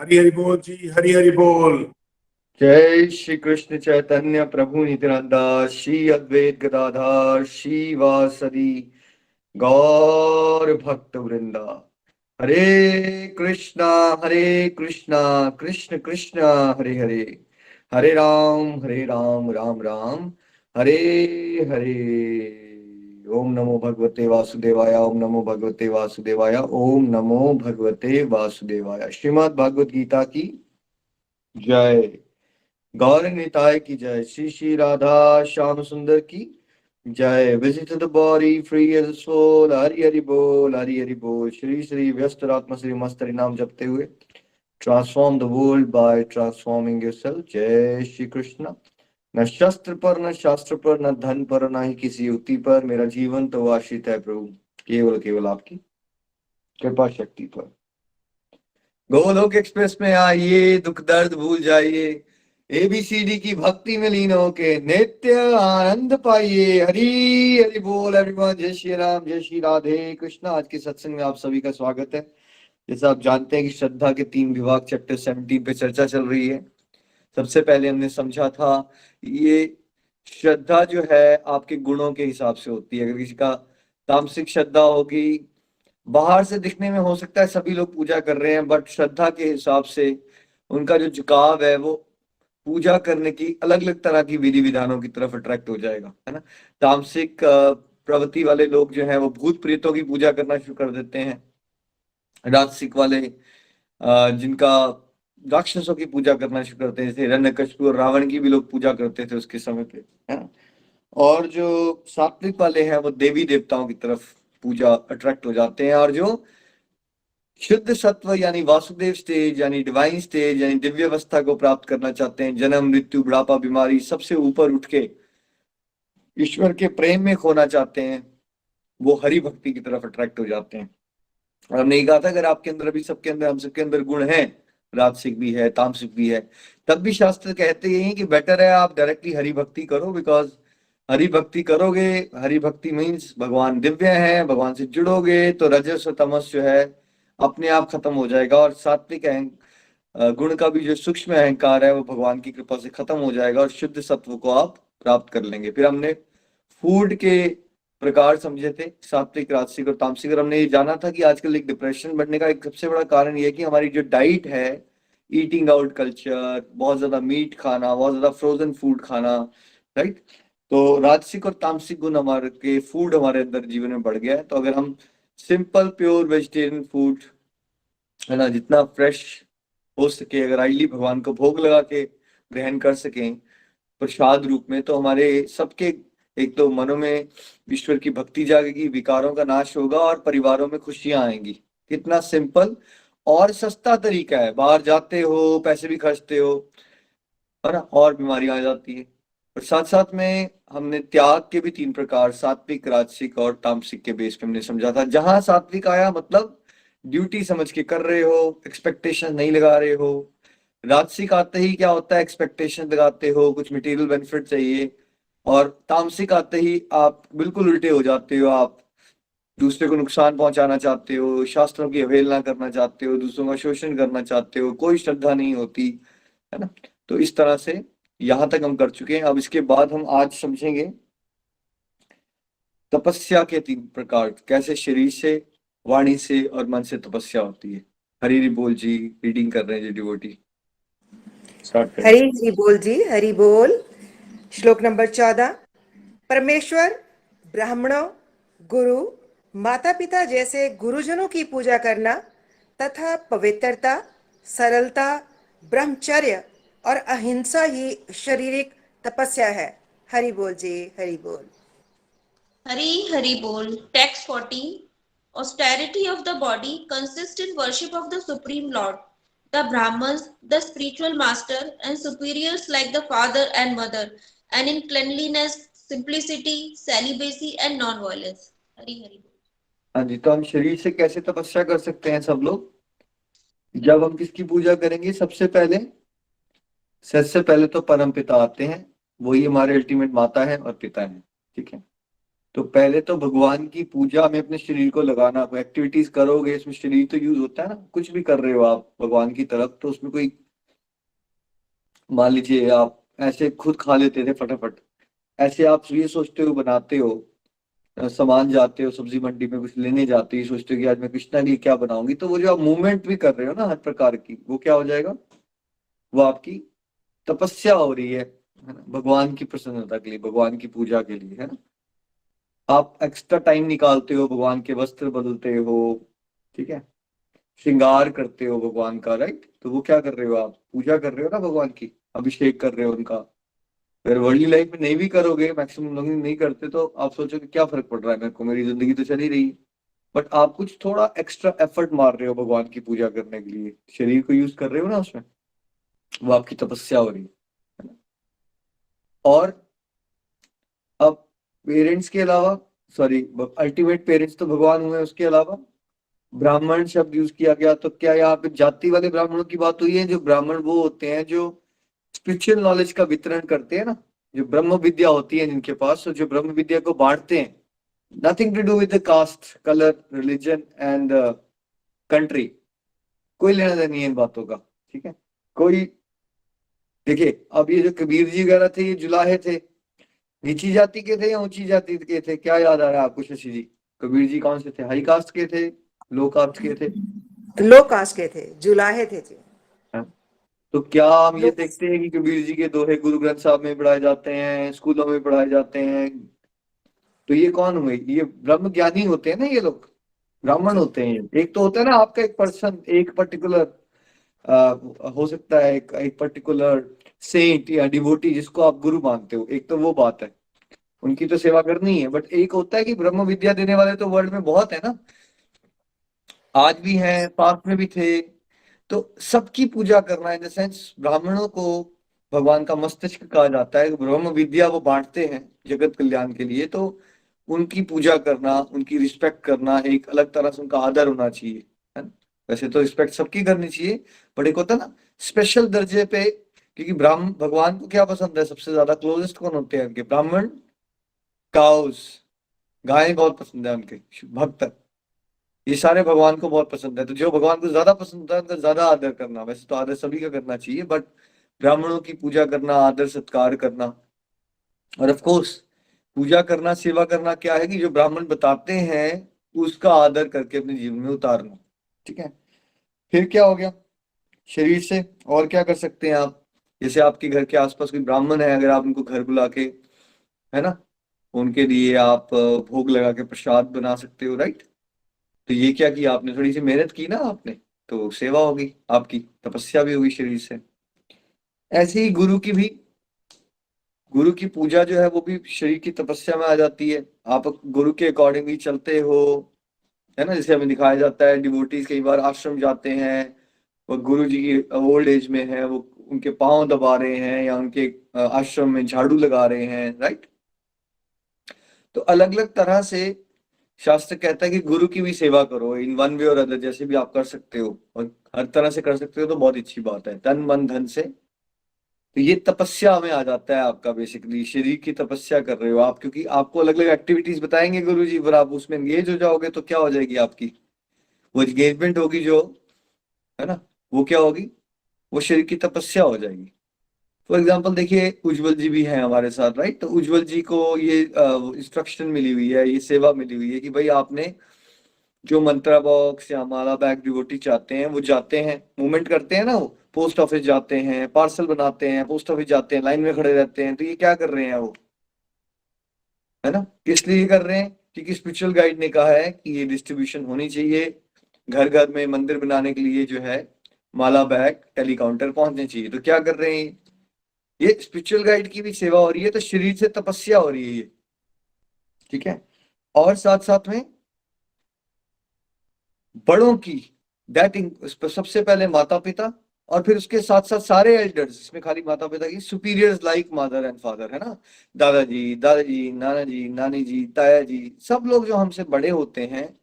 हरि हरि बोल जी, हरि हरि बोल। जय श्री कृष्ण चैतन्य प्रभु नित्यानंद श्री अद्वैत गदाधर श्रीवासदि गौर भक्त वृंदा। हरे कृष्णा कृष्ण कृष्ण हरे हरे, हरे राम राम राम हरे हरे। ओम नमो भगवते वासुदेवाय, ओम नमो भगवते वासुदेवाय, ओम नमो भगवते वासुदेवाय। श्रीमद् भगवत गीता की जय। गौर निताय की जय। श्री श्री राधा श्याम सुंदर की जय। Visit the body free as soul. Hari Hari बोल, हरि हरि बोल। श्री श्री व्यस्त आत्मा श्री मस्त हरि नाम जपते हुए transform the world by transforming yourself. जय श्री कृष्ण। न शस्त्र पर, न शास्त्र पर, न धन पर, न ही किसी युक्ति पर, मेरा जीवन तो आश्रित है प्रभु केवल केवल आपकी कृपा शक्ति पर। गोलोक एक्सप्रेस में आइए, दुख दर्द भूल जाइए, एबीसीडी की भक्ति में लीन होके नित्य आनंद पाइए। हरि हरि बोल एवरीवन। जय श्री राम, जय श्री राधे कृष्ण। आज के सत्संग में आप सभी का स्वागत है। जैसा आप जानते हैं कि श्रद्धा के 3 विभाग चैप्टर 17 पे चर्चा चल रही है। सबसे पहले हमने समझा था ये श्रद्धा जो है आपके गुणों के हिसाब से होती है। अगर किसी का तामसिक श्रद्धा होगी, बाहर से दिखने में हो सकता है सभी लोग पूजा कर रहे हैं, बट श्रद्धा के हिसाब से उनका जो झुकाव है वो पूजा करने की अलग अलग तरह की विधि विधानों की तरफ अट्रैक्ट हो जाएगा, है ना। तामसिक प्रवृत्ति वाले लोग जो है वो भूत प्रेतों की पूजा करना शुरू कर देते हैं। राजसिक वाले जिनका राक्षसों की पूजा करना शुरू करते हैं, जैसे हिरण्यकशिपु और रावण की भी लोग पूजा करते थे उसके समय पे, है ना। और जो सात्विक वाले हैं वो देवी देवताओं की तरफ पूजा अट्रैक्ट हो जाते हैं। और जो शुद्ध सत्व यानी वासुदेव स्टेज यानी डिवाइन स्टेज यानी दिव्य अवस्था को प्राप्त करना चाहते हैं, जन्म मृत्यु बुढ़ापा बीमारी सबसे ऊपर उठ के ईश्वर के प्रेम में खोना चाहते हैं, वो हरि भक्ति की तरफ अट्रैक्ट हो जाते हैं। और हमने ये कहा था अगर आपके अंदर अभी सबके अंदर हम सबके अंदर गुण है, राजसिक भी है तामसिक भी है, तब भी शास्त्र कहते हैं कि बेटर है आप डायरेक्टली हरि भक्ति करो। बिकॉज हरि भक्ति करोगे, हरि भक्ति मीन्स भगवान दिव्य है, भगवान से जुड़ोगे तो रजस और तमस जो है अपने आप खत्म हो जाएगा। और सात्विक गुण का भी जो सूक्ष्म अहंकार है वो भगवान की कृपा से खत्म हो जाएगा और शुद्ध सत्व को आप प्राप्त कर लेंगे। फिर हमने फूड के प्रकार समझे थे, सात्विक राजसिक और तामसिक। और हमने ये जाना था कि आजकल एक डिप्रेशन बढ़ने का एक सबसे बड़ा कारण ये है कि हमारी जो डाइट है, ईटिंग आउट कल्चर, बहुत ज्यादा मीट खाना, बहुत ज्यादा फ्रोजन फूड खाना, राइट। तो राजसिक और तामसिक गुण हमारे के फूड हमारे अंदर जीवन में बढ़ गया है। तो अगर हम सिंपल प्योर वेजिटेरियन फूड, है ना, जितना फ्रेश हो सके, अगर आइली भगवान को भोग लगा के ग्रहण कर सकें प्रसाद रूप में, तो हमारे सबके एक तो मनों में ईश्वर की भक्ति जागेगी, विकारों का नाश होगा और परिवारों में खुशियां आएंगी। कितना सिंपल और सस्ता तरीका है। बाहर जाते हो, पैसे भी खर्चते हो, है ना, और बीमारियां आ जाती है। और साथ साथ में हमने त्याग के भी 3 प्रकार, सात्विक राजसिक और तामसिक के बेस पे हमने समझा था। जहां सात्विक आया मतलब ड्यूटी समझ के कर रहे हो, एक्सपेक्टेशन नहीं लगा रहे हो। राजसिक आते ही क्या होता है, एक्सपेक्टेशन लगाते हो, कुछ मटेरियल बेनिफिट चाहिए। और तामसिक आते ही आप बिल्कुल उल्टे हो जाते हो, आप दूसरे को नुकसान पहुंचाना चाहते हो, शास्त्रों की अवहेलना करना चाहते हो, दूसरों का शोषण करना चाहते हो, कोई श्रद्धा नहीं होती, है ना। तो इस तरह से यहां तक हम कर चुके हैं। अब इसके बाद हम आज समझेंगे तपस्या के 3 प्रकार, कैसे शरीर से, वाणी से और मन से तपस्या होती है। हरि हरि बोल जी। रीडिंग कर रहे हैं जी डिवोटी, स्टार्ट करें। हरि हरि बोल जी, हरि बोल। श्लोक नंबर 14। परमेश्वर, ब्राह्मणों, गुरु, माता पिता जैसे गुरुजनों की पूजा करना तथा पवित्रता, सरलता, ब्रह्मचर्य और अहिंसा ही शारीरिक तपस्या है। हरि बोल जी, हरि बोल। Hari Hari Bol. Text 14. Austerity of the body consists in worship of the Supreme Lord, the Brahmans, the spiritual master, and superiors like the father and mother, and in cleanliness, simplicity, celibacy, and non-violence. Hari Hari Bol. हाँ जी, तो हम शरीर से कैसे तपस्या कर सकते हैं सब लोग। जब हम किसकी पूजा करेंगे, सबसे पहले तो परम पिता आते हैं, वही हमारे अल्टीमेट माता है और पिता है, ठीक है। तो पहले तो भगवान की पूजा में अपने शरीर को लगाना, कोई एक्टिविटीज करोगे इसमें शरीर तो यूज होता है ना, कुछ भी कर रहे हो आप भगवान की तरफ, तो उसमें कोई, मान लीजिए आप ऐसे खुद खा लेते थे फटाफट, ऐसे आप ये सोचते हो बनाते हो, सामान जाते हो सब्जी मंडी में कुछ लेने जाते हो, ये सोचते हो कि आज मैं कृष्णा के लिए क्या बनाऊंगी, तो वो जो आप मूवमेंट भी कर रहे हो ना हर प्रकार की, वो क्या हो जाएगा, वो आपकी तपस्या हो रही है ना, भगवान की प्रसन्नता के लिए, भगवान की पूजा के लिए, है ना। आप एक्स्ट्रा टाइम निकालते हो, भगवान के वस्त्र बदलते हो, ठीक है, श्रृंगार करते हो भगवान का, राइट, तो वो क्या कर रहे हो, आप पूजा कर रहे हो ना भगवान की, अभिषेक कर रहे हो उनका। अगर वर्ल्डली लाइफ में नहीं भी करोगे, मैक्सिमम लोग नहीं करते, तो आप सोचो कि क्या फर्क पड़ रहा है मेरे को, मेरी जिंदगी तो चल ही रही है। बट आप कुछ थोड़ा एक्स्ट्रा एफर्ट मार रहे हो भगवान की पूजा करने के लिए, शरीर को यूज कर रहे हो ना उसमें, वो आपकी तपस्या हो रही है ना। और अब पेरेंट्स के अलावा, सॉरी, अल्टीमेट पेरेंट्स तो भगवान हुए, उसके अलावा ब्राह्मण शब्द यूज किया गया, तो क्या यहाँ पे जाति वाले ब्राह्मणों की बात हुई है? जो ब्राह्मण वो होते हैं जो स्पिरिचुअल नॉलेज का वितरण करते हैं ना, जो ब्रह्म विद्या होती है जिनके पास, तो जो ब्रह्म विद्या को बांटते हैं, nothing to do with the caste, colour, religion and country, कोई लेना देना नहीं है इन बातों का, ठीक है। कोई, देखिए अब ये जो कबीर जी वगैरह थे, ये जुलाहे थे, नीची जाति के थे या ऊंची जाति के थे, क्या याद आ रहा है आपको शशि जी? कबीर जी कौन से थे, हाई कास्ट के थे, लो कास्ट के थे? लो कास्ट के थे, जुलाहे थे जी। हाँ। तो क्या हम ये लो देखते हैं कि कबीर जी के दोहे गुरु ग्रंथ साहब में पढ़ाए जाते हैं, स्कूलों में पढ़ाए जाते हैं? तो ये कौन हुए? ये ब्रह्म ज्ञानी होते हैं ना, ये लोग ब्राह्मण होते हैं। एक तो होता है ना आपका एक पर्सन, एक पर्टिकुलर हो सकता है एक पर्टिकुलर सेंट या डिवोटी जिसको आप गुरु मानते हो, एक तो वो बात है, उनकी तो सेवा करनी है। बट एक होता है कि ब्रह्म विद्या देने वाले तो वर्ल्ड में बहुत है ना, आज भी हैं, पास्ट में भी थे। तो सबकी पूजा करना, इन द सेंस ब्राह्मणों को भगवान का मस्तिष्क कहा जाता है, ब्रह्म विद्या वो बांटते हैं जगत कल्याण के लिए, तो उनकी पूजा करना, उनकी रिस्पेक्ट करना, एक अलग तरह से उनका आदर होना चाहिए, है ना। वैसे तो रिस्पेक्ट सबकी करनी चाहिए, बट एक होता है ना स्पेशल दर्जे पे, क्योंकि ब्राह्मण, भगवान को क्या पसंद है सबसे ज्यादा, क्लोजेस्ट कौन होते हैं उनके? ब्राह्मण, काउस, गायें बहुत पसंद है उनके भक्त, ये सारे भगवान को बहुत पसंद है। तो जो भगवान को ज्यादा पसंद होता है उनका ज्यादा आदर करना, वैसे तो आदर सभी का करना चाहिए, बट ब्राह्मणों की पूजा करना, आदर सत्कार करना, और ऑफ कोर्स पूजा करना, सेवा करना क्या है कि जो ब्राह्मण बताते हैं उसका आदर करके अपने जीवन में उतारना, ठीक है। फिर क्या हो गया शरीर से, और क्या कर सकते हैं आप? जैसे आपके घर के आसपास कोई ब्राह्मण है, अगर आप उनको घर बुला के, है ना, उनके लिए आप भोग लगा के प्रसाद बना सकते हो, राइट। तो ये क्या किया आपने, थोड़ी सी मेहनत की ना आपने, तो सेवा होगी आपकी, तपस्या भी होगी शरीर से। ऐसे ही गुरु की भी, गुरु की पूजा जो है वो भी शरीर की तपस्या में आ जाती है। आप गुरु के अकॉर्डिंगली चलते हो, है ना, जैसे हमें दिखाया जाता है डिवोटीज कई बार आश्रम जाते हैं, वो गुरु जी की ओल्ड एज में है, वो उनके पांव दबा रहे हैं या उनके आश्रम में झाड़ू लगा रहे हैं, राइट। तो अलग अलग तरह से शास्त्र कहता है कि गुरु की भी सेवा करो इन वन वे और अदर, जैसे भी आप कर सकते हो, और हर तरह से कर सकते हो तो बहुत अच्छी बात है, तन मन धन से। तो ये तपस्या में आ जाता है आपका, बेसिकली शरीर की तपस्या कर रहे हो आप, क्योंकि आपको अलग अलग एक्टिविटीज बताएंगे गुरु जी, पर आप उसमें एंगेज हो जाओगे तो क्या हो जाएगी आपकी, वो एंगेजमेंट होगी जो, है ना, वो क्या होगी, वो शरीर की तपस्या हो जाएगी। फॉर एग्जाम्पल देखिए, उज्जवल जी भी हैं हमारे साथ, राइट। तो उज्जवल जी को ये इंस्ट्रक्शन मिली हुई है, ये सेवा मिली हुई है कि भाई आपने जो मंत्रा बॉक्स या माला बैग डिवोटी चाहते हैं वो जाते हैं, मूवमेंट करते हैं ना, वो पोस्ट ऑफिस जाते हैं, पार्सल बनाते हैं, पोस्ट ऑफिस जाते हैं, लाइन में खड़े रहते हैं, तो ये क्या कर रहे हैं वो, है ना, किस लिए कर रहे हैं? क्योंकि स्पिरिचुअल गाइड ने कहा है कि ये डिस्ट्रीब्यूशन होनी चाहिए, घर घर में मंदिर बनाने के लिए जो है माला बैग टेली काउंटर पहुंचने चाहिए। तो क्या कर रहे हैं, ये स्पिरिचुअल गाइड की भी सेवा हो रही है, तो शरीर से तपस्या हो रही है ये, ठीक है। और साथ साथ में बड़ों की, सबसे पहले माता पिता, और फिर उसके साथ साथ सारे एल्डर्स, इसमें खाली माता पिता की, superiors like mother and father, है ना, दादाजी, दादाजी, नाना जी, नानी जी, ताया जी, सब लोग जो हमसे बड़े होते हैं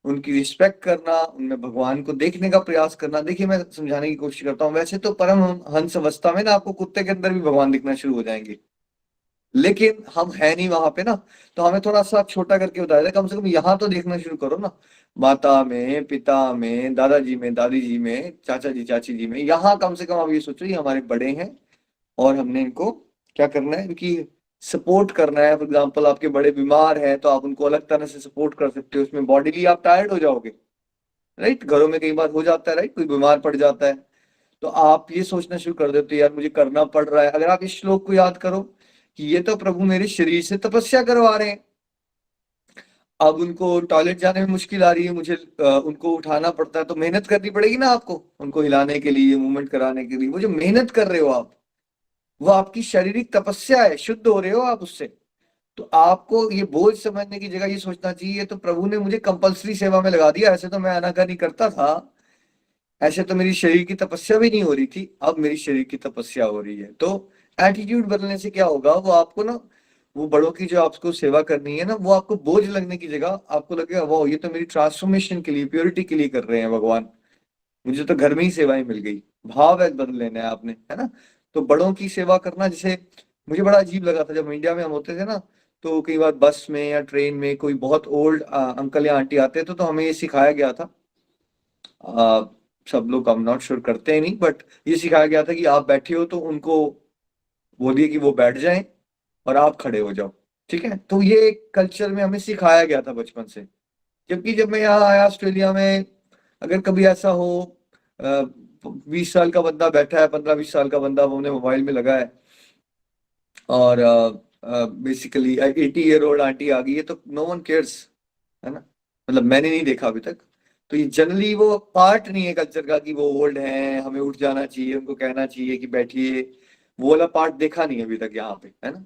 उनकी रिस्पेक्ट करना, उनमें भगवान को देखने का प्रयास करना। देखिए मैं समझाने की कोशिश करता हूँ, वैसे तो परम हंस अवस्था में ना आपको कुत्ते के अंदर भी भगवान दिखना शुरू हो जाएंगे, लेकिन हम है नहीं वहां पे ना, तो हमें थोड़ा सा छोटा करके बताया था, कम से कम यहाँ तो देखना शुरू करो ना, माता में, पिता में, दादाजी में, दादी जी में, चाचा जी, चाची जी में, यहाँ कम से कम आप ये सोचो ये हमारे बड़े हैं और हमने इनको क्या करना है, इनकी सपोर्ट करना है। फॉर एग्जाम्पल आपके बड़े बीमार हैं तो आप उनको अलग तरह से सपोर्ट कर सकते हो, उसमें बॉडीली आप टायर्ड हो जाओगे, राइट, घरों में कई बार हो जाता है, राइट, कोई बीमार पड़ जाता है, तो आप ये सोचना शुरू कर देते हो यार मुझे करना पड़ रहा है। अगर आप इस श्लोक को याद करो कि ये तो प्रभु मेरे शरीर से तपस्या करवा रहे हैं, अब उनको टॉयलेट जाने में मुश्किल आ रही है, मुझे उनको उठाना पड़ता है, तो मेहनत करनी पड़ेगी ना आपको, उनको हिलाने के लिए, मूवमेंट कराने के लिए, वो जो मेहनत कर रहे हो आप, वो आपकी शारीरिक तपस्या है, शुद्ध हो रहे हो आप उससे। तो आपको ये बोझ समझने की जगह ये सोचना चाहिए तो प्रभु ने मुझे कंपल्सरी सेवा में लगा दिया, ऐसे तो मैं अनाकारी करता था, ऐसे तो मेरी शरीर की तपस्या भी नहीं हो रही थी, अब मेरी शरीर की तपस्या हो रही है। तो एटीट्यूड बदलने से क्या होगा, वो आपको ना, वो बड़ों की जो आपको सेवा करनी है ना, वो आपको बोझ लगने की जगह आपको लगेगा वाह ये तो मेरी ट्रांसफॉर्मेशन के लिए, प्योरिटी के लिए कर रहे हैं भगवान, मुझे तो घर में ही सेवाएं मिल गई। भाव है बदल लेना है आपने, है ना। तो बड़ों की सेवा करना, जैसे मुझे बड़ा अजीब लगा था जब इंडिया में हम होते थे ना, तो कई बार बस में या ट्रेन में कोई बहुत ओल्ड अंकल या आंटी आते थे, तो हमें ये सिखाया गया था, आ, सब लोग आई एम नॉट श्योर करते हैं नहीं, बट ये सिखाया गया था कि आप बैठे हो तो उनको बोलिए कि वो बैठ जाएं और आप खड़े हो जाओ, ठीक है। तो ये कल्चर में हमें सिखाया गया था बचपन से। जबकि जब मैं यहाँ आया ऑस्ट्रेलिया में, अगर कभी ऐसा हो 20 साल का बंदा बैठा है, 15-20 साल का बंदा, वो मोबाइल में लगा है और बेसिकली 80 ईयर ओल्ड आंटी आ गई है, तो नो वन केयर्स, है ना, मतलब मैंने नहीं देखा अभी तक। तो ये जनरली वो पार्ट नहीं है कल्चर का कि वो ओल्ड हैं, हमें उठ जाना चाहिए, उनको कहना चाहिए कि बैठिए, वो वाला पार्ट देखा नहीं अभी तक यहाँ पे, है ना।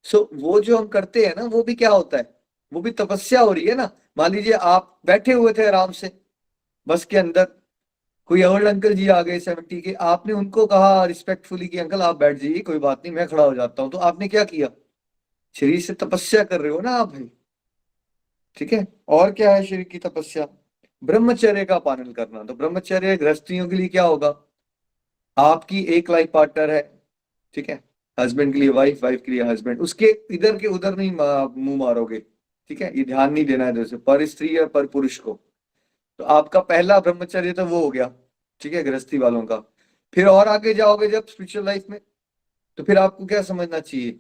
सो वो जो हम करते हैं ना, वो भी क्या होता है, वो भी तपस्या हो रही है ना। मान लीजिए आप बैठे हुए थे आराम से बस के अंदर, कोई ओल्ड अंकल जी आ गए 70 के, आपने उनको कहा रिस्पेक्टफुली कि अंकल आप बैठ जाइए, कोई बात नहीं मैं खड़ा हो जाता हूँ, तो आपने क्या किया, शरीर से तपस्या कर रहे हो ना आप भाई, ठीक है। और क्या है शरीर की तपस्या, ब्रह्मचर्य का पालन करना। तो ब्रह्मचर्य गृहस्थियों के लिए क्या होगा, आपकी एक लाइफ पार्टनर है, ठीक है, हस्बैंड के लिए वाइफ, वाइफ के लिए हस्बैंड, उसके इधर के उधर नहीं मुंह मारोगे, ठीक है, ये ध्यान नहीं देना है जैसे पर स्त्री या पर पुरुष को। तो आपका पहला ब्रह्मचर्य तो वो हो गया, ठीक है, गृहस्थी वालों का। फिर और आगे जाओगे जब स्पिरिचुअल लाइफ में, तो फिर आपको क्या समझना चाहिए,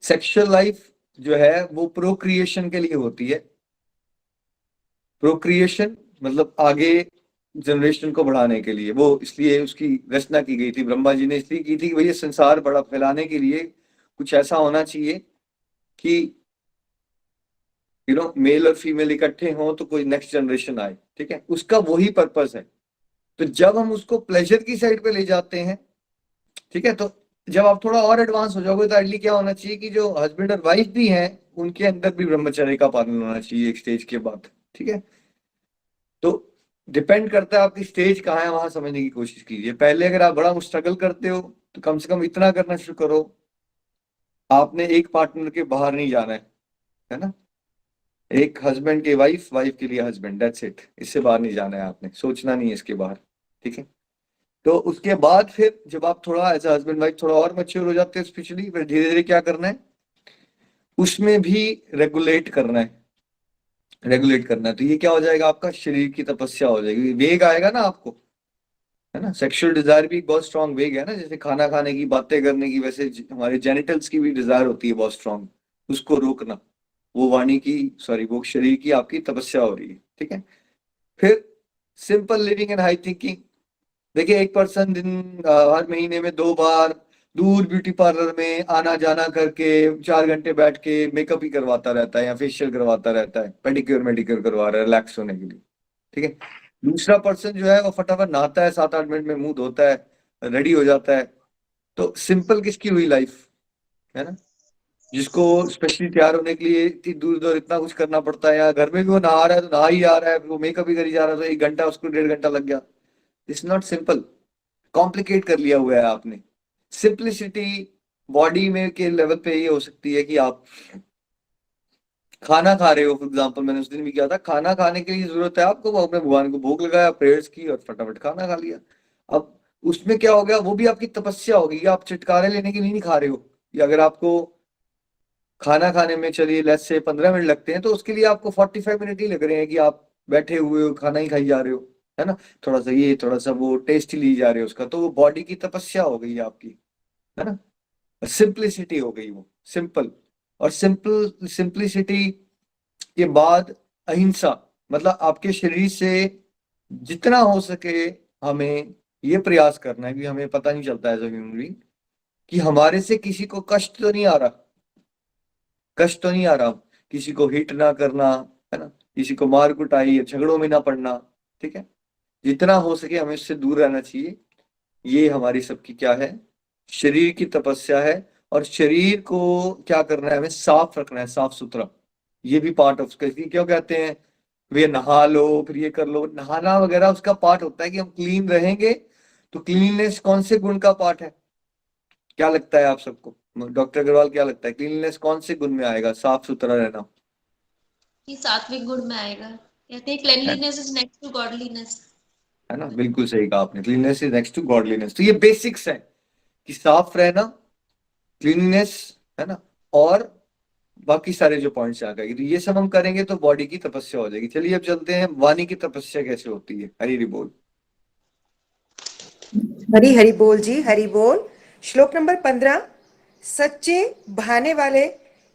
सेक्सुअल लाइफ जो है वो प्रोक्रिएशन के लिए होती है। प्रोक्रिएशन मतलब आगे जनरेशन को बढ़ाने के लिए, वो इसलिए उसकी रचना की गई थी, ब्रह्मा जी ने इसलिए की थी कि भैया संसार बड़ा फैलाने के लिए कुछ ऐसा होना चाहिए कि मेल और फीमेल इकट्ठे हों तो कोई नेक्स्ट जनरेशन आए, ठीक है, उसका वही पर्पस है। तो जब हम उसको प्लेजर की साइड पे ले जाते हैं, ठीक है, तो जब आप थोड़ा और एडवांस हो जाओगे तो आइडली क्या होना चाहिए कि जो हस्बैंड और वाइफ भी हैं उनके अंदर भी ब्रह्मचर्य का पालन होना चाहिए एक स्टेज के बाद, ठीक है। तो डिपेंड करता है आपकी स्टेज कहाँ है, वहां समझने की कोशिश कीजिए। पहले अगर आप बड़ा स्ट्रगल करते हो तो कम से कम इतना करना शुरू करो, आपने एक पार्टनर के बाहर नहीं जाना है ना, एक हस्बैंड के वाइफ, वाइफ के लिए हस्बैंड, दैट्स इट, इससे बाहर नहीं जाना है, आपने सोचना नहीं है इसके बाहर, ठीक है। तो उसके बाद फिर जब आप थोड़ा एज हस्बैंड वाइफ थोड़ा और मैच्योर हो जाते हैं स्पिरिचुअली, फिर धीरे धीरे क्या करना है, उसमें भी रेगुलेट करना है, रेगुलेट करना है। तो ये क्या हो जाएगा, आपका शरीर की तपस्या हो जाएगी, वेग आएगा ना आपको, है ना। सेक्सुअल डिजायर भी एक बहुत स्ट्रांग वेग है ना, जैसे खाना खाने की, बातें करने की, वैसे हमारे जेनिटल्स की भी डिजायर होती है बहुत स्ट्रांग, उसको रोकना, वो वाणी की, सॉरी, वो शरीर की आपकी तपस्या हो रही है, ठीक है। फिर simple living and high thinking. देखिए एक पर्सन हर महीने में 2 बार दूर ब्यूटी पार्लर में आना जाना करके 4 घंटे बैठ के मेकअप ही करवाता रहता है या फेशियल करवाता रहता है, पेडिक्योर मेडिक्योर करवा रहा है रिलैक्स होने के लिए, ठीक है। दूसरा पर्सन जो है वो फटाफट नहाता है, 7-8 मिनट में मुंह धोता है, रेडी हो जाता है। तो सिंपल किसकी हुई लाइफ, है ना, जिसको स्पेशली तैयार होने के लिए इतनी दूर दूर इतना कुछ करना पड़ता है, या घर में भी वो नहा रहा है तो नहा ही जा रहा है, वो मेकअप ही करी जा रहा है, तो 1 घंटा उसको 1.5 घंटा लग गया। इट्स नॉट सिंपल, कॉम्प्लिकेट कर लिया हुआ है आपने। सिंप्लिसिटी बॉडी में के लेवल पे ये हो सकती है कि आप खाना खा रहे हो, फॉर एग्जाम्पल मैंने उस दिन भी किया था, खाना खाने के लिए जरूरत है आपको, वो अपने भगवान को भोग लगाया, प्रेयर्स की और फटाफट खाना खा लिया। अब उसमें क्या हो गया, वो भी आपकी तपस्या होगी, आप चटकारे लेने के लिए नहीं खा रहे हो, या अगर आपको खाना खाने में चलिए लेट्स से 15 मिनट लगते हैं, तो उसके लिए आपको 45 मिनट ही लग रहे हैं कि आप बैठे हुए हो, खाना ही खाई जा रहे हो, है ना, थोड़ा सा ये थोड़ा सा वो टेस्ट ही ली जा रहे हो उसका, तो वो बॉडी की तपस्या हो गई आपकी, है ना, सिंप्लिसिटी हो गई, वो सिंपल। और सिंप्लिसिटी के बाद अहिंसा, मतलब आपके शरीर से जितना हो सके हमें ये प्रयास करना है कि हमें पता नहीं चलता एज अ ह्यूमन बीइंग कि हमारे से किसी को कष्ट तो नहीं आ रहा, कष्ट तो नहीं आ रहा, किसी को हिट ना करना, है ना, किसी को मार कुटाई या झगड़ों में ना पड़ना, ठीक है, जितना हो सके हमें इससे दूर रहना चाहिए। ये हमारी सबकी क्या है, शरीर की तपस्या है। और शरीर को क्या करना है, हमें साफ रखना है, साफ सुथरा। ये भी पार्ट ऑफ, क्यों कहते हैं वे नहा लो फिर ये कर लो, नहाना वगैरह उसका पार्ट होता है कि हम क्लीन रहेंगे। तो क्लीननेस कौन से गुण का पार्ट है, क्या लगता है आप सबको, डॉक्टर अग्रवाल क्या लगता है, क्लीननेस कौन से गुण में आएगा, साफ सुथरा रहना? कि सात्विक गुण में आएगा। कहते हैं है cleanliness is next to godliness. है ना, बिल्कुल सही कहा आपने, cleanness is next to godliness. तो ये बेसिक्स है कि साफ रहना, क्लीननेस, है ना, और बाकी सारे जो पॉइंट्स आ गए, तो ये सब हम करेंगे तो बॉडी की तपस्या हो जाएगी। चलिए अब चलते हैं, वाणी की तपस्या कैसे होती है, हरि हरि बोल। हरि हरि बोल जी, हरि बोल। श्लोक नंबर 15। सच्चे भाने वाले,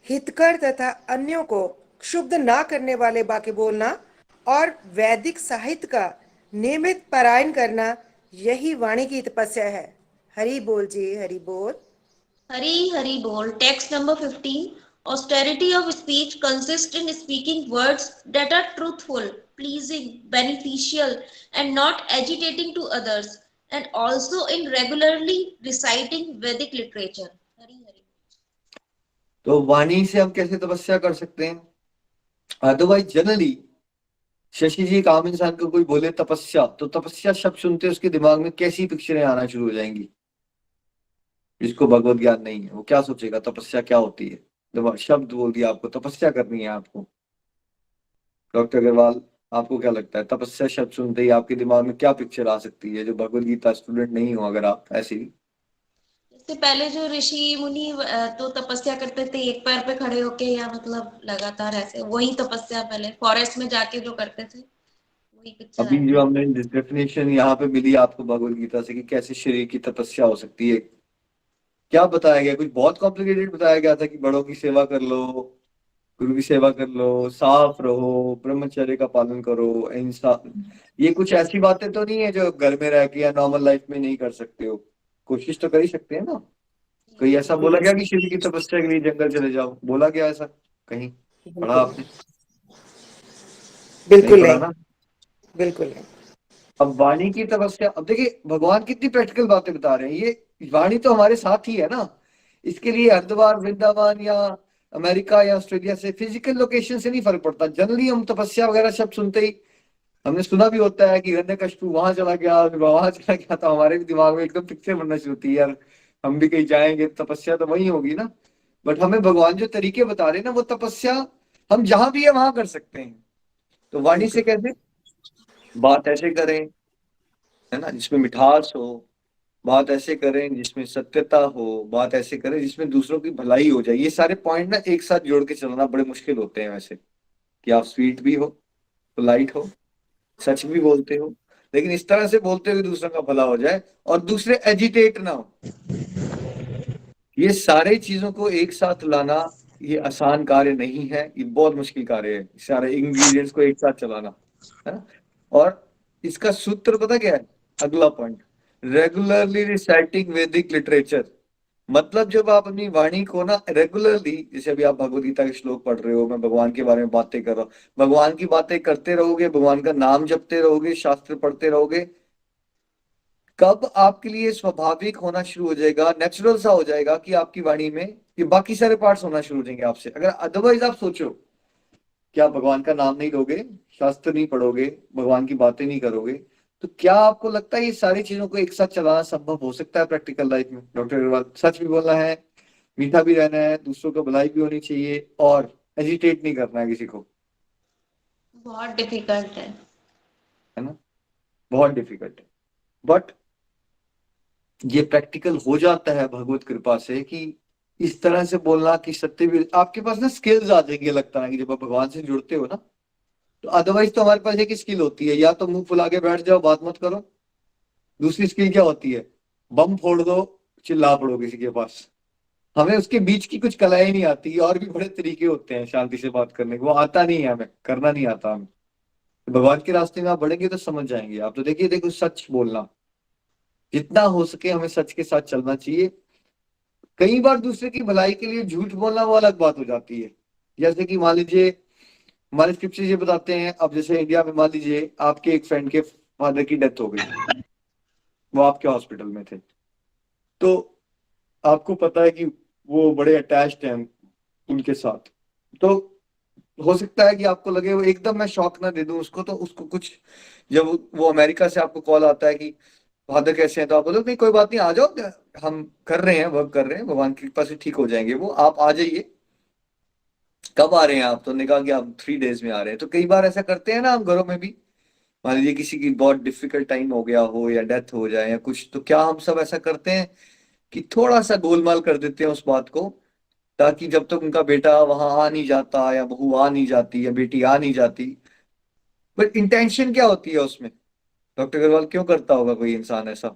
हितकर तथा अन्यों को क्षुब्ध ना करने वाले वाक्य बोलना और वैदिक साहित्य का नियमित पारायण करना, यही वाणी की तपस्या है। हरि बोल जी, हरि बोल। Hari Hari Bol. Text number 15. Austerity of speech consists in speaking words that are truthful, pleasing, beneficial, and not agitating to others, and also in regularly reciting Vedic literature. Hari Hari. तो वाणी से हम कैसे तपस्या कर सकते हैं? Otherwise generally Shashi जी, एक आम इंसान को कोई बोले तपस्या, तो तपस्या शब्द सुनते उसके दिमाग में कैसी पिक्चरें आना शुरू हो जाएंगी? जिसको भगवत ज्ञान नहीं है वो क्या सोचेगा तपस्या क्या होती है? दिमाग शब्द बोल दिया आपको तपस्या करनी है आपको, डॉक्टर अग्रवाल आपको क्या लगता है, तपस्या शब्द सुनते ही आपके दिमाग में क्या पिक्चर आ सकती है, जो भगवत गीता स्टूडेंट नहीं हो अगर आप ऐसे ही? इससे पहले जो ऋषि मुनि तो तपस्या करते थे एक पैर पे खड़े होके, या मतलब लगातार ऐसे, वही तपस्या पहले फॉरेस्ट में जाके जो करते थे, वही पिक्चर अभी आएगी। जो हमने डेफिनेशन यहाँ पे मिली आपको भगवत गीता से कि कैसे शरीर की तपस्या हो सकती है, क्या बताया गया? कुछ बहुत कॉम्प्लिकेटेड बताया गया था कि बड़ों की सेवा कर लो, गुरु की सेवा कर लो, साफ रहो, ब्रह्मचर्य का पालन करो, अहिंसा, ये कुछ ऐसी बातें तो नहीं है जो घर में रह के या नॉर्मल लाइफ में नहीं कर सकते हो? कोशिश तो कर ही सकते हैं ना। कहीं ऐसा बोला गया कि शिव की तपस्या के लिए जंगल चले जाओ, बोला गया ऐसा कहीं? पढ़ा बिल्कुल आपने? नहीं बिल्कुल पढ़ा नहीं, ना? बिल्कुल नहीं। अब वाणी की तपस्या, अब देखिए भगवान कितनी प्रैक्टिकल बातें बता रहे हैं, ये वाणी तो हमारे साथ ही है ना। इसके लिए हरिद्वार वृंदावन या अमेरिका या ऑस्ट्रेलिया से फिजिकल लोकेशन से नहीं फर्क पड़ता। जनरली हम तपस्या वगैरह शब्द सुनते ही हमने सुना भी होता है कि हिरण्यकशिपु वहां चला गया, वहां चला गया, तो हमारे भी दिमाग में एकदम पिक्चर बनना शुरू होती है, यार हम भी कहीं जाएंगे, तपस्या तो वही होगी ना। बट हमें भगवान जो तरीके बता रहे हैं ना, वो तपस्या हम जहां भी है वहां कर सकते हैं। तो वाणी बिल्कुल से कैसे, बात ऐसे करें, है ना, जिसमें मिठास हो, बात ऐसे करें जिसमें सत्यता हो, बात ऐसे करें जिसमें दूसरों की भलाई हो जाए। ये सारे पॉइंट ना एक साथ जोड़ के चलना बड़े मुश्किल होते हैं वैसे, कि आप स्वीट भी हो, पोलाइट हो, सच भी बोलते हो, लेकिन इस तरह से बोलते हुए दूसरों का भला हो जाए और दूसरे एजिटेट ना हो। ये सारे चीजों को एक साथ लाना ये आसान कार्य नहीं है, ये बहुत मुश्किल कार्य है, सारे इंग्रेडिएंट्स को एक साथ चलाना, है ना। और इसका सूत्र पता क्या है? अगला पॉइंट, रेगुलरली रिसाइटिंग वैदिक लिटरेचर। मतलब जब आप अपनी वाणी को ना रेगुलरली, जैसे अभी आप भगवत गीता के श्लोक पढ़ रहे हो, मैं भगवान के बारे में बातें कर रहा हूँ, भगवान की बातें करते रहोगे, भगवान का नाम जपते रहोगे, शास्त्र पढ़ते रहोगे, कब आपके लिए स्वाभाविक होना शुरू हो जाएगा, नेचुरल सा हो जाएगा कि आपकी वाणी में ये बाकी सारे पार्ट्स होना शुरू हो जाएंगे आपसे। अगर अदरवाइज आप सोचो कि आप भगवान का नाम नहीं लोगे, शास्त्र नहीं पढ़ोगे, भगवान की बातें नहीं करोगे, तो क्या आपको लगता है ये सारी चीजों को एक साथ चलाना संभव हो सकता है प्रैक्टिकल लाइफ में? डॉक्टर अग्रवाल, सच भी बोलना है, मीठा भी रहना है, दूसरों को भलाई भी होनी चाहिए, और एजिटेट नहीं करना है किसी को, बहुत डिफिकल्ट है। है ना, बहुत डिफिकल्ट है। बट ये प्रैक्टिकल हो जाता है भगवत कृपा से कि इस तरह से बोलना कि सत्य भी आपके पास ना स्किल्स आ जाएंगे, लगता है कि जब आप भगवान से जुड़ते हो ना। तो अदरवाइज तो हमारे पास एक स्किल होती है, या तो मुंह फुला के बैठ जाओ, बात मत करो। दूसरी स्किल क्या होती है? बम फोड़ दो, चिल्ला पड़ो किसी के पास। हमें उसके बीच की कुछ कलाएं नहीं आती, और भी बड़े तरीके होते हैं शांति से बात करने के, वो आता नहीं है हमें, करना नहीं आता हमें। तो भगवान के रास्ते में आप बढ़ेंगे तो समझ जाएंगे आप। तो देखिए, देखो, सच बोलना, जितना हो सके हमें सच के साथ चलना चाहिए। कई बार दूसरे की भलाई के लिए झूठ बोलना वो अलग बात हो जाती है। जैसे कि मान लीजिए, हमारे स्क्रिप्चर ये बताते हैं, अब जैसे इंडिया में मान लीजिए आपके एक फ्रेंड के फादर की डेथ हो गई, वो आपके हॉस्पिटल में थे, तो आपको पता है कि वो बड़े अटैच्ड हैं उनके साथ। तो हो सकता है कि आपको लगे वो एकदम मैं शॉक ना दे दूं उसको, तो उसको कुछ, जब वो अमेरिका से आपको कॉल आता है कि फादर कैसे हैं, तो आप बोलो नहीं कोई बात नहीं, आ जाओ, हम कर रहे हैं, वर्क कर रहे हैं, भगवान की कृपा से ठीक हो जाएंगे वो, आप आ जाइए। कब आ रहे हैं आप? तो उन्होंने कहा कि आप 3 डेज में आ रहे हैं। तो कई बार ऐसा करते हैं ना हम घरों में भी, मान लीजिए किसी की बहुत डिफिकल्ट टाइम हो गया हो या डेथ हो जाए या कुछ, तो क्या हम सब ऐसा करते हैं कि थोड़ा सा गोलमाल कर देते हैं उस बात को, ताकि जब तक उनका बेटा वहां आ नहीं जाता या बहू आ नहीं जाती या बेटी आ नहीं जाती। बट इंटेंशन क्या होती है उसमें? डॉक्टर अग्रवाल, क्यों करता होगा कोई इंसान ऐसा?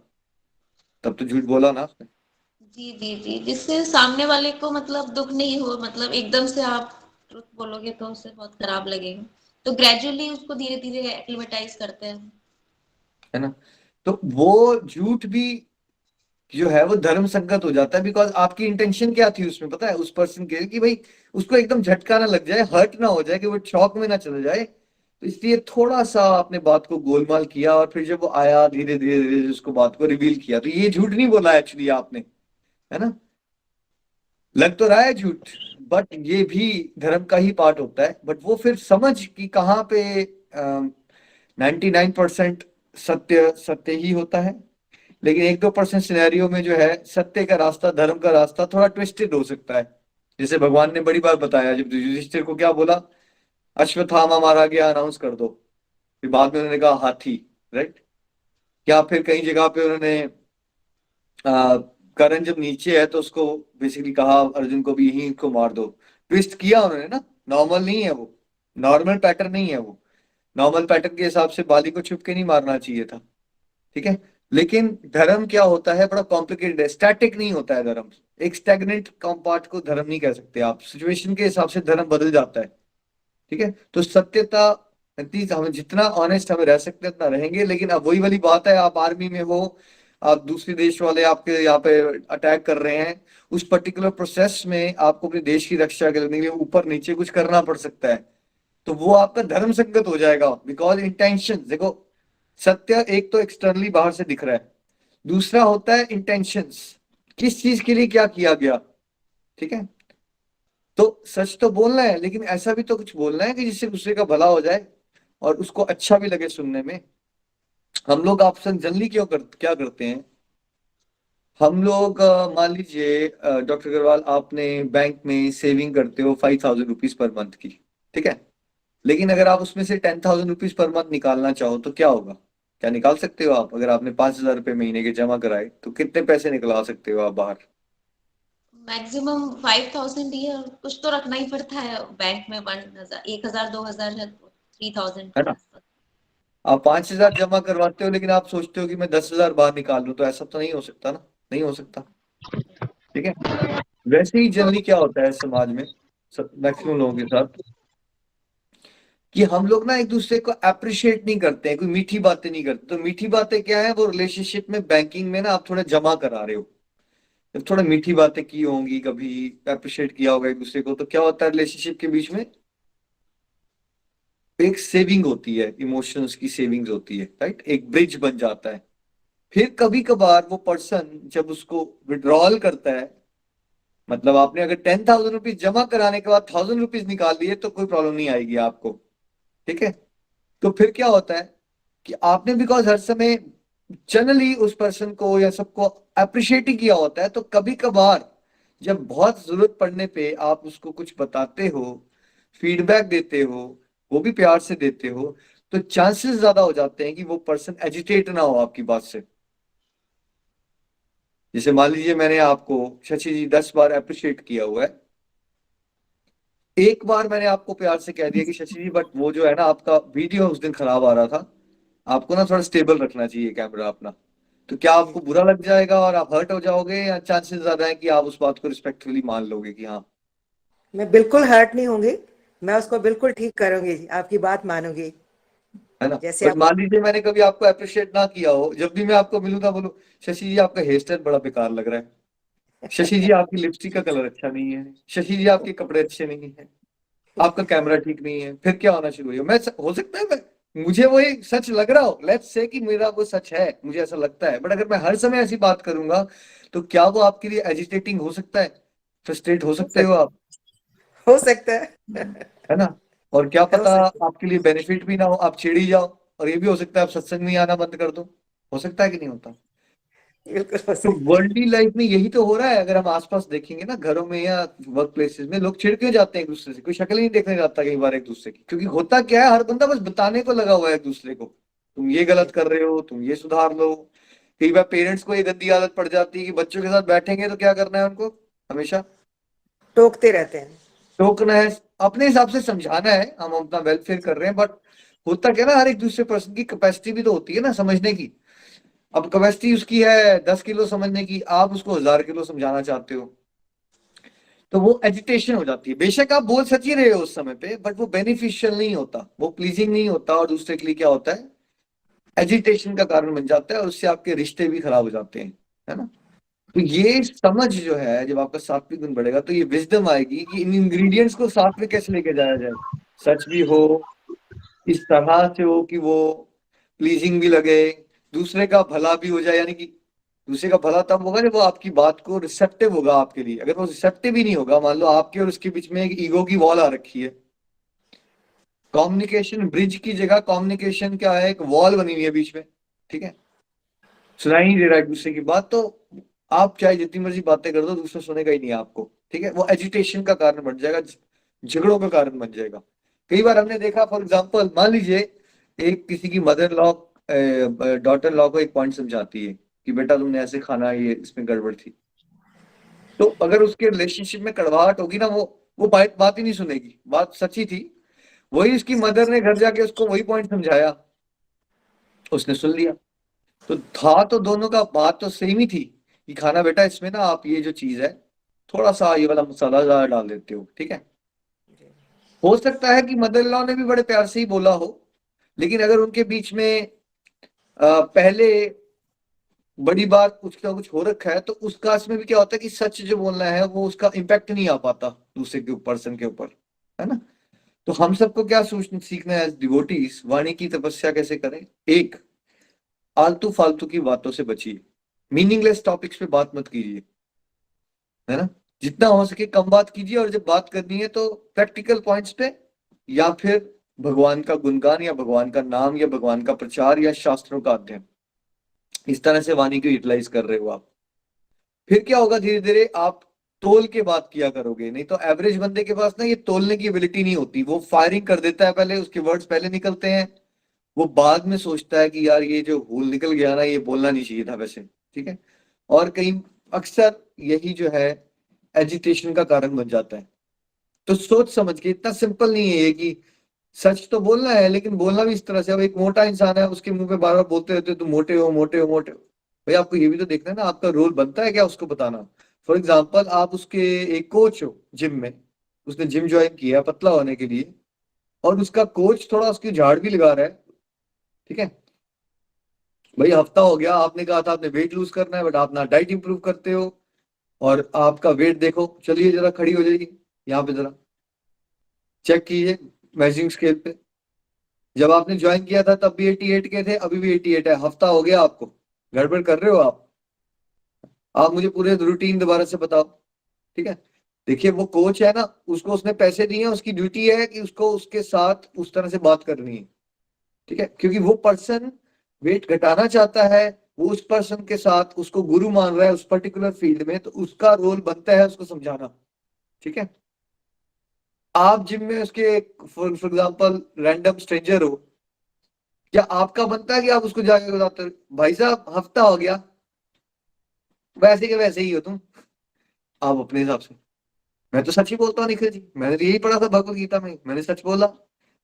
तब तो झूठ बोला ना उसने। जी जी जी, जिससे सामने वाले को मतलब दुख नहीं हो, मतलब एकदम से आप ट्रुथ बोलोगे तो उसे बहुत खराब लगेगा। तो ग्रेजुअली उसको धीरे धीरे एक्लिमेटाइज करते हैं। है ना? तो वो झूठ भी जो है वो धर्म संगत हो जाता है, बिकॉज आपकी इंटेंशन क्या थी उसमें, पता है? उस पर्सन के कि भाई उसको एकदम झटका ना लग जाए, हर्ट ना हो जाए, कि वो शॉक में ना चले जाए। तो इसलिए थोड़ा सा आपने बात को गोलमाल किया, और फिर जब वो आया धीरे धीरे धीरे उसको बात को रिवील किया, तो ये झूठ नहीं बोला एक्चुअली आपने, है ना? लग तो रहा है झूठ, बट ये भी धर्म का ही पार्ट होता है। बट वो फिर समझ कि कहाँ पे 99% सत्य सत्य ही होता है, लेकिन 1-2% सिनेरियो में जो है सत्य का रास्ता, धर्म का रास्ता थोड़ा ट्विस्टेड हो सकता है। जैसे भगवान ने बड़ी बार बताया, जब युधिष्ठिर को क्या बोला, अश्वत्थामा मारा गया, अनाउंस कर दो। फिर बाद में उन्होंने कहा हाथी, राइट? क्या फिर कई जगह पे उन्होंने आ, करण जब नीचे है तो उसको बेसिकली कहा अर्जुन को भी यही को मार दो। ट्विस्ट किया उन्होंने ना, नॉर्मल नहीं है वो, नॉर्मल पैटर्न नहीं है वो। नॉर्मल पैटर्न के हिसाब से बाली को छुप के नहीं मारना चाहिए था, ठीक है? लेकिन धर्म क्या होता है, बड़ा कॉम्प्लिकेटेड है, स्टैटिक नहीं होता है धर्म। एक स्टैग्नेंट पार्ट को धर्म नहीं कह सकते आप, सिचुएशन के हिसाब से धर्म बदल जाता है, ठीक है? तो सत्यता, एटलीस्ट हमें जितना ऑनेस्ट हमें रह सकते हैं उतना रहेंगे। लेकिन अब वही वाली बात है, आप आर्मी में हो, आप दूसरे देश वाले आपके यहाँ पे अटैक कर रहे हैं, उस पर्टिकुलर प्रोसेस में आपको अपने देश की रक्षा करने के लिए ऊपर नीचे कुछ करना पड़ सकता है। तो वो आपका धर्म संगत हो जाएगा, बिकॉज इंटेंशन देखो, सत्य एक तो एक्सटर्नली बाहर से दिख रहा है, दूसरा होता है इंटेंशंस, किस चीज के लिए क्या किया गया, ठीक है? तो सच तो बोलना है, लेकिन ऐसा भी तो कुछ बोलना है कि जिससे दूसरे का भला हो जाए और उसको अच्छा भी लगे सुनने में। हम लोग आपसे जनरली क्या करते हैं, हम लोग मान लीजिए डॉक्टर अग्रवाल, आपने बैंक में सेविंग करते हो 5,000 रुपीज पर मंथ की, ठीक है? लेकिन अगर आप उसमें से 10,000 रुपीज पर मंथ निकालना चाहो तो क्या होगा? क्या निकाल सकते हो आप? अगर आपने 5,000 रुपये महीने के जमा कराए तो कितने पैसे निकलवा सकते हो आप बाहर? मैक्सिमम 5,000 ही है, और कुछ तो रखना ही पड़ता है बैंक में, 1,000, 1,000, 2,000 है, 3,000 है के ना? आसपास। आप 5,000 जमा करवाते हो, लेकिन आप सोचते हो कि मैं 10,000 बाहर निकाल लूं, तो ऐसा तो नहीं हो सकता ना, नहीं हो सकता, ठीक है? वैसे ही जनरली क्या होता है समाज में, मैक्सिमम लोगों के साथ, कि हम लोग ना एक दूसरे को अप्रिशिएट नहीं करते हैं, कोई मीठी बातें नहीं करते। तो मीठी बातें क्या है? वो रिलेशनशिप में, बैंकिंग में ना आप थोड़ा जमा करा रहे हो, जब थोड़ा मीठी बातें की होंगी, कभी अप्रिशिएट किया होगा एक दूसरे को, तो क्या होता है रिलेशनशिप के बीच में एक सेविंग होती है, इमोशंस की सेविंग्स होती है, राइट? एक ब्रिज बन जाता है। फिर कभी कभार वो पर्सन जब उसको विड्रॉल करता है, मतलब आपने अगर 10,000 रुपीज जमा कराने के बाद 1,000 रुपीज निकाल लिए तो कोई प्रॉब्लम नहीं आएगी आपको, ठीक है? तो फिर क्या होता है कि आपने बिकॉज हर समय जनरली उस पर्सन को या सबको अप्रिशिएट ही किया होता है, तो कभी कभार जब बहुत जरूरत पड़ने पे आप उसको कुछ बताते हो, फीडबैक देते हो, वो भी प्यार से देते हो, तो चांसेस ज्यादा हो जाते हैं कि वो पर्सन एजिटेट ना हो आपकी बात से। जैसे मान लीजिए मैंने आपको शशि जी 10 बार अप्रिशिएट किया हुआ है, एक बार मैंने आपको प्यार से कह दिया कि शशि जी बट वो जो है ना आपका वीडियो उस दिन खराब आ रहा था, आपको ना थोड़ा स्टेबल रखना चाहिए कैमरा अपना, तो क्या आपको बुरा लग जाएगा और आप हर्ट हो जाओगे, या चांसेस ज्यादा है कि आप उस बात को रिस्पेक्टफुली मान लोगे कि हाँ? मैं बिल्कुल हर्ट नहीं होंगी, मैं उसको बिल्कुल ठीक करूंगी, आपकी बात मानूंगी है ना? जैसे बट आप। मान लीजिए मैंने कभी आपको अप्रिशिएट ना किया हो, जब भी मैं आपको मिलूंगा बोलूं शशि जी आपका हेयर स्टाइल बड़ा बेकार लग रहा है, शशि जी आपकी लिपस्टिक का कलर अच्छा नहीं है, शशि जी आपके कपड़े अच्छे नहीं है, आपका कैमरा ठीक नहीं है, फिर क्या होना शुरू हुआ? हो सकता है मुझे वही सच लग रहा हो, लेट्स से कि मेरा वो सच है, मुझे ऐसा लगता है, बट अगर मैं हर समय ऐसी बात करूंगा तो क्या वो आपके लिए एजिटेटिंग हो सकता है? फ्रस्ट्रेट हो हो सकते हो सकता आप, हो सकता है। है ना? और क्या हो पता सकता आपके लिए बेनिफिट भी ना हो, आप चिढ़ ही जाओ, और ये भी हो सकता है आप सत्संग में आना बंद कर दो, हो सकता है कि नहीं होता? है, बिल्कुल हो तो सकता है। वर्ल्डली लाइफ में यही तो हो रहा है, अगर हम आसपास देखेंगे ना घरों में या वर्क प्लेसेस में, लोग चिढ़ क्यों जाते हैं एक दूसरे से, कोई शक्ल ही नहीं देखने जाता कई बार एक दूसरे की, क्योंकि होता क्या है, हर बंदा बस बताने को लगा हुआ है एक दूसरे को, तुम ये गलत कर रहे हो, तुम ये सुधार लो। कई बार पेरेंट्स को ये गंदी आदत पड़ जाती है कि बच्चों के साथ बैठेंगे तो क्या करना है उनको, हमेशा टोकते रहते हैं। टोकना है, अपने हिसाब से समझाना है, हम अपना वेलफेयर कर रहे हैं, बट होता क्या है ना, हर एक दूसरे पर्सन की कैपेसिटी भी तो होती है ना समझने की। अब कैपेसिटी उसकी है 10 किलो समझने की, आप उसको 1000 किलो समझाना चाहते हो, तो वो एजिटेशन हो जाती है। बेशक आप बोल सच ही रहे हो उस समय पे, बट वो बेनिफिशियल नहीं होता, वो प्लीजिंग नहीं होता, और दूसरे के लिए क्या होता है, एजिटेशन का कारण बन जाता है, और उससे आपके रिश्ते भी खराब हो जाते हैं, है ना? तो ये समझ जो है, जब आपका सात्विक गुण बढ़ेगा तो ये विजडम आएगी कि इन इंग्रेडिएंट्स को साथ में कैसे लेके जाया जाए, सच भी हो, इस तरह से हो कि वो प्लीजिंग भी लगे, दूसरे का भला भी हो जाए, यानी कि दूसरे का भला तब होगा जब वो आपकी बात को रिसेप्टिव होगा आपके लिए। अगर वो रिसेप्टिव ही नहीं होगा, मान लो आपके और उसके बीच में एक ईगो की वॉल आ रखी है, कम्युनिकेशन ब्रिज की जगह कम्युनिकेशन क्या है, एक वॉल बनी हुई है बीच में, ठीक है, सुनाई नहीं दे रहा है एक दूसरे की बात, तो आप चाहे जितनी मर्जी बातें कर दो, दूसरा सुनेगा ही नहीं आपको, ठीक है, वो एजिटेशन का कारण बन जाएगा, झगड़ों का कारण बन जाएगा। कई बार हमने देखा, फॉर एग्जाम्पल मान लीजिए एक किसी की मदर लॉ डॉटर लॉ को एक पॉइंट समझाती है कि बेटा तुमने ऐसे खाना, ये इसमें गड़बड़ थी, तो अगर उसके रिलेशनशिप में कड़वाहट होगी ना, वो बात ही नहीं सुनेगी, बात सच्ची थी, वही उसकी मदर ने घर जाके उसको वही पॉइंट समझाया, उसने सुन लिया, तो था तो दोनों का बात तो सेम ही थी कि खाना बेटा इसमें ना आप ये जो चीज है, थोड़ा सा ये वाला मसाला ज्यादा डाल देते हो, ठीक है। हो सकता है कि मदर इन लॉ ने भी बड़े प्यार से ही बोला हो, लेकिन अगर उनके बीच में पहले बड़ी बात कुछ ना कुछ हो रखा है, तो उस कास्ट में भी क्या होता है कि सच जो बोलना है वो उसका इम्पैक्ट नहीं आ पाता दूसरे के पर्सन के ऊपर, है ना? तो हम सबको क्या सोचना सीखना है, डिवोटीज वाणी की तपस्या कैसे करें, एक, आलतू फालतू की बातों से बचिए, मीनिंगलेस टॉपिक्स पे बात मत कीजिए, है ना? जितना हो सके कम बात कीजिए, और जब बात करनी है तो प्रैक्टिकल पॉइंट्स पे, या फिर भगवान का गुणगान, या भगवान का नाम, या भगवान का प्रचार, या शास्त्रों का अध्ययन, इस तरह से वाणी को यूटिलाइज कर रहे हो आप। फिर क्या होगा, धीरे धीरे आप तोल के बात किया करोगे, नहीं तो एवरेज बंदे के पास ना ये तोलने की एबिलिटी नहीं होती, वो फायरिंग कर देता है पहले, उसके वर्ड्स पहले निकलते हैं, वो बाद में सोचता है कि यार ये जो हुल निकल गया ना, ये बोलना नहीं चाहिए था वैसे, ठीक है, और कहीं अक्सर यही जो है एजिटेशन का कारण बन जाता है। तो सोच समझ के, इतना सिंपल नहीं है ये कि सच तो बोलना है, लेकिन बोलना भी इस तरह से, अब एक मोटा इंसान है, उसके मुंह पे बार बार बोलते रहते हो तुम मोटे हो, मोटे हो, मोटे हो, भाई आपको ये भी तो देखना है ना, आपका रोल बनता है क्या उसको बताना। फॉर एग्जाम्पल आप उसके एक कोच हो जिम में, उसने जिम ज्वाइन किया पतला होने के लिए, और उसका कोच थोड़ा उसकी झाड़ भी लगा रहा है, ठीक है, भाई हफ्ता हो गया, आपने कहा था आपने वेट लूज करना है, बट आप ना डाइट इंप्रूव करते हो, और आपका वेट देखो, चलिए जरा खड़ी हो जाइए, यहाँ पे जरा चेक कीजिए मेजरिंग स्केल पे, जब आपने ज्वाइन किया था तब भी 88 के थे, अभी भी 88 है, हफ्ता हो गया आपको, गड़बड़ कर रहे हो आप मुझे पूरे रूटीन दोबारा से बताओ, ठीक है। देखिए वो कोच है ना, उसको उसने पैसे दिए हैं, उसकी ड्यूटी है कि उसको उसके साथ उस तरह से बात करनी है, ठीक है, क्योंकि वो पर्सन वेट घटाना चाहता है, वो उस पर्सन के साथ उसको गुरु मान रहा है उस पर्टिकुलर फील्ड में, तो उसका रोल बनता है उसको समझाना, ठीक है। आप जिम में उसके फॉर एग्जाम्पल रैंडम स्ट्रेंजर हो, क्या आपका बनता है कि आप उसको जाके बताते हो भाई साहब हफ्ता हो गया, वैसे के वैसे ही हो तुम, आप अपने हिसाब से। मैं तो सच ही बोलता हूँ निखिल जी, मैंने तो यही पढ़ा था भगवत गीता में, मैंने सच बोला।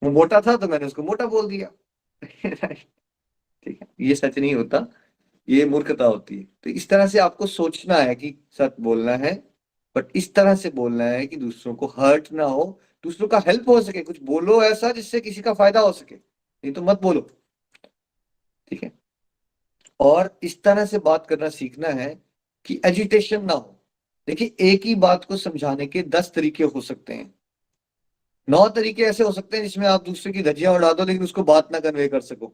वो मोटा था तो मैंने उसको मोटा बोल दिया। ठीक है, ये सच नहीं होता, ये मूर्खता होती है। तो इस तरह से आपको सोचना है कि सच बोलना है, बट इस तरह से बोलना है कि दूसरों को हर्ट ना हो, दूसरों का हेल्प हो सके। कुछ बोलो ऐसा जिससे किसी का फायदा हो सके, नहीं तो मत बोलो। ठीक है, और इस तरह से बात करना सीखना है कि एजिटेशन ना हो। देखिए, एक ही बात को समझाने के 10 तरीके हो सकते हैं, 9 तरीके ऐसे हो सकते हैं जिसमें आप दूसरे की धज्जियां उड़ा दो लेकिन उसको बात ना कन्वे कर सको।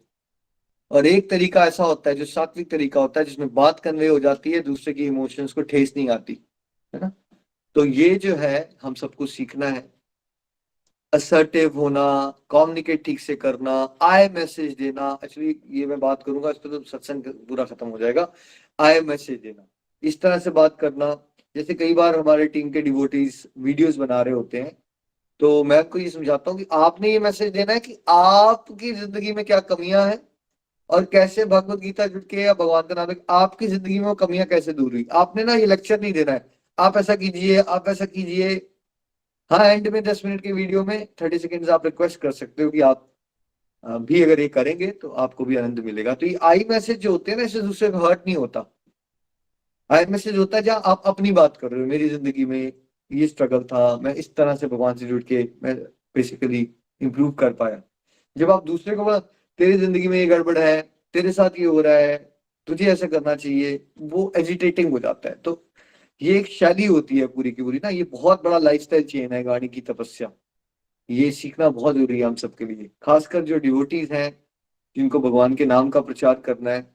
और एक तरीका ऐसा होता है जो सात्विक तरीका होता है, जिसमें बात कन्वे हो जाती है, दूसरे की इमोशंस को ठेस नहीं आती, है ना। तो ये जो है हम सबको सीखना है, असर्टिव होना, कम्युनिकेट ठीक से करना, आई मैसेज देना। एक्चुअली ये मैं बात करूंगा इस पर तो सत्संग पूरा खत्म हो जाएगा। आई मैसेज देना, इस तरह से बात करना। जैसे कई बार हमारे टीम के डिवोटीज वीडियोस बना रहे होते हैं, तो मैं आपको ये समझाता हूँ कि आपने ये मैसेज देना है कि आपकी जिंदगी में क्या कमियां हैं और कैसे भगवत गीता जुड़ के या भगवान का नाम लेके आपकी जिंदगी में वो कमियां कैसे दूर हुई। आपने ना ये लेक्चर नहीं देना है, आप ऐसा कीजिए, आप ऐसा कीजिए। हाँ, एंड में 10 मिनट की वीडियो में 30 सेकेंड्स आप रिक्वेस्ट कर सकते हो कि आप भी अगर ये करेंगे तो आपको भी आनंद मिलेगा। तो ये आई मैसेज जो होते हैं ना, इससे दूसरे को हर्ट नहीं होता। आई मैसेज होता है जहाँ आप अपनी बात कर रहे हो, मेरी जिंदगी में ये स्ट्रगल था, मैं इस तरह से भगवान से जुड़ के मैं बेसिकली इंप्रूव कर पाया। जब आप दूसरे को तेरी जिंदगी में ये गड़बड़ है, तेरे साथ ये हो रहा है, तुझे ऐसा करना चाहिए, वो एजिटेटिंग हो जाता है। तो ये एक शैली होती है पूरी की पूरी ना, ये बहुत बड़ा लाइफस्टाइल चेंज है वाणी की तपस्या। ये सीखना बहुत जरूरी है हम सबके लिए, खासकर जो डिवोटीज हैं जिनको भगवान के नाम का प्रचार करना है।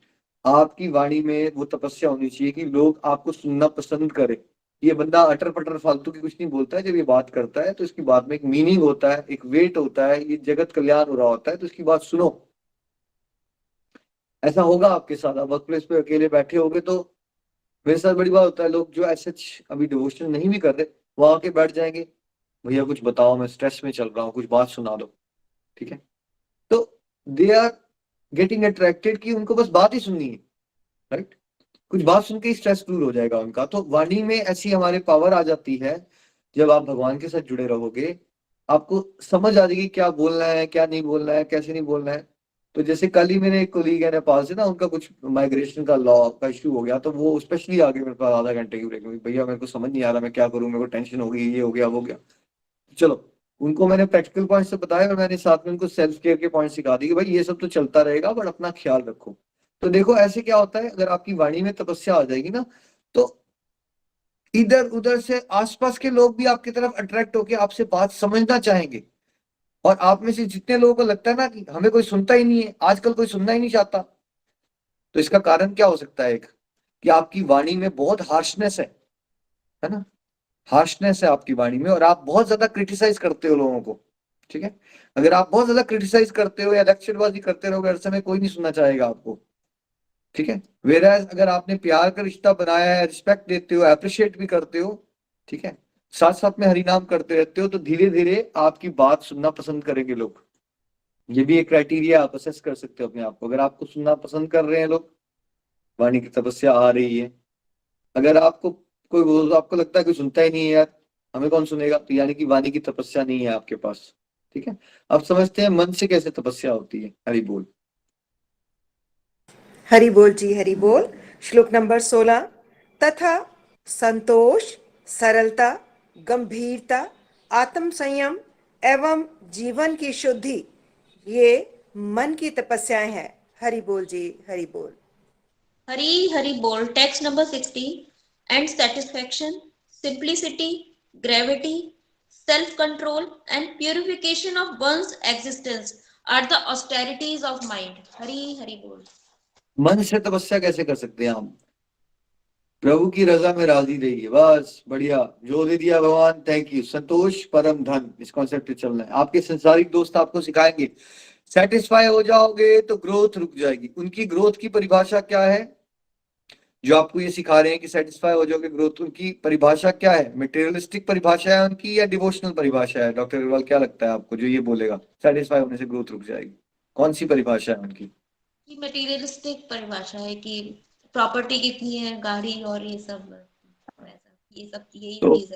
आपकी वाणी में वो तपस्या होनी चाहिए कि लोग आपको सुनना पसंद करें। ये बंदा अटर पटर फालतू की कुछ नहीं बोलता है, जब ये बात करता है तो इसकी बात में एक मीनिंग होता है, एक वेट होता है, ये जगत कल्याण हो रहा होता है, तो इसकी बात सुनो। ऐसा होगा आपके साथ, आप वर्क प्लेस पे अकेले बैठे होगे तो मेरे साथ बड़ी बात होता है, लोग जो ऐसे अभी डिवोशन नहीं भी कर रहे वो आके बैठ जाएंगे, भैया कुछ बताओ, मैं स्ट्रेस में चल रहा हूँ, कुछ बात सुना दो। ठीक है, तो दे आर गेटिंग अट्रैक्टेड कि उनको बस बात ही सुननी है, राइट। कुछ बात सुन के ही स्ट्रेस दूर हो जाएगा उनका। तो वाणी में ऐसी हमारे पावर आ जाती है, जब आप भगवान के साथ जुड़े रहोगे आपको समझ आ जाएगी क्या बोलना है, क्या नहीं बोलना है, कैसे नहीं बोलना है। तो जैसे कल ही मेरे एक कोलीग है नेपाल से ना, उनका कुछ माइग्रेशन का लॉ का इश्यू हो गया, तो वो स्पेशली आगे मेरे पास आधा घंटे की ब्रेक में, भैया मेरे को समझ नहीं आ रहा मैं क्या करूं, मेरे को टेंशन हो गई, ये हो गया वो हो गया। चलो, उनको मैंने प्रैक्टिकल पॉइंट से बताया और मैंने साथ में उनको सेल्फ केयर के पॉइंट सिखा दी कि भाई ये सब तो चलता रहेगा बट अपना ख्याल रखो। तो देखो ऐसे क्या होता है, अगर आपकी वाणी में तपस्या आ जाएगी ना, तो इधर उधर से आसपास के लोग भी आपकी तरफ अट्रैक्ट होकर आपसे बात समझना चाहेंगे। और आप में से जितने लोगों को लगता है ना कि हमें कोई सुनता ही नहीं है, आजकल कोई सुनना ही नहीं चाहता, तो इसका कारण क्या हो सकता है, एक कि आपकी वाणी में बहुत हार्शनेस है ना, हार्शनेस है आपकी वाणी में, और आप बहुत ज्यादा क्रिटिसाइज करते हो लोगों को। ठीक है, अगर आप बहुत ज्यादा क्रिटिसाइज करते हो या लेक्चरबाजी करते रहोगे हर समय, कोई नहीं सुनना चाहेगा आपको। ठीक है, वेराज अगर आपने प्यार का रिश्ता बनाया है, रिस्पेक्ट देते हो, अप्रिशिएट भी करते हो, ठीक है, साथ साथ में हरिनाम करते रहते हो, तो धीरे धीरे आपकी बात सुनना पसंद करेंगे लोग। ये भी एक क्राइटेरिया आप असेस कर सकते हो अपने आप को। अगर आपको सुनना पसंद कर रहे हैं लोग, वाणी की तपस्या आ रही है। अगर आपको कोई आपको लगता है कोई सुनता ही नहीं है यार, हमें कौन सुनेगा, तो यानी कि वाणी की तपस्या नहीं है आपके पास। ठीक है, अब समझते हैं मन से कैसे तपस्या होती है। हरि बोल। हरि बोल जी, हरि बोल। श्लोक नंबर 16। तथा संतोष, सरलता, गंभीरता, आत्म संयम एवं जीवन की शुद्धि, ये मन की तपस्याएं हैं। हरि बोल जी, हरि बोल। Hari Bol, text number 16. And satisfaction, simplicity, gravity, self-control, and purification of one's existence are the austerities of mind. Hari Bol. मन से तपस्या कैसे कर सकते हैं हम, प्रभु की रजा में राजी रहिए, बस बढ़िया, जो दे दिया भगवान थैंक यू, संतोष परम धन, इस कॉन्सेप्ट पे चलना है। आपके संसारिक दोस्त आपको सिखाएंगे सेटिस्फाई हो जाओगे तो ग्रोथ रुक जाएगी। उनकी ग्रोथ की परिभाषा क्या है, जो आपको ये सिखा रहे हैं कि सेटिस्फाई हो जाओगे ग्रोथ, उनकी परिभाषा क्या है, मटेरियलिस्टिक परिभाषा है उनकी या डिवोशनल परिभाषा है। डॉक्टर अग्रवाल क्या लगता है आपको, जो ये बोलेगा सेटिस्फाई होने से ग्रोथ रुक जाएगी, कौन सी परिभाषा है उनकी? मटेरियलिस्टिक परिभाषा है कि प्रॉपर्टी कितनी है, गाड़ी और ये सब, वैसा ये सब यही तो चीज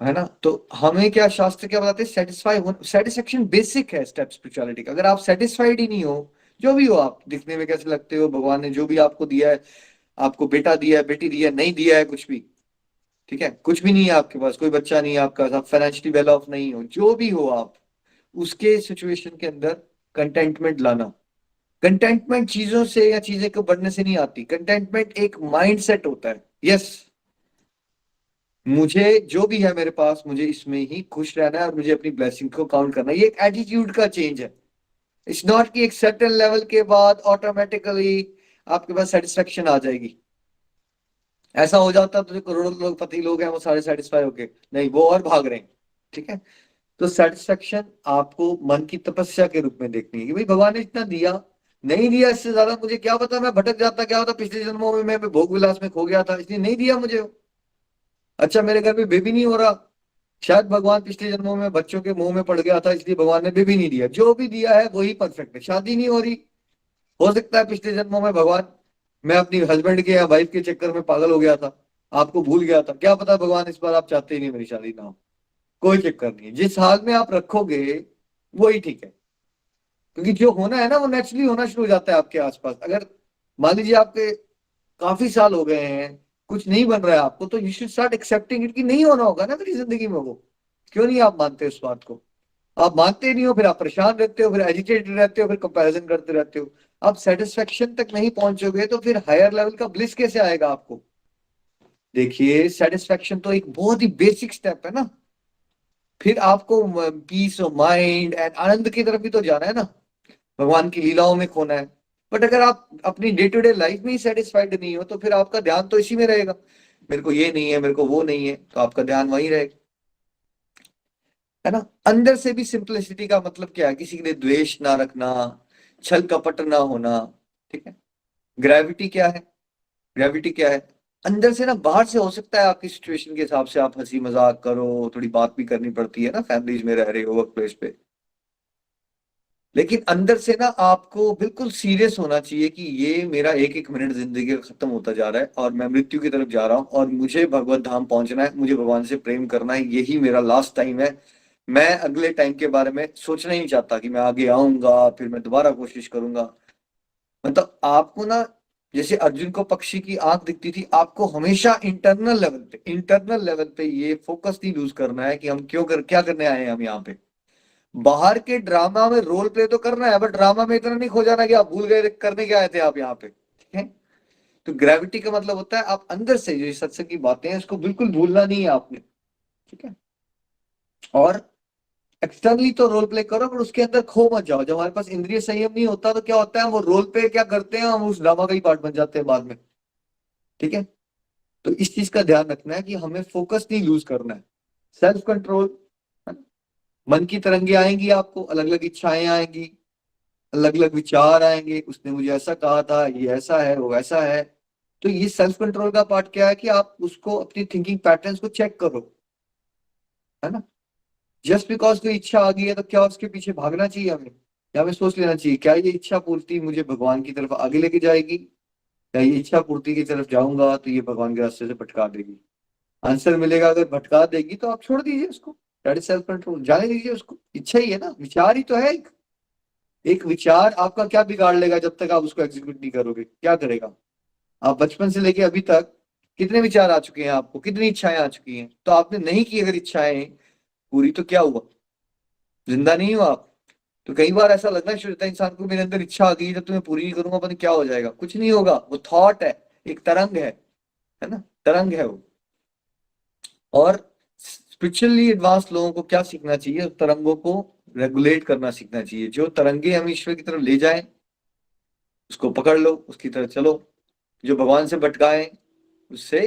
है ना, तो हमें क्या शास्त्र क्या बताते हैं, सेटिस्फाई हो, सेटिस्फेक्शन बेसिक है स्टेप स्पिरिचुअलिटी का। अगर आप सेटिस्फाइड ही नहीं हो, जो भी हो आप, दिखने में कैसे लगते हो, भगवान ने जो भी आपको दिया है, आपको बेटा दिया है, बेटी दिया है, नहीं दिया है कुछ भी, ठीक है, कुछ भी नहीं है आपके पास, कोई बच्चा नहीं है आपका, आप फाइनेंशियली वेल ऑफ नहीं हो, जो भी हो आप, उसके सिचुएशन के अंदर कंटेंटमेंट लाना। कंटेंटमेंट चीजों से या चीजें को बढ़ने से नहीं आती, कंटेंटमेंट एक माइंड सेट होता है। यस, मुझे जो भी है मेरे पास, मुझे इसमें ही खुश रहना है और मुझे अपनी ब्लेसिंग को काउंट करना है। ये एक एटीट्यूड का चेंज है। इट्स नॉट कि एक सर्टेन लेवल के बाद ऑटोमेटिकली आपके पास सेटिस्फेक्शन आ जाएगी। ऐसा हो जाता तो जो करोड़ों लोग पति लोग हैं वो सारे सेटिस्फाई होके, नहीं, वो और भाग रहे हैं, ठीक है। तो सेटिस्फेक्शन आपको मन की तपस्या के रूप में देखनी है कि भाई भगवान ने इतना दिया, नहीं दिया इससे ज्यादा मुझे क्या पता, मैं भटक जाता, क्या होता पिछले जन्मों में मैं भोग विलास में खो गया था, इसलिए नहीं दिया मुझे। अच्छा, मेरे घर में बेबी नहीं हो रहा, शायद भगवान पिछले जन्मों में बच्चों के मुंह में पड़ गया था, इसलिए भगवान ने बेबी नहीं दिया। जो भी दिया है वही परफेक्ट है। शादी नहीं हो रही, हो सकता है पिछले जन्मों में भगवान, मैं अपनी हस्बैंड के या वाइफ के चक्कर में पागल हो गया था, आपको भूल गया था, क्या पता भगवान इस बार आप चाहते ही नहीं मेरी शादी ना हो। कोई चक्कर नहीं है, जिस हाल में आप रखोगे वही ठीक है, क्योंकि जो होना है ना वो नेचुरली होना शुरू हो जाता है आपके आसपास। अगर मान लीजिए आपके काफी साल हो गए हैं, कुछ नहीं बन रहा है आपको, तो you should start accepting it कि नहीं होना होगा ना मेरी जिंदगी में वो। क्यों नहीं आप मानते उस बात को? आप मानते नहीं हो, फिर आप परेशान रहते हो, फिर एजिटेटेड रहते हो, फिर कंपैरिजन करते रहते हो। आप सेटिस्फेक्शन तक नहीं पहुंचोगे तो फिर हायर लेवल का ब्लिस कैसे आएगा आपको? देखिए, सेटिस्फेक्शन तो एक बहुत ही बेसिक स्टेप है ना। फिर आपको पीस ऑफ माइंड एंड आनंद की तरफ भी तो जाना है ना, भगवान की लीलाओं में खोना है। बट अगर आप अपनी डे टू डे लाइफ में ही सेटिस्फाइड नहीं हो तो फिर आपका ध्यान तो इसी में रहेगा, मेरे को ये नहीं है, मेरे को वो नहीं है, तो आपका ध्यान वहीं रहेगा, है ना। अंदर से भी सिंपलिसिटी का मतलब क्या है? किसी के लिए द्वेष ना रखना, छल कपट ना होना, ठीक है। ग्रेविटी क्या है? ग्रेविटी क्या है? अंदर से ना, बाहर से हो सकता है आपकी सिचुएशन के हिसाब से आप हंसी मजाक करो, थोड़ी बात भी करनी पड़ती है ना, फैमिलीज में रह रहे हो, वर्क प्लेस पे, लेकिन अंदर से ना आपको बिल्कुल सीरियस होना चाहिए कि ये मेरा एक एक मिनट जिंदगी का खत्म होता जा रहा है और मैं मृत्यु की तरफ जा रहा हूँ और मुझे भगवत धाम पहुंचना है, मुझे भगवान से प्रेम करना है, यही मेरा लास्ट टाइम है। मैं अगले टाइम के बारे में सोचना ही नहीं चाहता कि मैं आगे आऊंगा फिर मैं दोबारा कोशिश करूंगा। मतलब आपको ना, जैसे अर्जुन को पक्षी की आंख दिखती थी, आपको हमेशा इंटरनल लेवल पे ये फोकस नहीं लूज करना है कि हम क्या करने आए हैं हम यहाँ पे। बाहर के ड्रामा में रोल प्ले तो करना है, बट ड्रामा में इतना नहीं खो जाना कि आप भूल गए करने क्या आए थे आप यहाँ पे, ठीक है। तो ग्रेविटी का मतलब होता है आप अंदर से जो सत्संग की बातें हैं उसको बिल्कुल भूलना नहीं है आपने, ठीक है। और एक्सटर्नली तो रोल प्ले करो, पर उसके अंदर खो मत जाओ। जब हमारे पास इंद्रिय संयम नहीं होता तो क्या होता है, वो रोल प्ले क्या करते हैं, हम उस ड्रामा का ही पार्ट बन जाते हैं बाद में, ठीक है। तो इस चीज का ध्यान रखना है कि हमें फोकस नहीं लूज करना है, सेल्फ कंट्रोल। मन की तरंगे आएंगी, आपको अलग अलग इच्छाएं आएंगी, अलग अलग विचार आएंगे, उसने मुझे ऐसा कहा था, ये ऐसा है, वो ऐसा है। तो ये सेल्फ कंट्रोल का पार्ट क्या है कि आप उसको अपनी थिंकिंग पैटर्न्स को चेक करो, है ना। जस्ट बिकॉज कोई इच्छा आ गई है तो क्या उसके पीछे भागना चाहिए हमें, या हमें सोच लेना चाहिए क्या ये इच्छा पूर्ति मुझे भगवान की तरफ आगे लेके जाएगी, या ये इच्छा पूर्ति की तरफ जाऊंगा तो ये भगवान के रास्ते से भटका देगी। आंसर मिलेगा, अगर भटका देगी तो आप छोड़ दीजिए उसको, दैट इज सेल्फ कंट्रोल, जाने दीजिए उसको। इच्छा ही है ना, विचार ही तो है एक विचार आपका क्या बिगाड़ लेगा जब तक आप उसको एग्जीक्यूट नहीं करोगे, क्या करेगा? आप बचपन से लेके अभी तक कितने विचार आ चुके हैं आपको, कितनी इच्छाएं आ चुकी हैं, तो आपने नहीं की अगर इच्छाएं पूरी तो क्या हुआ, जिंदा नहीं हो आप। तो कई बार ऐसा लगना शुरू होता है इंसान को, मेरे अंदर इच्छा आ गई जब तुम्हें पूरी नहीं करूंगा पता नहीं क्या हो जाएगा। कुछ नहीं होगा, वो थॉट है, एक तरंग है ना, तरंग है वो। और स्पिरिचुअली एडवांस लोगों को क्या सीखना चाहिए, उस तरंगों को रेगुलेट करना सीखना चाहिए। जो तरंगे हम ईश्वर की तरफ ले जाएं उसको पकड़ लो, उसकी तरफ चलो। जो भगवान से भटकाए उससे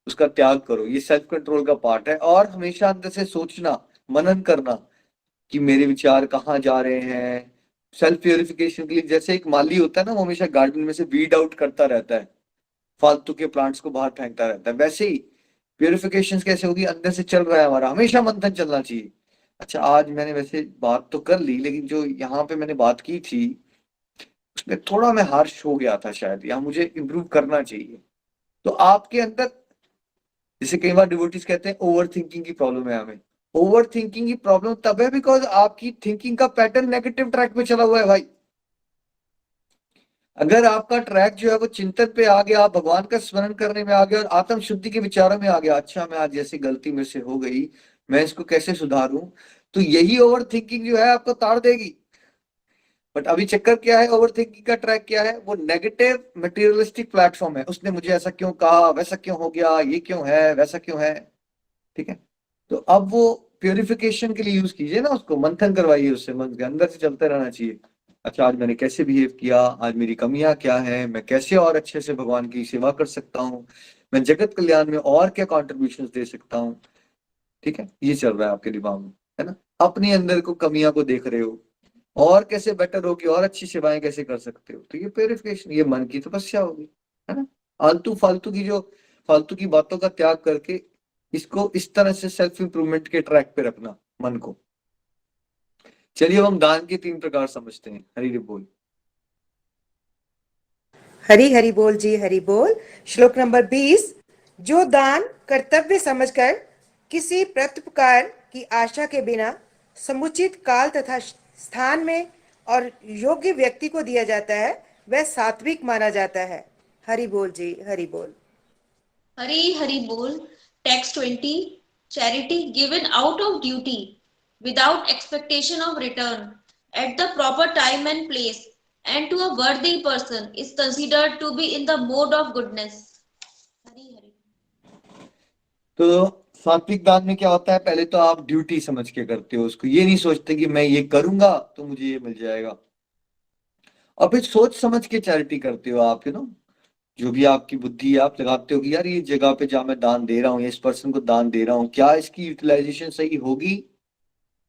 उसका त्याग करो। ये सेल्फ कंट्रोल का पार्ट है। और हमेशा अंदर से सोचना, मनन करना कि मेरे विचार कहाँ जा रहे हैं। सेल्फ प्योरिफिकेशन के लिए, जैसे एक माली होता है ना, वो हमेशा गार्डन में से वीड आउट करता रहता है, फालतू के प्लांट्स को बाहर फेंकता रहता है, वैसे ही प्योरिफिकेशन कैसे होगी, अंदर से चल रहा है हमारा, हमेशा मंथन चलना चाहिए। अच्छा, आज मैंने वैसे बात तो कर ली, लेकिन जो यहाँ पे मैंने बात की थी उसमें थोड़ा मैं हार्श हो गया था शायद, या मुझे इम्प्रूव करना चाहिए। तो आपके अंदर, जैसे कई बार डिवोटीज कहते हैं ओवर थिंकिंग की प्रॉब्लम है हमें, ओवर थिंकिंग की प्रॉब्लम तब है बिकॉज आपकी थिंकिंग का पैटर्न नेगेटिव ट्रैक पे चला हुआ है भाई। अगर आपका ट्रैक जो है वो चिंतन पे आ गया, आप भगवान का स्मरण करने में आ गया और आत्म शुद्धि के विचारों में आ गया, अच्छा मैं आज जैसी गलती मेरे से हो गई, मैं इसको कैसे सुधारूं, तो यही ओवर थिंकिंग जो है आपको ताड़ देगी। बट अभी चक्कर क्या है, ओवर थिंकिंग का ट्रैक क्या है, वो नेगेटिव मटेरियलिस्टिक प्लेटफॉर्म है, उसने मुझे ऐसा क्यों कहा, वैसा क्यों हो गया, ये क्यों है, वैसा क्यों है। ठीक है, तो अब वो प्योरिफिकेशन के लिए यूज कीजिए ना, उसको मंथन करवाइए, उससे मन के अंदर से चलते रहना चाहिए। अच्छा, आज मैंने कैसे बिहेव किया, आज मेरी कमियां क्या है, मैं कैसे और अच्छे से भगवान की सेवा कर सकता हूँ, मैं जगत कल्याण में और क्या कॉन्ट्रीब्यूशन दे सकता हूँ। ठीक है, ये चल रहा है आपके दिमाग में, है ना। अपने अंदर को कमियां को देख रहे हो, और कैसे बेटर होगी, और अच्छी सेवाएं कैसे कर सकते हो, तो ये प्योरिफिकेशन, ये मन की तपस्या होगी, है ना। आलतू फालतू की जो फालतू की बातों का त्याग करके इसको इस तरह से सेल्फ इंप्रूवमेंट के ट्रैक पे रखना मन को। चलिए, अब हम दान के 3 प्रकार समझते हैं। हरि बोल। हरि हरि बोल जी, हरि बोल। श्लोक नंबर 20। जो दान कर्तव्य समझकर किसी प्रत्युपकार की आशा के बिना समुचित काल तथा स्थान में और योग्य व्यक्ति को दिया जाता है, वह सात्विक माना जाता है। हरि बोल जी, हरि बोल। Hari Hari Bol. Text 20. Charity given out of duty without expectation of return at the proper time and place and to a worthy person is considered to be in the mode of goodness. Hari Hari. तो सात्विक दान में क्या होता है, पहले तो आप ड्यूटी समझ के करते हो उसको, ये नहीं सोचते कि मैं ये करूंगा तो मुझे ये मिल जाएगा, और फिर सोच समझ के चैरिटी करते हो आप, जो भी आपकी बुद्धि है आप लगाते हो कि यार ये जगह पे जहाँ मैं दान दे रहा हूँ, इस पर्सन को दान दे रहा हूँ, क्या इसकी यूटिलाइजेशन सही होगी,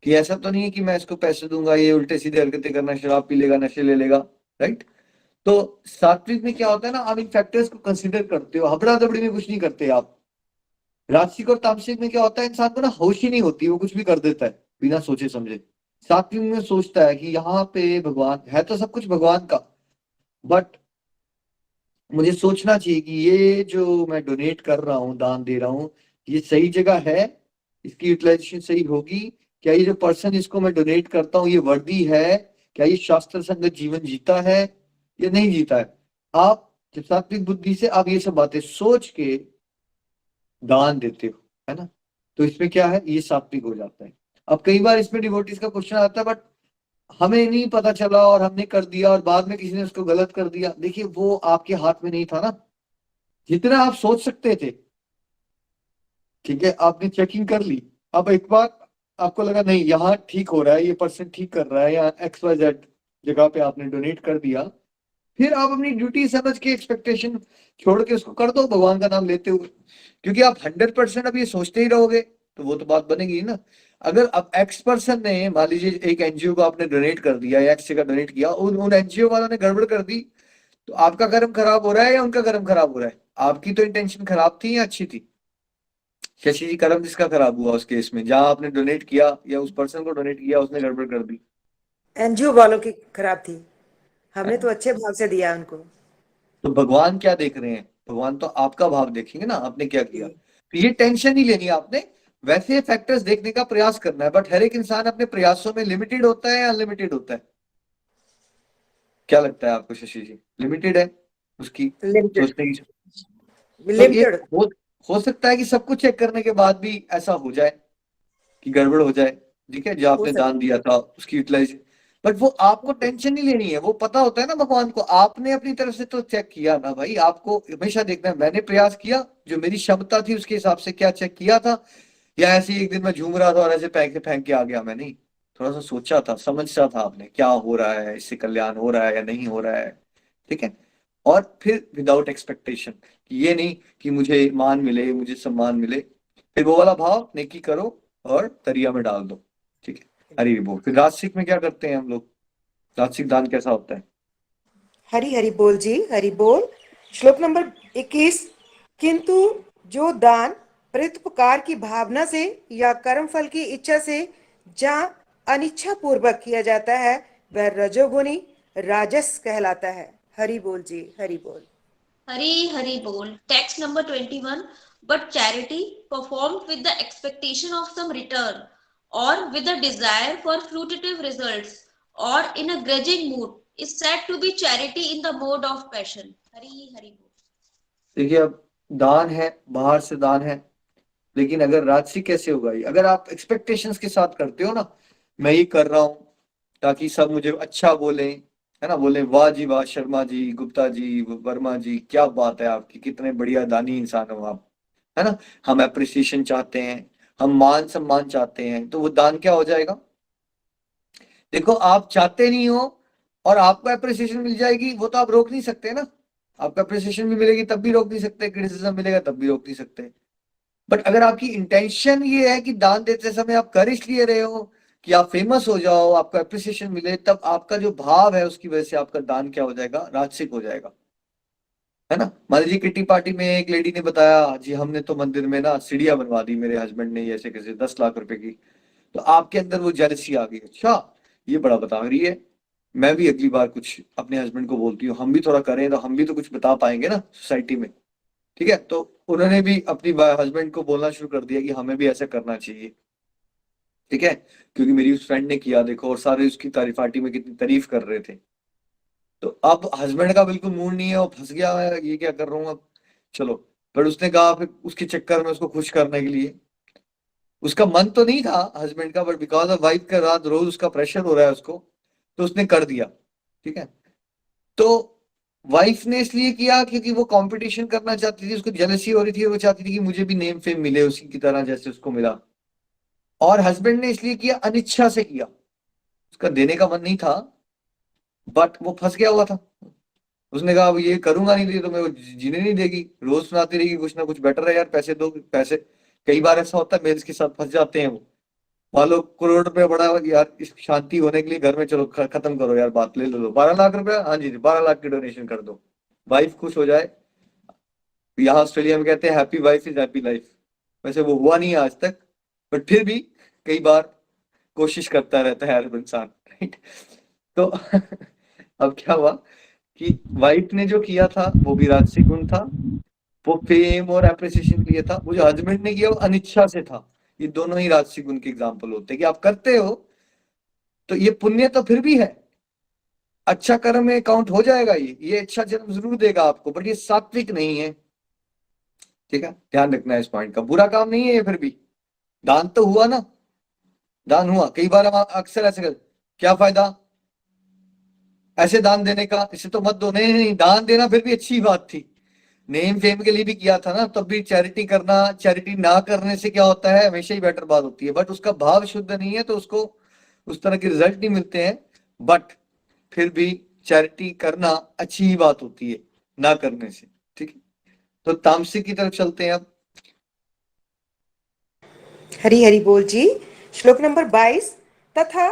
कि ऐसा तो नहीं है कि मैं इसको पैसे दूंगा ये उल्टे सीधे हरकतें करना, शराब पी लेगा, नशे ले लेगा। राइट। तो सात्विक में क्या होता है ना, आप इन फैक्टर्स को कंसिडर करते हो, हबड़ा दबड़ी में कुछ नहीं करते आप। राजसिक और तामसिक में क्या होता है, इंसान को ना होश ही नहीं होती, वो कुछ भी कर देता है बिना सोचे समझे। सात्विक में सोचता है कि यहाँ पे भगवान है, तो सब कुछ भगवान का, बट मुझे सोचना चाहिए कि ये जो मैं डोनेट कर रहा हूँ, दान दे रहा हूँ, ये सही जगह है, इसकी यूटिलाइजेशन सही होगी, क्या ये जो पर्सन इसको मैं डोनेट करता हूँ ये वर्दी है, क्या ये शास्त्र संगत जीवन जीता है या नहीं जीता है। आप जब सात्विक बुद्धि से आप ये सब बातें सोच के दान देते हो, है ना, तो इसमें क्या है, ये सात्विक हो जाता है। अब कई बार इसमें डिवोटीज का क्वेश्चन आता है, बट हमें नहीं पता चला और हमने कर दिया और बाद में किसी ने उसको गलत कर दिया। देखिए, वो आपके हाथ में नहीं था ना, जितना आप सोच सकते थे। ठीक है, आपने चेकिंग कर ली, अब एक बार आपको लगा नहीं यहाँ ठीक हो रहा है, ये पर्सन ठीक कर रहा है, या XYZ जगह पे आपने डोनेट कर दिया, फिर आप अपनी ड्यूटी समझ के एक्सपेक्टेशन छोड़ के उसको कर दो भगवान का नाम लेते हुए। क्योंकि आप 100% अब ये सोचते ही रहोगे तो वो तो बात बनेगी ही ना। अगर अब X पर्सन ने, मान लीजिए एक एनजीओ को आपने डोनेट कर दिया या X जगह डोनेट किया, उन एनजीओ वालों ने गड़बड़ कर दी, तो आपका कर्म खराब हो रहा है या उनका कर्म खराब हो रहा है। आपकी तो इंटेंशन खराब थी या अच्छी थी। शशि जी, कर्म जिसका खराब हुआ उस केस में, जहां आपने डोनेट किया या उस पर्सन को डोनेट किया उसने गड़बड़ कर दी। एनजीओ वालों की खराब थी, है हमने ना? तो अच्छे भाव से दिया उनको। तो भगवान क्या देख रहे हैं, भगवान तो आपका भाव देखेंगे ना, आपने क्या किया। जी। तो ये टेंशन नहीं लेनी आपने, वैसे फैक्टर्स देखने का प्रयास करना है, बट हर एक इंसान अपने प्रयासों में लिमिटेड होता है या अनलिमिटेड होता है। क्या लगता है आपको शशि जी, लिमिटेड है उसकी लिमिटेड। सोचने की। तो ये लिमिटेड। हो सकता है कि सब कुछ चेक करने के बाद भी ऐसा हो जाए कि गड़बड़ हो जाए। ठीक है, जो हो आपने दान सकता दिया था उसकी यूटिलाइजेशन, बट वो आपको टेंशन नहीं लेनी है, वो पता होता है ना भगवान को, आपने अपनी तरफ से तो चेक किया ना भाई। आपको हमेशा देखना है मैंने प्रयास किया, जो मेरी क्षमता थी उसके हिसाब से क्या चेक किया था, या ऐसे ही एक दिन मैं झूम रहा था और ऐसे फेंक फेंक के आ गया। मैं नहीं, थोड़ा सा सोचा था, समझा था आपने क्या हो रहा है, इससे कल्याण हो रहा है या नहीं हो रहा है। ठीक है, और फिर विदाउट एक्सपेक्टेशन, ये नहीं कि मुझे मान मिले, मुझे सम्मान मिले, फिर वो वाला भाव नेकी करो और दरिया में डाल दो। ठीक है, हरि बोल। फिर राजसिक में क्या करते हैं हम लोग, राजसिक दान कैसा होता है। हरि हरि बोल जी, हरि बोल। श्लोक नंबर 21। किंतु जो दान परोपकार की भावना से या कर्म फल की इच्छा से जहाँ अनिच्छा पूर्वक किया जाता है, वह रजोगुणी राजस कहलाता है। हरि बोल जी, हरि बोल। Hari Hari Bol. Text number 21. But charity performed with the expectation of some return or with a desire for fruitive results or in a grudging mood is said to be charity in the mode of passion. Hari Hari Bol. देखिए, अब दान है, बाहर से दान है, लेकिन अगर राजसी कैसे होगा ये? अगर आप एक्सपेक्टेशंस के साथ करते हो ना, मैं ये कर रहा हूं ताकि सब मुझे अच्छा बोले, है ना, बोले वाह जी वाह, शर्मा जी, गुप्ता जी, वर्मा जी, क्या बात है आपकी, कितने बढ़िया दानी इंसान हो आप, है ना, हम अप्रिसिएशन चाहते हैं, हम मान सम्मान चाहते हैं, तो वो दान क्या हो जाएगा? देखो, आप चाहते नहीं हो और आपको अप्रिसिएशन मिल जाएगी, वो तो आप रोक नहीं सकते ना। आपको अप्रिसिएशन भी मिलेगी तब भी रोक नहीं सकते, क्रिटिसिज्म मिलेगा तब भी रोक नहीं सकते। बट अगर आपकी इंटेंशन ये है कि दान देते समय आप कर इसलिए रहे हो कि आप फेमस हो जाओ, आपको अप्रिसिएशन मिले, तब आपका जो भाव है उसकी वजह से आपका दान क्या हो जाएगा? राजसिक हो जाएगा, है ना। मान लीजिए किट्टी पार्टी में एक लेडी ने बताया, जी हमने तो मंदिर में ना सीढ़ियां बनवा दी मेरे हस्बैंड ने, ऐसे कैसे, 10 लाख रुपए की। तो आपके अंदर वो जेलसी आ गई, अच्छा ये बड़ा बता रही है, मैं भी अगली बार कुछ अपने हस्बैंड को बोलती हूँ, हम भी थोड़ा करें तो हम भी तो कुछ बता पाएंगे ना सोसाइटी में। ठीक है, तो उन्होंने भी अपनी हस्बैंड को बोलना शुरू कर दिया कि हमें भी ऐसा करना चाहिए। ठीक है, क्योंकि मेरी उस फ्रेंड ने किया, देखो, और सारे उसकी तारीफ, पार्टी में कितनी तारीफ कर रहे थे। तो अब हस्बैंड का बिल्कुल मूड नहीं है, वो फंस गया है, ये क्या कर रहा हूँ अब, चलो। पर उसने कहा फिर उसके चक्कर में, उसको खुश करने के लिए, उसका मन तो नहीं था हस्बैंड का, बट बिकॉज ऑफ वाइफ का रात रोज उसका प्रेशर हो रहा है उसको, तो उसने कर दिया। ठीक है, तो वाइफ ने इसलिए किया क्योंकि वो कंपटीशन करना चाहती थी, उसको जेलसी हो रही थी, वो चाहती थी कि मुझे भी नेम फेम मिले उसी की तरह जैसे उसको मिला। और हस्बैंड ने इसलिए किया, अनिच्छा से किया, उसका देने का मन नहीं था, बट वो फंस गया हुआ था। उसने कहा अब ये करूंगा नहीं तो मेरे को जीने नहीं देगी, रोज सुनाती रहेगी कुछ ना कुछ, बेटर है यार पैसे दो पैसे। कई बार ऐसा होता है मेल्स के साथ, फंस जाते हैं वो, मान लो करोड़ रुपया बड़ा यार, इस शांति होने के लिए घर में, चलो खत्म करो यार बात, ले लो 12 लाख रुपया, हाँ जी 12 लाख की डोनेशन कर दो, वाइफ खुश हो जाए। यहाँ ऑस्ट्रेलिया में कहते हैं happy wife is happy life. वैसे वो हुआ नहीं है आज तक, बट फिर भी कई बार कोशिश करता रहता है हर इंसान, राइट। तो अब क्या हुआ कि वाइफ ने जो किया था वो भी राजसी गुण था, वो फेम और एप्रिसिएशन के लिए था। वो जो हस्बैंड ने किया वो अनिच्छा से था। ये दोनों ही राजसी गुण के एग्जाम्पल होते हैं कि आप करते हो तो ये पुण्य तो फिर भी है, अच्छा कर्म में काउंट हो जाएगा, ये अच्छा जन्म जरूर देगा आपको, बट ये सात्विक नहीं है। ठीक है, ध्यान रखना है इस पॉइंट का, बुरा काम नहीं है ये फिर भी। दान तो हुआ ना, दान हुआ, कई बार हम अक्सर ऐसे कर, क्या फायदा ऐसे दान देने का, इसे तो मत दो, नहीं नहीं, दान देना फिर भी अच्छी बात थी, नेम फेम के लिए भी किया था ना, तब भी चैरिटी करना, चैरिटी ना करने से क्या होता है, हमेशा ही बेटर बात होती है, बट उसका भाव शुद्ध नहीं है तो उसको उस तरह के रिजल्ट नहीं मिलते हैं। बट फिर भी चैरिटी करना अच्छी ही बात होती है, ना करने से। ठीक है, तो तामसिक की तरफ चलते हैं अब। हरि हरि बोल जी। श्लोक नंबर 22। तथा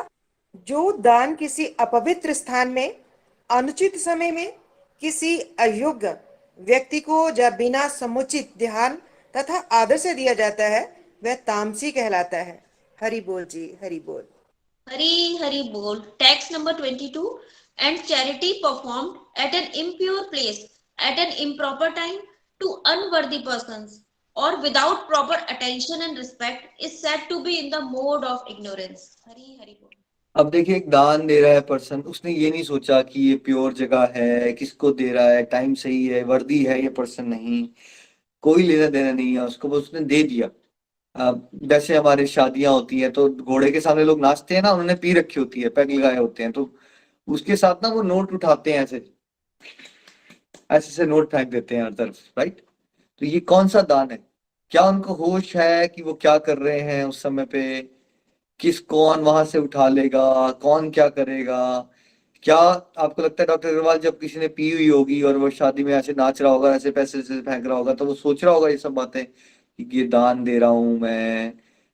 जो दान किसी अपवित्र स्थान में, अनुचित समय में, किसी अयोग्य व्यक्ति को या बिना समुचित ध्यान तथा आदर से दिया जाता है, वह तामसी कहलाता है। हरि बोल जी, हरि बोल। Hari Hari Bol. Text number 22. And charity performed at an impure place, at an improper time, to unworthy persons, or without proper attention and respect, is said to be in the mode of ignorance. Hari Hari Bol. अब देखिए, एक दान दे रहा है person, उसने ये नहीं सोचा कि ये प्योर जगह है, किसको दे रहा है, टाइम सही है, वर्दी है ये पर्सन, नहीं, कोई लेना देना नहीं है उसको, बस उसने दे दिया। जैसे हमारे शादियां होती हैं तो घोड़े के सामने लोग नाचते हैं ना, उन्होंने पी रखी होती है, पैग लगाए होते हैं, तो उसके साथ ना वो नोट उठाते हैं, ऐसे ऐसे से नोट फेंक देते हैं हर तरफ, राइट। तो ये कौन सा दान है? क्या उनको होश है कि वो क्या कर रहे हैं उस समय पे? किस, कौन वहां से उठा लेगा, कौन क्या करेगा? क्या आपको लगता है डॉक्टर अग्रवाल जब किसी ने पी हुई होगी और वो शादी में ऐसे नाच रहा होगा, ऐसे पैसे से फेंक रहा होगा, तो वो सोच रहा होगा ये सब बातें कि ये दान दे रहा हूं मैं,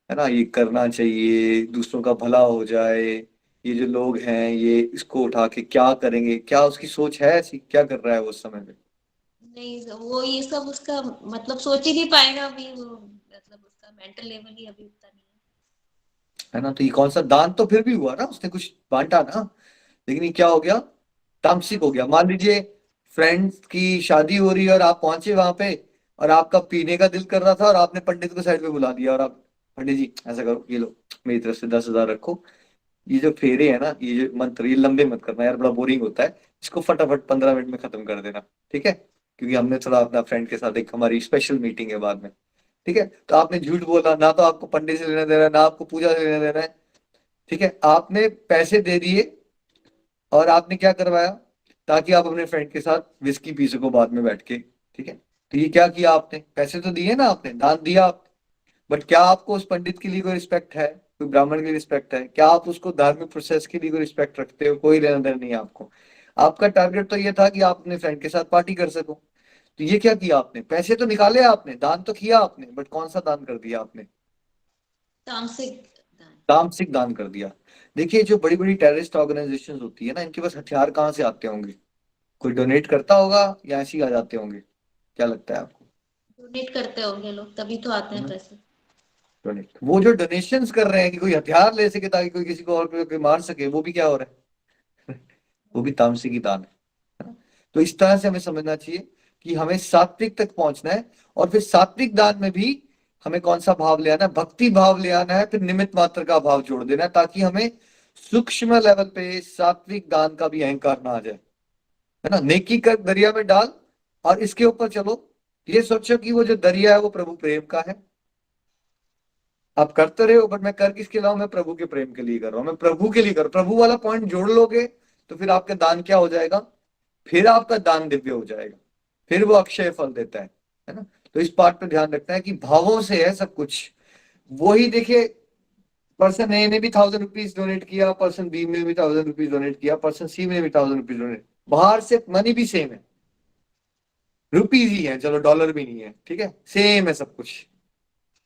है ना, ये करना चाहिए, दूसरों का भला हो जाए, ये जो लोग हैं ये इसको उठा के क्या करेंगे? क्या उसकी सोच है ऐसी? क्या कर रहा है वो उस समय पे? नहीं, वो ये सब उसका मतलब सोच ही नहीं पाएगा अभी, वो मतलब उसका मेंटल लेवल ही अभी उतना नहीं है। है ना, तो ये कौन सा दान? तो फिर भी हुआ ना, उसने कुछ बांटा ना, लेकिन ये क्या हो गया, तामसिक हो गया। मान लीजिए फ्रेंड्स की शादी हो रही है और आप पहुंचे वहां पे और आपका पीने का दिल कर रहा था और आपने पंडित को साइड पे बुला दिया और आप, पंडित जी ऐसा करो, ये लो मेरी तरफ से 10,000 रखो, ये जो फेरे है ना, ये जो मंत्र, ये लंबे मत करना यार, बड़ा बोरिंग होता है, इसको फटाफट 15 मिनट में खत्म कर देना, ठीक है, क्योंकि हमने थोड़ा अपना फ्रेंड के साथ एक हमारी स्पेशल मीटिंग है बाद में, ठीक है। तो आपने झूठ बोला, ना तो आपको पंडित से लेना देना है, ना आपको पूजा से लेना देना है, ठीक है, आपने पैसे दे दिए और आपने क्या करवाया, ताकि आप अपने फ्रेंड के साथ विस्की पी सको बाद में बैठ के, ठीक है। तो ये क्या किया आपने, पैसे तो दिए ना आपने, दान दिया आपने, बट क्या आपको उस पंडित के लिए कोई रिस्पेक्ट है, कोई ब्राह्मण के लिए रिस्पेक्ट है, क्या आप उसको धार्मिक प्रोसेस के लिए कोई रिस्पेक्ट रखते हो, कोई लेना देना नहीं है आपको। आपका टारगेट तो ये था कि आप अपने फ्रेंड के साथ पार्टी कर सको। तो ये क्या किया आपने, पैसे तो निकाले आपने, दान तो किया आपने, बट कौन सा दान कर दिया आपने, तामसिक दान। तामसिक दान कर दिया। देखिए जो बड़ी बड़ी टेररिस्ट ऑर्गेनाइजेशन होती है ना, इनके पास हथियार कहाँ से आते होंगे, कोई डोनेट करता होगा या ऐसे ही आ जाते होंगे, क्या लगता है आपको। डोनेट करते होंगे लोग, तभी तो आते हैं पैसे। डोनेट, वो जो डोनेशंस कर रहे हैं कि कोई हथियार ले सके ताकि कोई किसी को और कोई मार सके, वो भी क्या हो रहा है वो भी तामसिक ही दान है ना? तो इस तरह से हमें समझना चाहिए कि हमें सात्विक तक पहुंचना है, और फिर सात्विक दान में भी हमें कौन सा भाव ले आना है, भक्ति भाव ले आना है, फिर निमित्त मात्र का भाव जोड़ देना है, ताकि हमें सूक्ष्म लेवल पे सात्विक दान का भी अहंकार ना आ जाए, है ना। नेकी कर दरिया में डाल और इसके ऊपर चलो, ये सोचो कि वो जो दरिया है वो प्रभु प्रेम का है, आप करते रहे हो, बट मैं कर किसके लाऊं, मैं प्रभु के प्रेम के लिए कर रहा हूं, मैं प्रभु के लिए कर, प्रभु वाला पॉइंट जोड़ लोगे तो फिर आपका दान क्या हो जाएगा, फिर आपका दान दिव्य हो जाएगा, फिर वो अक्षय फल देता है ना। तो इस बात पे ध्यान रखना है कि भावों से है सब कुछ। वही देखिए, पर्सन ए ने भी 1,000 रुपीज डोनेट किया, पर्सन बी ने भी 1,000 रुपीज डोनेट किया, पर्सन सी ने भी 1,000 रुपीज डोनेट, बाहर से मनी भी सेम है, रुपीज ही है, चलो डॉलर भी नहीं है, ठीक है, सेम है सब कुछ,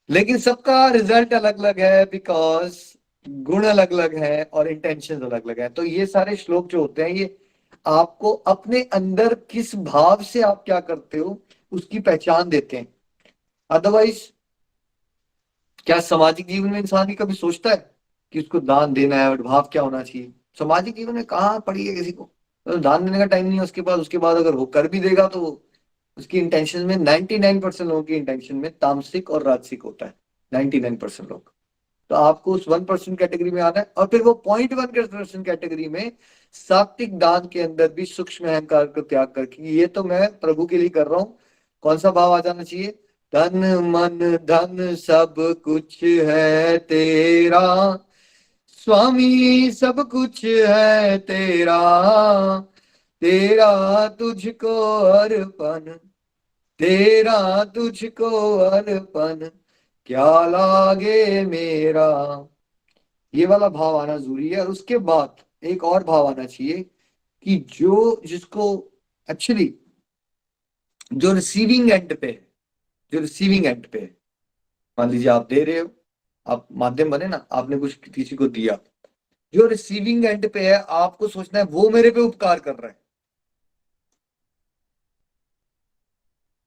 लेकिन सबका रिजल्ट अलग अलग है, बिकॉज गुण अलग अलग है और इंटेंशन अलग अलग है। तो ये सारे श्लोक जो होते हैं, ये आपको अपने अंदर किस भाव से आप क्या करते हो उसकी पहचान देते हैं। अदरवाइज क्या सामाजिक जीवन में इंसान ही कभी सोचता है कि उसको दान देना है और भाव क्या होना चाहिए, सामाजिक जीवन में कहाँ पड़ी है किसी को, तो दान देने का टाइम नहीं है, उसके बाद अगर वो कर भी देगा तो उसकी इंटेंशन में 99% लोगों की इंटेंशन में तामसिक और राजसिक होता है, 99% लोग। तो आपको उस 1% कैटेगरी में आना है, और फिर वो 0.1% कैटेगरी में सात्विक दान के अंदर भी सूक्ष्म अहंकार को त्याग करके, ये तो मैं प्रभु के लिए कर रहा हूँ, कौन सा भाव आ जाना चाहिए, धन मन धन सब कुछ है तेरा, स्वामी सब कुछ है तेरा, तेरा तुझको अर्पण, तेरा तुझको अर्पण, क्या लागे मेरा, ये वाला भाव आना जरूरी है। और उसके बाद एक और भाव आना चाहिए कि जो जिसको एक्चुअली जो रिसीविंग एंड पे है, जो रिसीविंग एंड पे है, मान लीजिए आप दे रहे हो, आप माध्यम बने ना, आपने कुछ किसी को दिया, जो रिसीविंग एंड पे है आपको सोचना है वो मेरे पे उपकार कर रहा है,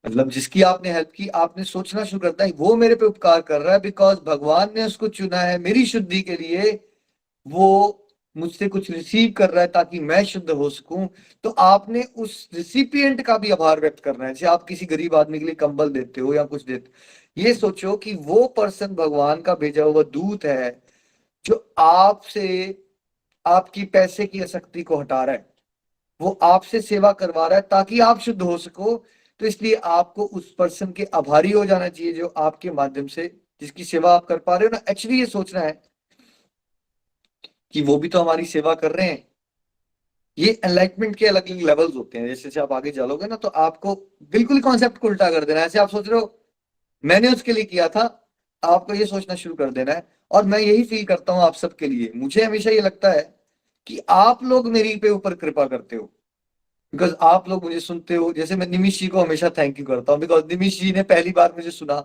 मतलब जिसकी आपने हेल्प की आपने सोचना शुरू करता है वो मेरे पे उपकार कर रहा है, बिकॉज भगवान ने उसको चुना है मेरी शुद्धि के लिए, वो मुझसे कुछ रिसीव कर रहा है ताकि मैं शुद्ध हो सकूं। तो आपने उस रिसिपिएंट का भी आभार व्यक्त करना है, जैसे आप किसी गरीब आदमी के लिए कंबल देते हो या कुछ देते हो, ये सोचो कि वो पर्सन भगवान का भेजा हुआ दूत है जो आपसे आपकी पैसे की आसक्ति को हटा रहा है, वो आपसे सेवा करवा रहा है ताकि आप शुद्ध हो सको। तो इसलिए आपको उस पर्सन के आभारी हो जाना चाहिए जो आपके माध्यम से जिसकी सेवा आप कर पा रहे हो ना। एक्चुअली ये सोचना है कि वो भी तो हमारी सेवा कर रहे हैं। ये एनलाइटमेंट के अलग अलग लेवल्स होते हैं, जैसे जैसे आप आगे चलोगे ना तो आपको बिल्कुल कॉन्सेप्ट को उल्टा कर देना है। ऐसे आप सोच रहे हो मैंने उसके लिए किया था, आपको ये सोचना शुरू कर देना है। और मैं यही फील करता हूँ आप सबके लिए, मुझे हमेशा ये लगता है कि आप लोग मेरी पे ऊपर कृपा करते हो, बिकॉज आप लोग मुझे सुनते हो। जैसे मैं निमिष जी को हमेशा थैंक यू करता हूँ, बिकॉज निमिष जी ने पहली बार मुझे सुना,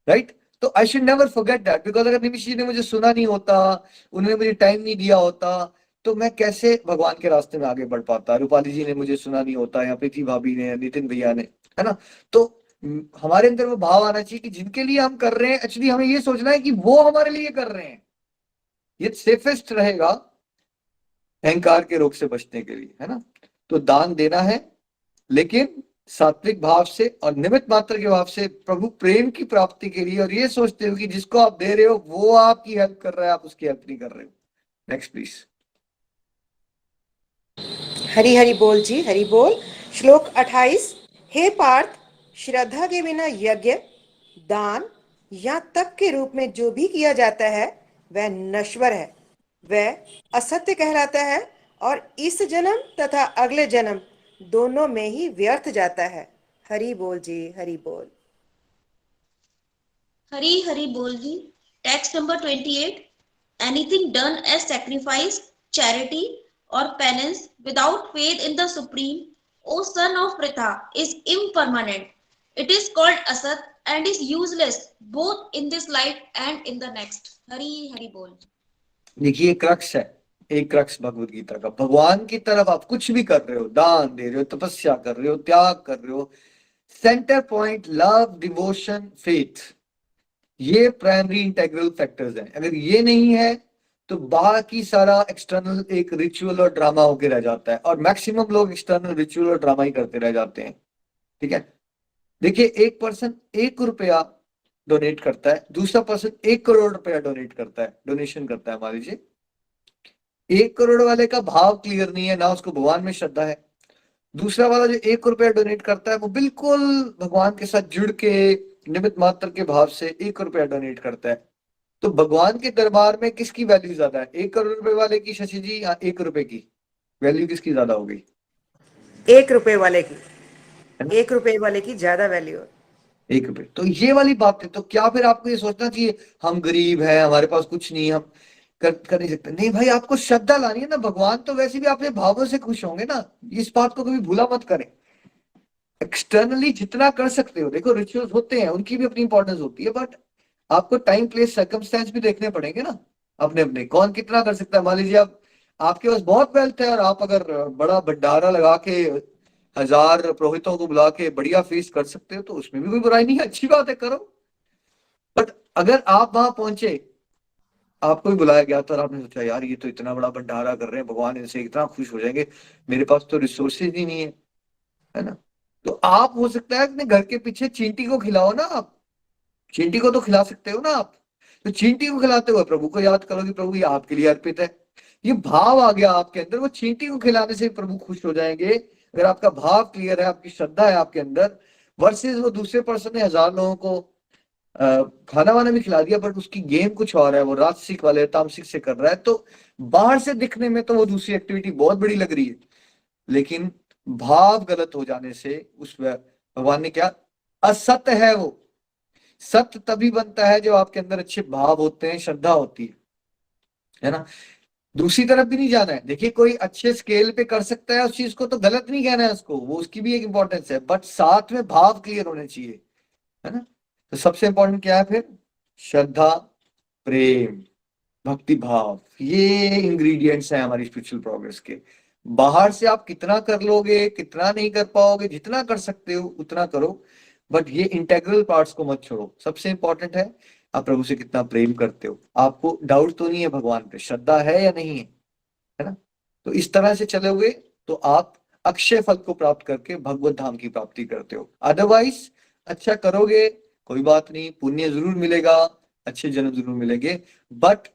राइट। तो I should never forget that, because अगर निमिष जी ने मुझे सुना नहीं होता, उन्होंने मुझे टाइम नहीं दिया होता, तो मैं कैसे भगवान के रास्ते में आगे बढ़ पाता। रूपाली जी ने मुझे सुना नहीं होता, या प्रीति भाभी ने, नितिन भैया ने, है ना। तो हमारे अंदर वो भाव आना चाहिए कि जिनके लिए हम कर रहे हैं, एक्चुअली हमें ये सोचना है कि वो हमारे लिए कर रहे हैं। ये सेफेस्ट रहेगा अहंकार के रोग से बचने के लिए, है ना। तो दान देना है, लेकिन सात्विक भाव से और निमित्त मात्र के भाव से, प्रभु प्रेम की प्राप्ति के लिए, और ये सोचते हो कि जिसको आप दे रहे हो वो आपकी हेल्प कर रहा है, आप उसकी हेल्प नहीं कर रहे हो। Next please. हरि हरि बोल जी, हरि बोल। श्लोक 28। हे पार्थ, श्रद्धा के बिना यज्ञ, दान या तप के रूप में जो भी किया जाता है वह नश्वर है, वह असत्य कहलाता है और इस जन्म तथा अगले जन्म दोनों में ही व्यर्थ जाता है। हरि बोल जी, हरि बोल। हरी हरी बोल ji. Text number 28। Anything done as sacrifice, charity, or penance without faith in the Supreme, O son of Pritha, is impermanent. It is called asat and is useless both in this life and in the next. हरी हरी बोल। देखिए crux है, एक crux Bhagavad Gita का। भगवान की तरफ आप कुछ भी कर रहे हो, दान दे रहे हो, तपस्या कर रहे हो, त्याग कर रहे हो, centre point love, devotion, faith, ये प्राइमरी इंटेग्रल फैक्टर्स हैं। अगर ये नहीं है तो बाकी सारा एक्सटर्नल एक रिचुअल और ड्रामा होके रह जाता है, और मैक्सिमम लोग एक्सटर्नल रिचुअल और ड्रामा ही करते रह जाते हैं। ठीक है, देखिए एक पर्सन 1 रुपया डोनेट करता है, दूसरा पर्सन 1 करोड़ रुपया डोनेट करता है, डोनेशन करता है। मान लीजिए 1 करोड़ वाले का भाव क्लियर नहीं है, ना उसको भगवान में श्रद्धा है। दूसरा वाला जो 1 रुपया डोनेट करता है वो बिल्कुल भगवान के साथ जुड़ के निमित्त मात्र के भाव से 1 रुपया डोनेट करता है। तो भगवान के दरबार में किसकी वैल्यू ज्यादा है, 1 करोड़ रुपए वाले की शशि जी, या 1 रुपए की वैल्यू किसकी ज्यादा हो गई? 1 रुपए वाले की, 1 रुपए वाले की ज्यादा वैल्यू है। 1 रुपए। तो ये वाली बात है। तो क्या फिर आपको ये सोचना चाहिए हम गरीब हैं, हमारे पास कुछ नहीं, हम कर नहीं सकते? नहीं भाई, आपको श्रद्धा लानी है ना। भगवान तो वैसे भी अपने भावों से खुश होंगे ना, इस बात को कभी भूला मत करें। एक्सटर्नली जितना कर सकते हो, देखो रिचुअल्स होते हैं, उनकी भी अपनी इंपॉर्टेंस होती है, बट आपको टाइम प्लेस सर्कमस्टेंस भी देखने पड़ेंगे ना अपने अपने। कौन कितना कर सकता है? मान लीजिए आप, आपके पास बहुत वेल्थ है और आप अगर बड़ा भंडारा लगा के 1000 पुरोहितों को बुला के बढ़िया फीस कर सकते हो तो उसमें भी कोई बुराई नहीं है, अच्छी बात है, करो। बट अगर आप वहां पहुंचे, आपको भी बुलाया गया था और आपने सोचा यार ये तो इतना बड़ा भंडारा कर रहे हैं, भगवान इनसे इतना खुश हो जाएंगे, मेरे पास तो रिसोर्सेज ही नहीं है ना। तो आप हो सकता है अपने घर के पीछे चींटी को खिलाओ ना, आप चींटी को तो खिला सकते हो ना आप। तो चींटी को खिलाते हुए प्रभु को याद करो कि प्रभु ये आपके लिए अर्पित है। ये भाव आ गया आपके अंदर, वो चींटी को खिलाने से प्रभु खुश हो जाएंगे। अगर आपका भाव क्लियर है, आपकी श्रद्धा है आपके अंदर, वर्सेस वो दूसरे पर्सन ने 1000 लोगों को खाना वाना भी खिला दिया, बट उसकी गेम कुछ और है, वो राजसिक वाले तामसिक से कर रहा है। तो बाहर से दिखने में तो वो दूसरी एक्टिविटी बहुत बड़ी लग रही है, लेकिन भाव गलत हो जाने से उस भगवान ने क्या, असत्य है वो। सत्य तभी बनता है जब आपके अंदर अच्छे भाव होते हैं, श्रद्धा होती है ना। दूसरी तरफ भी नहीं जाना है। देखिए कोई अच्छे स्केल पे कर सकता है उस चीज को तो गलत नहीं कहना है उसको, वो उसकी भी एक इंपॉर्टेंस है, बट साथ में भाव क्लियर होने चाहिए, है ना। तो सबसे इंपॉर्टेंट क्या है फिर? श्रद्धा, प्रेम, भक्ति भाव, ये इंग्रेडिएंट्स हैं हमारी स्पिरिचुअल प्रोग्रेस के। बाहर से आप कितना कर लोगे, कितना नहीं कर पाओगे, जितना कर सकते हो उतना करो, बट ये इंटेग्रल पार्ट्स को मत छोड़ो। सबसे इंपॉर्टेंट है आप प्रभु से कितना प्रेम करते हो, आपको डाउट तो नहीं है भगवान पे, श्रद्धा है या नहीं है ना। तो इस तरह से चलोगे तो आप अक्षय फल को प्राप्त करके भगवत धाम की प्राप्ति करते हो। अदरवाइज अच्छा करोगे कोई बात नहीं, पुण्य जरूर मिलेगा, अच्छे जन्म जरूर मिलेंगे, बट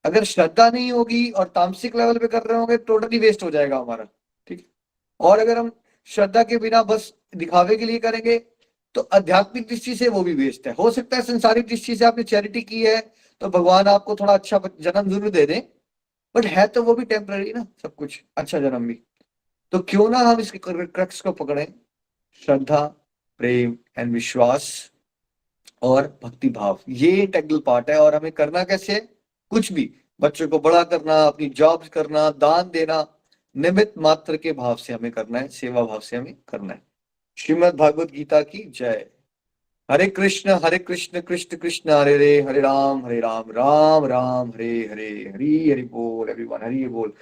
अगर श्रद्धा नहीं होगी और तामसिक लेवल पे कर रहे होंगे टोटली वेस्ट हो जाएगा हमारा। ठीक। और अगर हम श्रद्धा के बिना बस दिखावे के लिए करेंगे तो आध्यात्मिक दृष्टि से वो भी वेस्ट है। हो सकता है संसारिक दृष्टि से आपने चैरिटी की है तो भगवान आपको थोड़ा अच्छा जन्म जरूर दे दें, बट है तो वो भी टेम्पररी ना सब कुछ, अच्छा जन्म भी। तो क्यों ना हम इसके क्रक्स को पकड़ें, श्रद्धा, प्रेम एंड विश्वास और भक्ति भाव, ये इंटेग्रल पार्ट है। और हमें करना कैसे? कुछ भी, बच्चों को बड़ा करना, अपनी जॉब्स करना, दान देना, निमित्त मात्र के भाव से हमें करना है, सेवा भाव से हमें करना है। श्रीमद् भागवत गीता की जय। हरे कृष्ण कृष्ण कृष्ण हरे हरे, हरे राम राम राम हरे हरे, हरि हरि बोल एवरीवन, हरि बोल,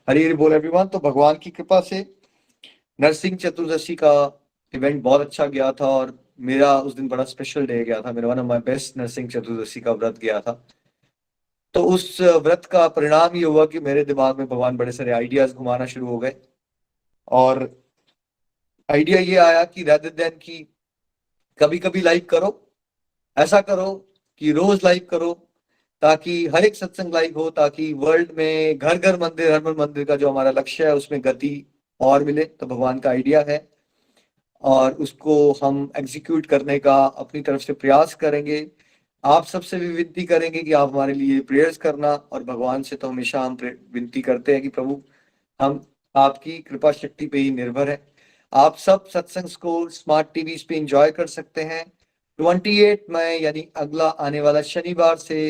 हरि हरि बोल एवरीवन। तो भगवान की कृपा से नरसिंह चतुर्दशी का इवेंट बहुत अच्छा गया था और मेरा उस दिन बड़ा स्पेशल डे गया था, मेरा one of my best Narsingh Chaturdashi का व्रत गया था। तो उस व्रत का परिणाम ये हुआ कि मेरे दिमाग में भगवान बड़े सारे आइडियाज घुमाना शुरू हो गए। और आइडिया ये आया कि रादर देन कि कभी कभी लाइव करो, ऐसा करो कि रोज लाइव करो, ताकि हर एक सत्संग लाइव हो, ताकि वर्ल्ड में घर घर मंदिर, हर मंदिर का जो हमारा लक्ष्य है उसमें गति और मिले। तो भगवान का आइडिया है और उसको हम एग्जीक्यूट करने का अपनी तरफ से प्रयास करेंगे। आप सबसे भी विनती करेंगे कि आप हमारे लिए प्रेयर्स करना, और भगवान से तो हमेशा हम विनती करते हैं कि प्रभु हम आपकी कृपा शक्ति पे ही निर्भर है। आप सब सत्संग को स्मार्ट टीवी पे एंजॉय कर सकते हैं 28 मई यानी अगला आने वाला शनिवार से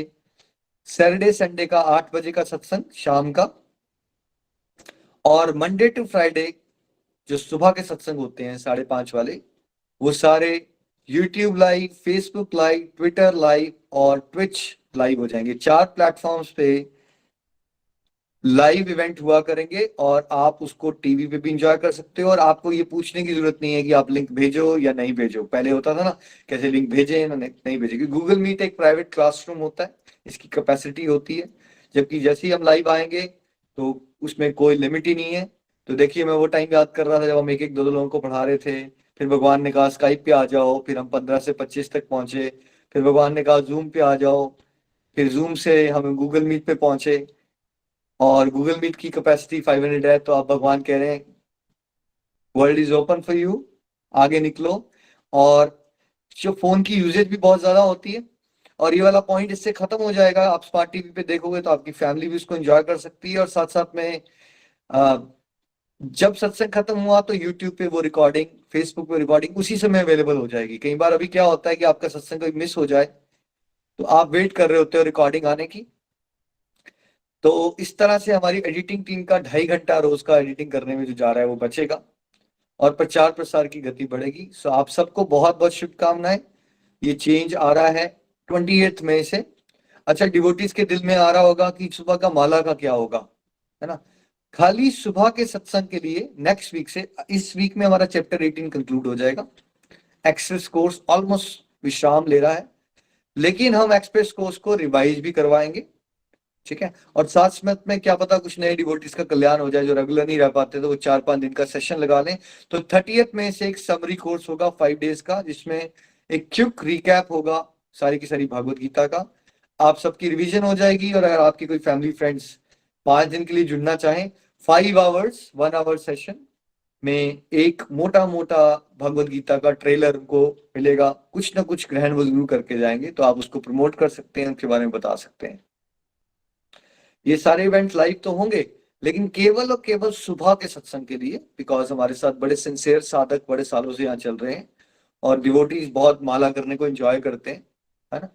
सैटरडे संडे का 8 बजे का सत्संग शाम का, और मंडे टू फ्राइडे जो सुबह के सत्संग होते हैं 5:30 वाले, वो सारे YouTube live, Facebook live, Twitter live और ट्विच लाइव हो जाएंगे। 4 प्लेटफॉर्म्स पे लाइव इवेंट हुआ करेंगे और आप उसको टीवी पे भी एंजॉय कर सकते हो। और आपको ये पूछने की जरूरत नहीं है कि आप लिंक भेजो या नहीं भेजो। पहले होता था ना कैसे लिंक भेजे या नहीं भेजे, क्योंकि गूगल मीट एक प्राइवेट क्लासरूम होता है, इसकी कैपेसिटी होती है। जबकि जैसे ही हम लाइव आएंगे तो उसमें कोई लिमिट ही नहीं है। तो देखिए मैं वो टाइम याद कर रहा था जब हम एक एक दो लोगों को पढ़ा रहे थे, फिर भगवान ने कहा स्काइप पे आ जाओ, फिर हम 15 से 25 तक पहुंचे, फिर भगवान ने कहा जूम पे आ जाओ, फिर जूम से हम गूगल मीट पे पहुंचे और गूगल मीट की कैपेसिटी 500 है। तो आप भगवान कह रहे हैं world is open for you, आगे निकलो। और जो फोन की यूजेज भी बहुत ज्यादा होती है और ये वाला पॉइंट इससे खत्म हो जाएगा। आप स्मार्ट टीवी पे देखोगे तो आपकी फैमिली भी उसको एंजॉय कर सकती है। और साथ साथ में जब सत्संग खत्म हुआ तो यूट्यूब पे वो रिकॉर्डिंग, फेसबुक पे रिकॉर्डिंग उसी समय अवेलेबल हो जाएगी। कई बार अभी क्या होता है कि आपका सत्संग कोई मिस हो जाए तो आप वेट कर रहे होते हो रिकॉर्डिंग आने की। तो इस तरह से हमारी एडिटिंग टीम का 2.5 घंटा रोज का एडिटिंग करने में जो जा रहा है वो बचेगा और प्रचार प्रसार की गति बढ़ेगी। सो आप सबको बहुत बहुत शुभकामनाएं। ये चेंज आ रहा है 28 मई से। अच्छा, डिवोटीज के दिल में आ रहा होगा कि सुबह का माला का क्या होगा, है ना। खाली सुबह के सत्संग के लिए नेक्स्ट वीक से, इस वीक में हमारा चैप्टर 18 कंक्लूड हो जाएगा। एक्सप्रेस कोर्स ऑलमोस्ट विश्राम ले रहा है, लेकिन हम एक्सप्रेस कोर्स को रिवाइज भी करवाएंगे, ठीक है। और साथ में क्या पता कुछ नए डिवोटीज का कल्याण हो जाए जो रेगुलर नहीं रह पाते, तो वो 4-5 दिन का सेशन लगा लें। तो 30 में से एक समरी कोर्स होगा 5 डेज का, जिसमें एक क्विक रिकैप होगा सारी की सारी भागवत गीता का। आप सबकी रिवीजन हो जाएगी। और अगर आपकी कोई फैमिली फ्रेंड्स 5 दिन के लिए जुड़ना चाहें, 5 आवर्स 1 आवर सेशन में एक मोटा मोटा भगवत गीता का ट्रेलर उनको मिलेगा। कुछ ना कुछ ग्रहण वो जरूर करके जाएंगे, तो आप उसको प्रमोट कर सकते हैं, उनके बारे में बता सकते हैं। ये सारे इवेंट लाइव तो होंगे, लेकिन केवल और केवल सुबह के सत्संग के लिए, बिकॉज हमारे साथ बड़े सिंसियर साधक बड़े सालों से यहाँ चल रहे हैं और डिवोटीज बहुत माला करने को एंजॉय करते हैं, है ना।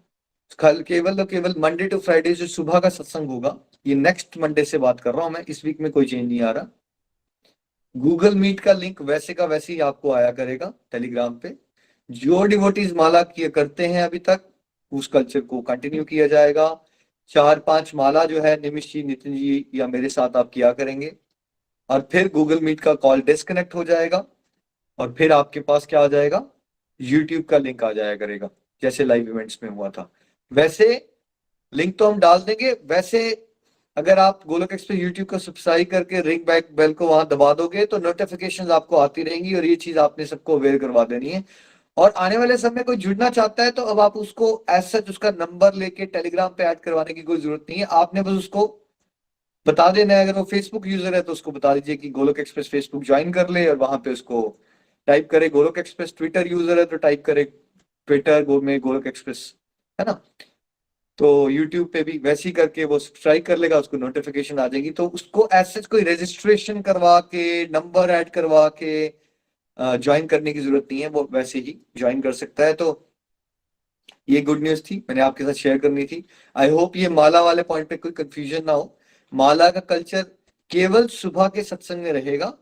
केवल और केवल मंडे टू फ्राइडे जो सुबह का सत्संग होगा, ये नेक्स्ट मंडे से बात कर रहा हूं मैं, इस वीक में कोई चेंज नहीं आ रहा। गूगल मीट का लिंक वैसे का वैसे ही आपको आया करेगा टेलीग्राम पे। जो डिवोटीज माला किए करते हैं अभी तक, उस कल्चर को कंटिन्यू किया जाएगा। 4-5 माला जो है निमिष जी, नितिन जी या मेरे साथ आप किया करेंगे, और फिर गूगल मीट का कॉल डिस्कनेक्ट हो जाएगा और फिर आपके पास क्या आ जाएगा, यूट्यूब का लिंक आ जाया करेगा, जैसे लाइव इवेंट्स में हुआ था। वैसे लिंक तो हम डाल देंगे। वैसे अगर आप गोलोक एक्सप्रेस यूट्यूब को सब्सक्राइब करके रिंग बैक बेल को वहां दबा दोगे तो नोटिफिकेशंस आपको आती रहेंगी, और ये चीज आपने सबको अवेयर करवा देनी है। और आने वाले समय कोई जुड़ना चाहता है तो अब आप उसको एज सच उसका नंबर लेके टेलीग्राम पे ऐड करवाने की कोई जरूरत नहीं है। आपने बस उसको बता देना है। अगर वो फेसबुक यूजर है तो उसको बता दीजिए कि गोलोक एक्सप्रेस फेसबुक ज्वाइन कर ले, और वहां पे उसको टाइप करे गोलोक एक्सप्रेस। ट्विटर यूजर है तो टाइप करे ट्विटर में गोलोक एक्सप्रेस, है ना। तो यूट्यूब पे भी वैसे ही करके वो सब्सक्राइब कर लेगा, उसको नोटिफिकेशन आ जाएगी। तो उसको एज सच कोई रजिस्ट्रेशन करवा के, नंबर ऐड करवा के ज्वाइन करने की जरूरत नहीं है, वो वैसे ही ज्वाइन कर सकता है। तो ये गुड न्यूज थी, मैंने आपके साथ शेयर करनी थी। आई होप ये माला वाले पॉइंट पे कोई कंफ्यूजन ना हो। माला का कल्चर केवल सुबह के सत्संग में रहेगा।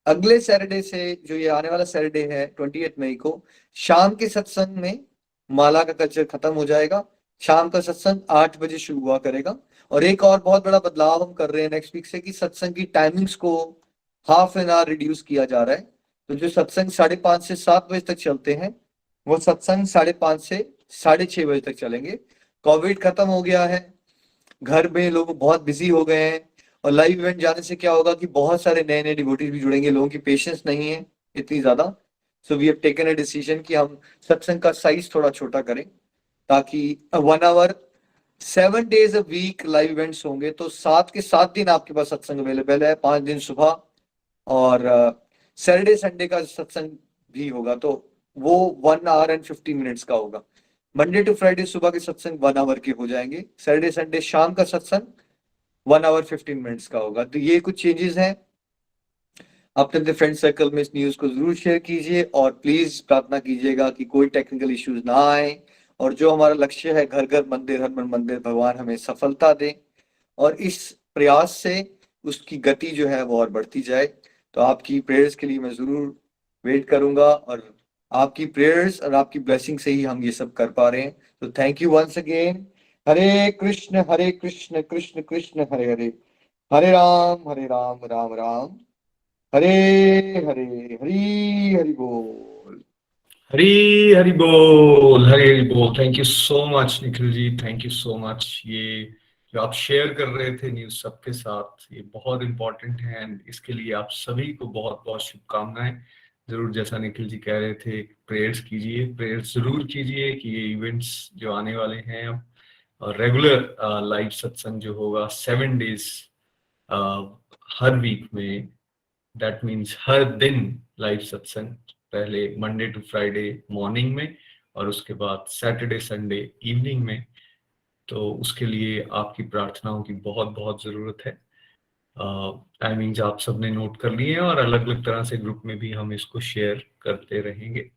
अगले सैटरडे से, जो ये आने वाला सैटरडे है 28 मई को, शाम के सत्संग में माला का कल्चर खत्म हो जाएगा। शाम का सत्संग 8 बजे शुरू हुआ करेगा। और एक और बहुत बड़ा बदलाव हम कर रहे हैं नेक्स्ट वीक से, कि सत्संग की टाइमिंग्स को ½ एन आवर रिड्यूस किया जा रहा है। तो जो सत्संग 5:30 से 7 बजे तक चलते हैं, वो सत्संग 5:30 से 6:30 बजे तक चलेंगे। कोविड खत्म हो गया है, घर में लोग बहुत बिजी हो गए हैं, और लाइव इवेंट जाने से क्या होगा कि बहुत सारे नए नए डिवोटीज भी जुड़ेंगे, लोगों की पेशेंस नहीं है इतनी ज्यादा। So we have taken a decision कि हम सत्संग का साइज थोड़ा छोटा करें, ताकि 1 hour 7 days a week live events होंगे, तो 7 के 7 दिन आपके पास सत्संग अवेलेबल है, 5 दिन सुबह, और सैटरडे संडे का सत्संग भी होगा, तो वो 1 hour and 15 minutes का होगा। मंडे टू फ्राइडे सुबह के सत्संग 1 hour के हो जाएंगे, सैटरडे संडे शाम का सत्संग 1 hour 15 minutes का होगा। तो ये कुछ चेंजेस हैं। अपने अपने फ्रेंड सर्कल में इस न्यूज को जरूर शेयर कीजिए, और प्लीज प्रार्थना कीजिएगा कि कोई टेक्निकल इश्यूज ना आए, और जो हमारा लक्ष्य है घर घर मंदिर हर मन मंदिर, भगवान हमें सफलता दे, और इस प्रयास से उसकी गति जो है वो और बढ़ती जाए। तो आपकी प्रेयर्स के लिए मैं जरूर वेट करूंगा, और आपकी प्रेयर्स और आपकी ब्लेसिंग से ही हम ये सब कर पा रहे हैं। तो thank you once again. Hare Krishna Krishna Krishna Hare Hare, Hare Ram Ram Ram Hare Hare, Hari Hari बोल। हरी हरी बोल, हरी हरी बोल। Thank you so much Nikhil ji, thank you so much. ये जो आप शेयर कर रहे थे न्यूज सबके साथ, ये बहुत इंपॉर्टेंट है, एंड इसके लिए आप सभी को बहुत बहुत शुभकामनाएं। जरूर जैसा निखिल जी कह रहे थे, प्रेयर्स कीजिए, प्रेयर्स जरूर कीजिए कि ये इवेंट्स जो आने वाले हैं अब, और रेगुलर लाइव सत्संग जो होगा 7 days हर वीक में, दैट मीन्स हर दिन लाइव सत्संग, पहले मंडे टू फ्राइडे मॉर्निंग में, और उसके बाद सैटरडे संडे इवनिंग में। तो उसके लिए आपकी प्रार्थनाओं की बहुत बहुत जरूरत है। टाइमिंग्स आप सबने नोट कर लिए हैं, और अलग अलग तरह से ग्रुप में भी हम इसको शेयर करते रहेंगे।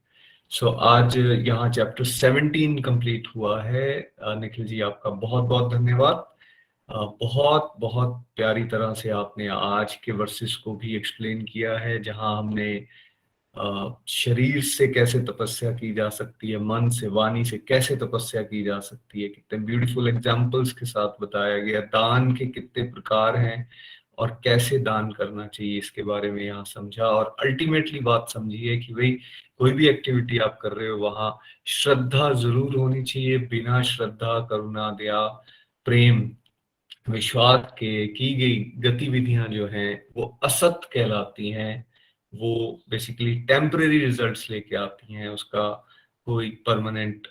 सो आज यहाँ चैप्टर 17 कंप्लीट हुआ है। निखिल जी आपका बहुत बहुत धन्यवाद। बहुत बहुत प्यारी तरह से आपने आज के वर्सेस को भी एक्सप्लेन किया है, जहां हमने शरीर से कैसे तपस्या की जा सकती है, मन से वाणी से कैसे तपस्या की जा सकती है, कितने ब्यूटीफुल एग्जाम्पल्स के साथ बताया गया। दान के कितने प्रकार हैं और कैसे दान करना चाहिए, इसके बारे में यहाँ समझा। और अल्टीमेटली बात समझी है कि भाई कोई भी एक्टिविटी आप कर रहे हो वहां श्रद्धा जरूर होनी चाहिए। बिना श्रद्धा, करुणा, दया, प्रेम, विश्वास के की गई गतिविधियां जो हैं वो असत कहलाती हैं। वो बेसिकली टेम्परेरी रिजल्ट्स लेके आती हैं, उसका कोई परमानेंट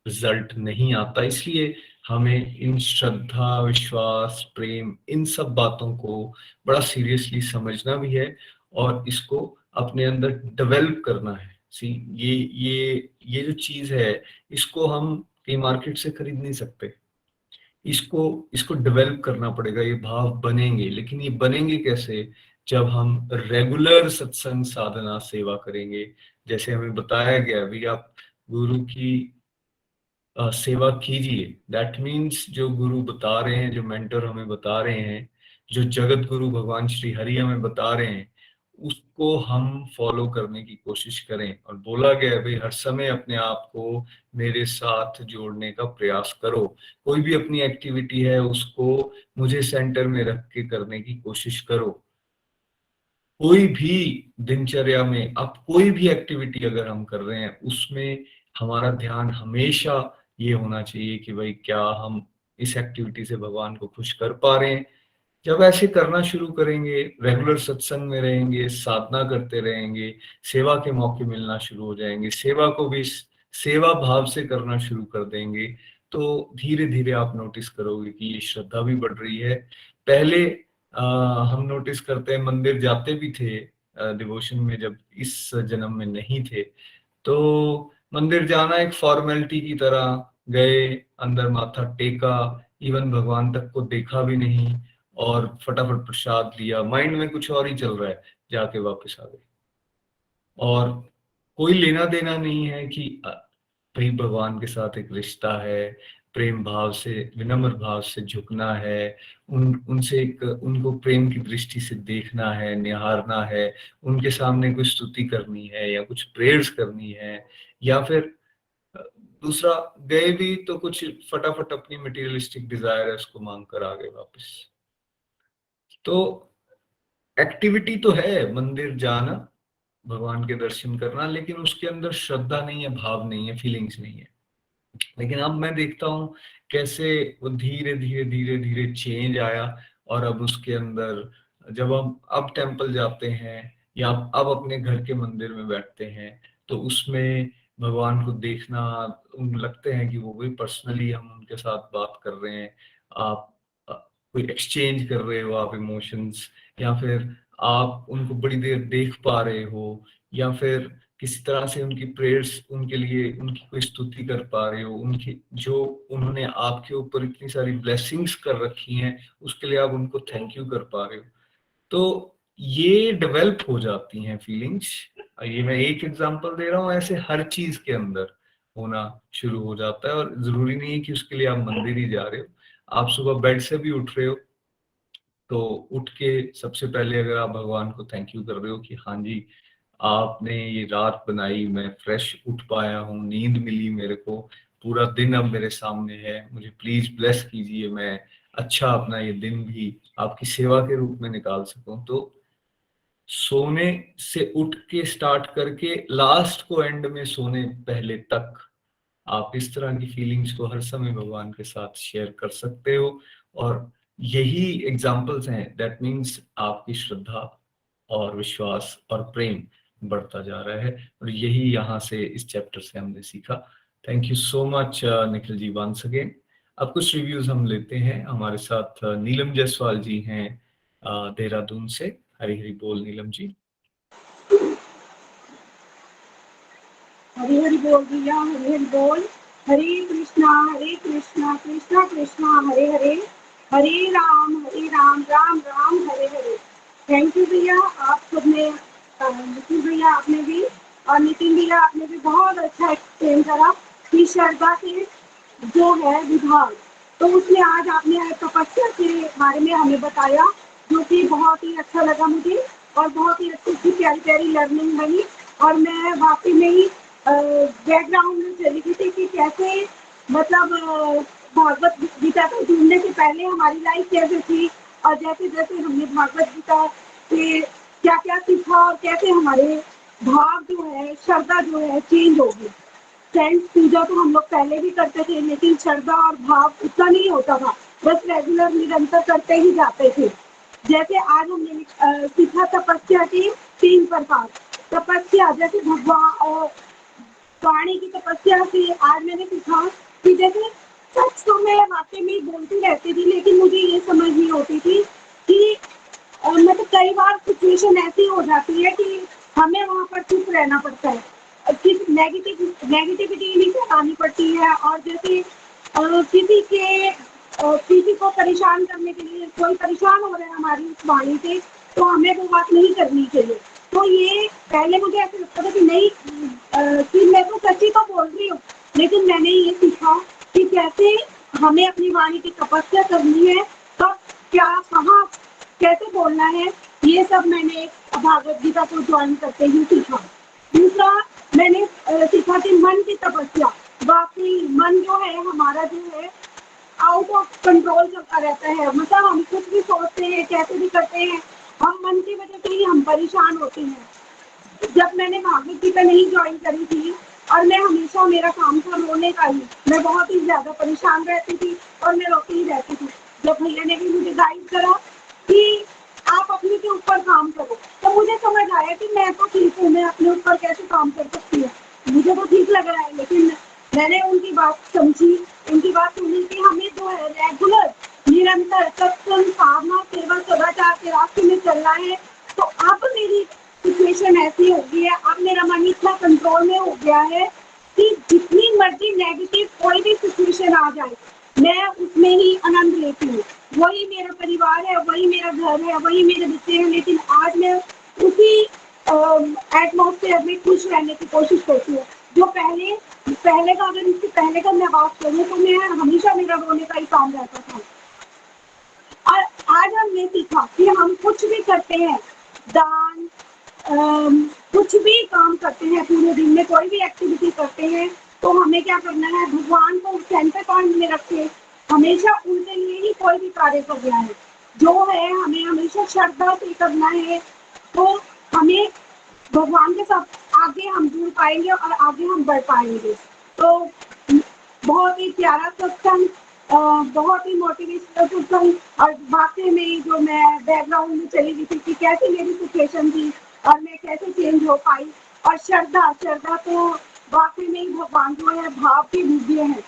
रिजल्ट नहीं आता। इसलिए हमें इन श्रद्धा, विश्वास, प्रेम, इन सब बातों को बड़ा सीरियसली समझना भी है, और इसको अपने अंदर डेवलप करना है। सी ये जो चीज है, इसको हम कहीं मार्केट से खरीद नहीं सकते। इसको इसको डेवलप करना पड़ेगा। ये भाव बनेंगे, लेकिन ये बनेंगे कैसे? जब हम रेगुलर सत्संग, साधना, सेवा करेंगे। जैसे हमें बताया गया, भी आप गुरु की सेवा कीजिए। दैट मीन्स जो गुरु बता रहे हैं, जो मेंटर हमें बता रहे हैं, जो जगत गुरु भगवान श्री हरि हमें बता रहे हैं, उसको हम फॉलो करने की कोशिश करें। और बोला गया है भाई, हर समय अपने आप को मेरे साथ जोड़ने का प्रयास करो। कोई भी अपनी एक्टिविटी है उसको मुझे सेंटर में रख के करने की कोशिश करो। कोई भी दिनचर्या में अब कोई भी एक्टिविटी अगर हम कर रहे हैं, उसमें हमारा ध्यान हमेशा ये होना चाहिए कि भाई क्या हम इस एक्टिविटी से भगवान को खुश कर पा रहे हैं। जब ऐसे करना शुरू करेंगे, रेगुलर सत्संग में रहेंगे, साधना करते रहेंगे, सेवा के मौके मिलना शुरू हो जाएंगे, सेवा को भी सेवा भाव से करना शुरू कर देंगे, तो धीरे धीरे आप नोटिस करोगे कि ये श्रद्धा भी बढ़ रही है। पहले हम नोटिस करते हैं, मंदिर जाते भी थे डिवोशन में, जब इस जन्म में नहीं थे, तो मंदिर जाना एक फॉर्मेलिटी की तरह गए, अंदर माथा टेका, इवन भगवान तक को देखा भी नहीं, और फटाफट प्रसाद लिया, माइंड में कुछ और ही चल रहा है, जाके वापस आ गए। और कोई लेना देना नहीं है कि भाई भगवान के साथ एक रिश्ता है, प्रेम भाव से, विनम्र भाव से झुकना है, उनसे एक उनको प्रेम की दृष्टि से देखना है, निहारना है, उनके सामने कुछ स्तुति करनी है या कुछ प्रेयर्स करनी है, या फिर दूसरा गए भी तो कुछ फटाफट अपनी मटेरियलिस्टिक डिजायर है उसको मांग कर आ गए वापस। तो एक्टिविटी तो है मंदिर जाना, भगवान के दर्शन करना, लेकिन उसके अंदर श्रद्धा नहीं है, भाव नहीं है, फीलिंग्स नहीं है। लेकिन अब मैं देखता हूँ कैसे वो धीरे धीरे धीरे धीरे चेंज आया, और अब उसके अंदर जब हम अब टेम्पल जाते हैं या अब अपने घर के मंदिर में बैठते हैं, तो उसमें भगवान को देखना, उन लगते हैं कि वो भी पर्सनली हम उनके साथ बात कर रहे हैं। आप कोई एक्सचेंज कर रहे हो आप इमोशंस, या फिर आप उनको बड़ी देर देख पा रहे हो, या फिर किसी तरह से उनकी प्रेयर्स, उनके लिए उनकी कोई स्तुति कर पा रहे हो, उनकी जो उन्होंने आपके ऊपर इतनी सारी ब्लेसिंग्स कर रखी हैं उसके लिए आप उनको थैंक यू कर पा रहे हो। तो ये डेवलप हो जाती हैं फीलिंग्स। ये मैं एक एग्जांपल दे रहा हूँ, ऐसे हर चीज के अंदर होना शुरू हो जाता है। और जरूरी नहीं है कि उसके लिए आप मंदिर ही जा रहे हो, आप सुबह बेड से भी उठ रहे हो तो उठ के सबसे पहले अगर आप भगवान को थैंक यू कर रहे हो कि हाँ जी, आपने ये रात बनाई, मैं फ्रेश उठ पाया हूँ, नींद मिली मेरे को, पूरा दिन अब मेरे सामने है, मुझे प्लीज ब्लेस कीजिए, मैं अच्छा अपना ये दिन भी आपकी सेवा के रूप में निकाल सकूं। तो सोने से उठ के स्टार्ट करके लास्ट को एंड में सोने पहले तक आप इस तरह की फीलिंग्स को हर समय भगवान के साथ शेयर कर सकते हो। और यही एग्जाम्पल्स हैं, दैट मीन्स आपकी श्रद्धा और विश्वास और प्रेम बढ़ता जा रहा है। और यही यहाँ से इस चैप्टर से हमने सीखा। Thank you so much Nikhil ji once again. अब कुछ रिव्यूज हम लेते हैं। हमारे साथ नीलम जायसवाल जी हैं देहरादून से। हरी हरी बोल नीलम जी। हरि हरि बोल भैया, हरि हरि बोल। हरे कृष्णा कृष्णा कृष्णा हरे हरे, हरे राम राम राम हरे हरे। थैंक यू भैया, आप सबने नितिन भैया आपने भी और नितिन भैया आपने भी बहुत अच्छा एक्सप्लेन करा कि श्रद्धा के जो है विभाग, तो उसमें आज आपने तपस्या के बारे में हमें बताया, जो कि बहुत ही अच्छा लगा मुझे और बहुत ही अच्छी प्यारी प्यारी लर्निंग बनी। और मैं वाकई में ही बैकग्राउंड में चली गई थी कि कैसे मतलब भागवत गीता को ढूंढने से पहले हमारी लाइफ कैसे थी, और जैसे जैसे हमने भागवत गीता से क्या क्या सीखा और कैसे हमारे भाव जो है, श्रद्धा जो है चेंज हो गई। फ्रेंड्स, पूजा तो हम लोग पहले भी करते थे, लेकिन श्रद्धा और भाव उतना नहीं होता था, बस रेगुलर निरंतर करते ही जाते थे। जैसे आज हमने सीखा तपस्या के 3 प्रकार। तपस्या जैसे भगवान वाणी की तपस्या से आज मैंने सीखा कि जैसे सच तो मैं वाकई में बोलती रहती थी, लेकिन मुझे ये समझ नहीं होती थी कि मतलब कई बार सिचुएशन ऐसी हो जाती है कि हमें वहाँ पर चुप रहना पड़ता है, नेगेटिविटी नहीं फैलानी पड़ती है। और जैसे किसी को परेशान करने के लिए कोई परेशान हो रहा है हमारी उस वाणी से, तो हमें वो बात नहीं करनी चाहिए। तो ये पहले मुझे ऐसा लगता था कि नहीं, कि मैं तो सच्ची तो बोल रही हूँ, लेकिन मैंने ये सीखा कि कैसे हमें अपनी वाणी की तपस्या करनी है, कब क्या कहाँ कैसे बोलना है, ये सब मैंने भागवत गीता को ज्वाइन करते ही सीखा। दूसरा मैंने सीखा कि मन की तपस्या। वाकई मन जो है हमारा जो है आउट ऑफ कंट्रोल चलता रहता है, मतलब हम कुछ भी सोचते हैं, कैसे भी करते हैं, हम मन की वजह से ही हम परेशान होते हैं। जब मैंने भागवत गीता नहीं ज्वाइन करी थी और मैं हमेशा मेरा काम था रोने का ही, मैं बहुत ही ज्यादा परेशान रहती थी और मैं रोती ही रहती थी। जब भैया ने भी मुझे गाइड करा कि आप अपने के ऊपर काम करो, तो मुझे समझ आया कि मैं तो ठीक हूँ, मैं अपने ऊपर कैसे काम कर सकती हूँ, मुझे तो ठीक लग रहा है। लेकिन मैंने उनकी बात समझी, उनकी बात सुनी कि हमें जो है रेगुलर निरंतर सत्संग साधना सेवा सदाचार के रास्ते में चलना है। तो अब मेरी सिचुएशन ऐसी हो गई है, अब मेरा मन इतना कंट्रोल में हो गया है कि जितनी मर्जी नेगेटिव कोई भी सिचुएशन आ जाए, मैं उसमें ही आनंद लेती हूँ। वही मेरा परिवार है, वही मेरा घर है, वही मेरे बच्चे हैं, लेकिन आज मैं उसी एटमॉस्फेयर में खुश रहने की कोशिश करती हूँ। जो पहले का, अगर इससे पहले का मैं बात करूँ तो मैं हमेशा मेरा रोने का ही काम रहता था। और आज हमने सीखा कि हम कुछ भी करते हैं, दान कुछ भी काम करते हैं, पूरे दिन में कोई भी एक्टिविटी करते हैं, तो हमें क्या करना है, भगवान को सेंटर पॉइंट में रखे, हमेशा उनके लिए ही कोई भी कार्य करना है। जो है हमें हमेशा श्रद्धा से करना है, तो हमें भगवान के साथ आगे हम जुड़ पाएंगे और आगे हम बढ़ पाएंगे। तो बहुत ही प्यारा सत्संग, बहुत ही मोटिवेशनल सत्संग। और वाकई में जो मैं बैकग्राउंड में चली गई थी कि कैसे मेरी सिचुएशन थी और मैं कैसे चेंज हो पाई। और श्रद्धा श्रद्धा तो वाकई में ही भगवान जो है भाव के दिव्य है।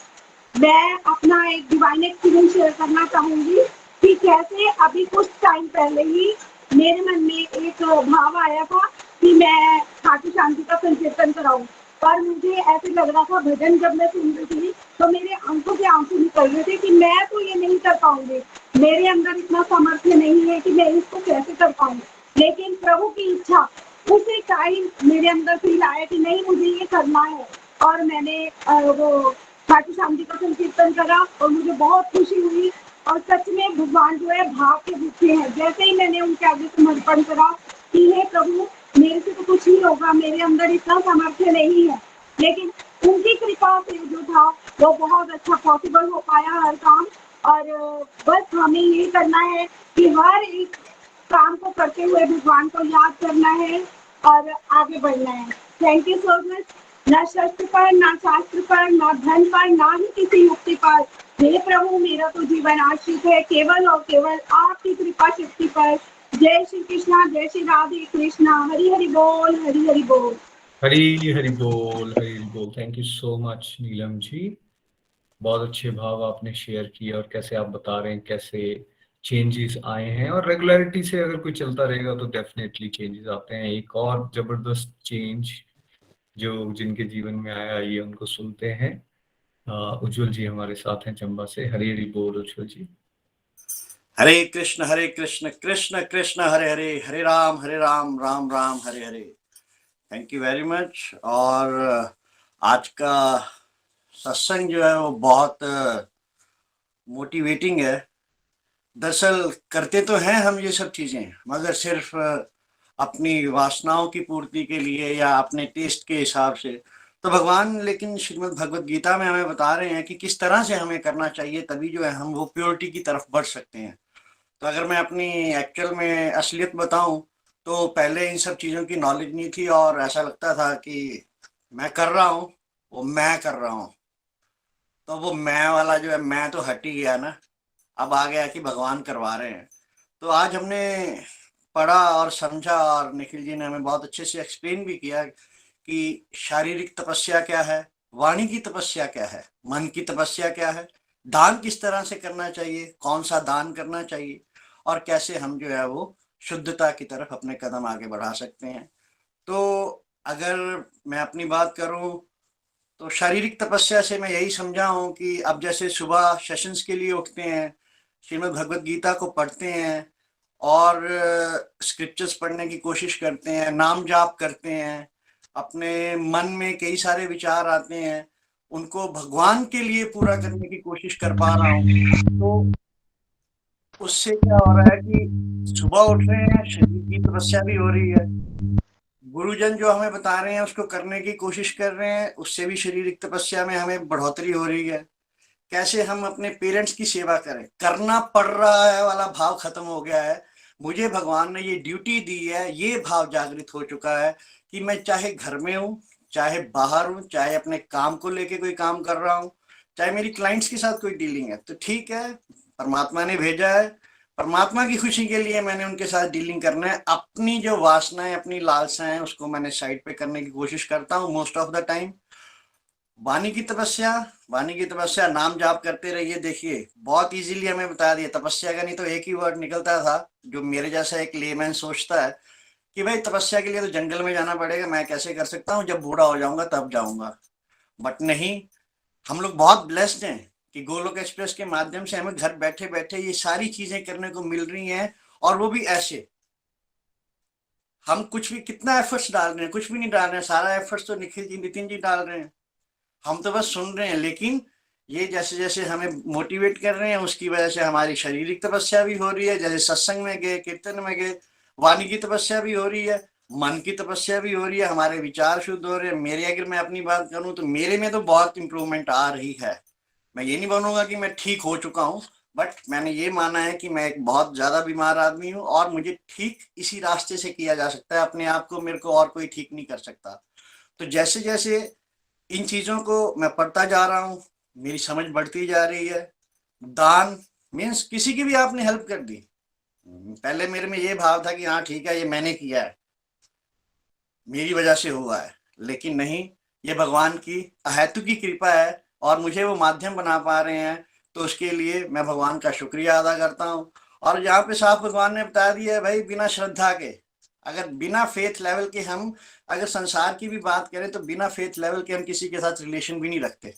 मैं अपना एक डिवाइन एक्सपीरियंस शेयर करना चाहूंगी कि कैसे अभी कुछ टाइम पहले ही मेरे मन में एक भाव आया था कि मैं खाटू शांति का संकीर्तन कराऊं। पर मुझे ऐसे लग रहा था, भजन जब मैं सुन रही थी तो मेरे आंखों के आंसू निकल रहे थे कि मैं तो ये नहीं कर पाऊंगी, मेरे अंदर इतना सामर्थ्य नहीं है कि मैं इसको कैसे कर पाऊँ। लेकिन प्रभु की इच्छा, उसी टाइम मेरे अंदर फील आया कि नहीं, मुझे ये करना है। और मैंने वो खाटू शांति का संकीर्तन करा और मुझे बहुत खुशी हुई। और सच में भगवान जो है भाव के भूखे हैं। जैसे ही मैंने उनके आगे समर्पण करा कि हे प्रभु, मेरे से तो कुछ नहीं होगा, मेरे अंदर इतना सामर्थ्य नहीं है, लेकिन उनकी कृपा से जो था वो बहुत अच्छा पॉसिबल हो पाया हर काम। और बस हमें ये करना है कि हर एक काम को करते हुए भगवान को याद करना है और आगे बढ़ना है। Thank you so much. ना शस्त्र पर, ना शास्त्र पर, ना धन पर, ना ही किसी युक्ति पर, हे प्रभु मेरा तो जीवन आश्रित है केवल और केवल आपकी कृपा शक्ति पर। जय श्री कृष्णा, जय श्री राधे कृष्णा। हरि हरि बोल, हरि हरि बोल। हरी हरि बोल, हरी हरि बोल। Thank you so much Neelam ji, बहुत अच्छे भाव आपने शेयर किए और कैसे आप बता रहे हैं कैसे चेंजेस आए हैं। और रेगुलरिटी से अगर कोई चलता रहेगा तो डेफिनेटली चेंजेस आते हैं। एक और जबरदस्त चेंज जो जिनके जीवन में आया, ये उनको सुनते हैं। उज्जवल जी हमारे साथ हैं चंबा से। हरी हरि बोल Ujjwal ji. Hare Krishna Krishna Krishna Hare Hare, Hare Ram Ram Ram Hare Hare. Thank you very much. और आज का सत्संग जो है वो बहुत मोटिवेटिंग है। दरअसल करते तो हैं हम ये सब चीजें, मगर सिर्फ अपनी वासनाओं की पूर्ति के लिए या अपने टेस्ट के हिसाब से। तो भगवान लेकिन श्रीमद् भगवद गीता में हमें बता रहे हैं कि किस तरह से हमें करना चाहिए, तभी जो है हम वो प्योरिटी की तरफ बढ़ सकते हैं। तो अगर मैं अपनी एक्चुअल में असलियत बताऊं तो पहले इन सब चीज़ों की नॉलेज नहीं थी और ऐसा लगता था कि मैं कर रहा हूँ, वो मैं कर रहा हूँ। तो वो मैं वाला जो है, मैं तो हट ही गया ना, अब आ गया कि भगवान करवा रहे हैं। तो आज हमने पढ़ा और समझा और निखिल जी ने हमें बहुत अच्छे से एक्सप्लेन भी किया कि शारीरिक तपस्या क्या है, वाणी की तपस्या क्या है, मन की तपस्या क्या है, दान किस तरह से करना चाहिए, कौन सा दान करना चाहिए, और कैसे हम जो है वो शुद्धता की तरफ अपने कदम आगे बढ़ा सकते हैं। तो अगर मैं अपनी बात करूं तो शारीरिक तपस्या से मैं यही समझा हूं कि अब जैसे सुबह सेशंस के लिए उठते हैं, श्रीमद् भगवद गीता को पढ़ते हैं और स्क्रिप्चर्स पढ़ने की कोशिश करते हैं, नाम जाप करते हैं, अपने मन में कई सारे विचार आते हैं, उनको भगवान के लिए पूरा करने की कोशिश कर पा रहा हूँ, तो उससे क्या हो रहा है कि सुबह उठ रहे हैं, शरीर की तपस्या भी हो रही है, गुरुजन जो हमें बता रहे हैं उसको करने की कोशिश कर रहे हैं, उससे भी शारीरिक तपस्या में हमें बढ़ोतरी हो रही है। कैसे हम अपने पेरेंट्स की सेवा करें, करना पड़ रहा है वाला भाव खत्म हो गया है, मुझे भगवान ने ये ड्यूटी दी है, ये भाव जागृत हो चुका है कि मैं चाहे घर में हूँ, चाहे बाहर हूँ, चाहे अपने काम को लेके कोई काम कर रहा हूँ, चाहे मेरी क्लाइंट्स के साथ कोई डीलिंग है, तो ठीक है, परमात्मा ने भेजा है, परमात्मा की खुशी के लिए मैंने उनके साथ डीलिंग करना है। अपनी जो वासनाएं, अपनी लालसाएं, उसको मैंने साइड पे करने की कोशिश करता हूँ मोस्ट ऑफ द टाइम। वाणी की तपस्या, नाम जाप करते रहिए। देखिए बहुत इजीली हमें बता दिया, तपस्या का नहीं तो एक ही वर्ड निकलता था जो मेरे जैसा एक लेमैन सोचता है कि भाई तपस्या के लिए तो जंगल में जाना पड़ेगा, मैं कैसे कर सकता हूँ, जब बूढ़ा हो जाऊंगा तब जाऊंगा। बट नहीं, हम लोग बहुत ब्लेस्ड हैं कि गोलोक एक्सप्रेस के माध्यम से हमें घर बैठे बैठे ये सारी चीजें करने को मिल रही हैं, और वो भी ऐसे। हम कुछ भी, कितना एफर्ट्स डाल रहे हैं, कुछ भी नहीं डाल रहे हैं, सारा एफर्ट्स तो निखिल जी, नितिन जी डाल रहे हैं, हम तो बस सुन रहे हैं। लेकिन ये जैसे जैसे हमें मोटिवेट कर रहे हैं, उसकी वजह से हमारी शारीरिक तपस्या भी हो रही है, जैसे सत्संग में गए, कीर्तन में गए, वाणी की तपस्या भी हो रही है, मन की तपस्या भी हो रही है, हमारे विचार शुद्ध हो रहे हैं। मेरे, अगर मैं अपनी बात करूं तो मेरे में तो बहुत इंप्रूवमेंट आ रही है। मैं ये नहीं बोलूंगा कि मैं ठीक हो चुका हूँ, बट मैंने ये माना है कि मैं एक बहुत ज्यादा बीमार आदमी हूँ और मुझे ठीक इसी रास्ते से किया जा सकता है। अपने आप को, मेरे को और कोई ठीक नहीं कर सकता। तो जैसे जैसे इन चीजों को मैं पढ़ता जा रहा हूँ, मेरी समझ बढ़ती जा रही है। दान मीन्स किसी की भी आपने हेल्प कर दी। पहले मेरे में ये भाव था कि हाँ ठीक है, ये मैंने किया है, मेरी वजह से हुआ है, लेकिन नहीं, ये भगवान की अहेतु की कृपा है और मुझे वो माध्यम बना पा रहे हैं, तो उसके लिए मैं भगवान का शुक्रिया अदा करता हूँ। और यहाँ पे साफ भगवान ने बता दिया है भाई, बिना श्रद्धा के, अगर बिना फेथ लेवल के हम अगर संसार की भी बात करें तो बिना फेथ लेवल के हम किसी के साथ रिलेशन भी नहीं रखते।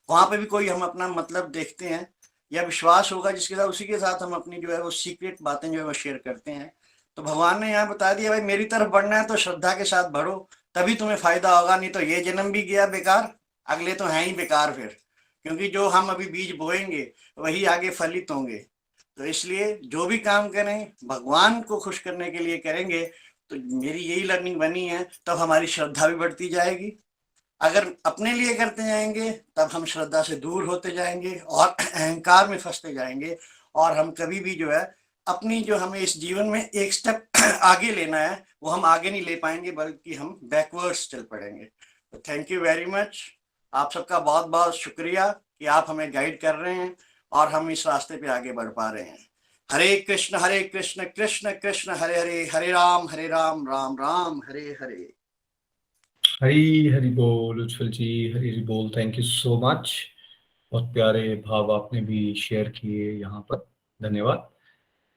वहां पे भी कोई हम अपना मतलब देखते हैं या विश्वास होगा जिसके साथ, उसी के साथ हम अपनी जो है वो सीक्रेट बातें जो है वो शेयर करते हैं। तो भगवान ने यहाँ बता दिया भाई, मेरी तरफ बढ़ना है तो श्रद्धा के साथ बढ़ो, तभी तुम्हें फायदा होगा, नहीं तो ये जन्म भी गया बेकार, अगले तो हैं ही बेकार फिर, क्योंकि जो हम अभी बीज बोएंगे वही आगे फलित होंगे। तो इसलिए जो भी काम करें भगवान को खुश करने के लिए करेंगे। तो मेरी यही लर्निंग बनी है, तब हमारी श्रद्धा भी बढ़ती जाएगी। अगर अपने लिए करते जाएंगे तब हम श्रद्धा से दूर होते जाएंगे और अहंकार में फंसते जाएंगे, और हम कभी भी जो है अपनी जो हमें इस जीवन में एक स्टेप आगे लेना है वो हम आगे नहीं ले पाएंगे, बल्कि हम बैकवर्ड्स चल पड़ेंगे। तो थैंक यू वेरी मच, आप सबका बहुत बहुत शुक्रिया कि आप हमें गाइड कर रहे हैं और हम इस रास्ते पे आगे बढ़ पा रहे हैं। हरे कृष्ण कृष्ण कृष्ण हरे हरे, हरे राम राम राम हरे हरे। हरी हरी बोल उज्जवल जी, हरी हरी बोल। थैंक यू सो मच, बहुत प्यारे भाव आपने भी शेयर किए यहाँ पर, धन्यवाद।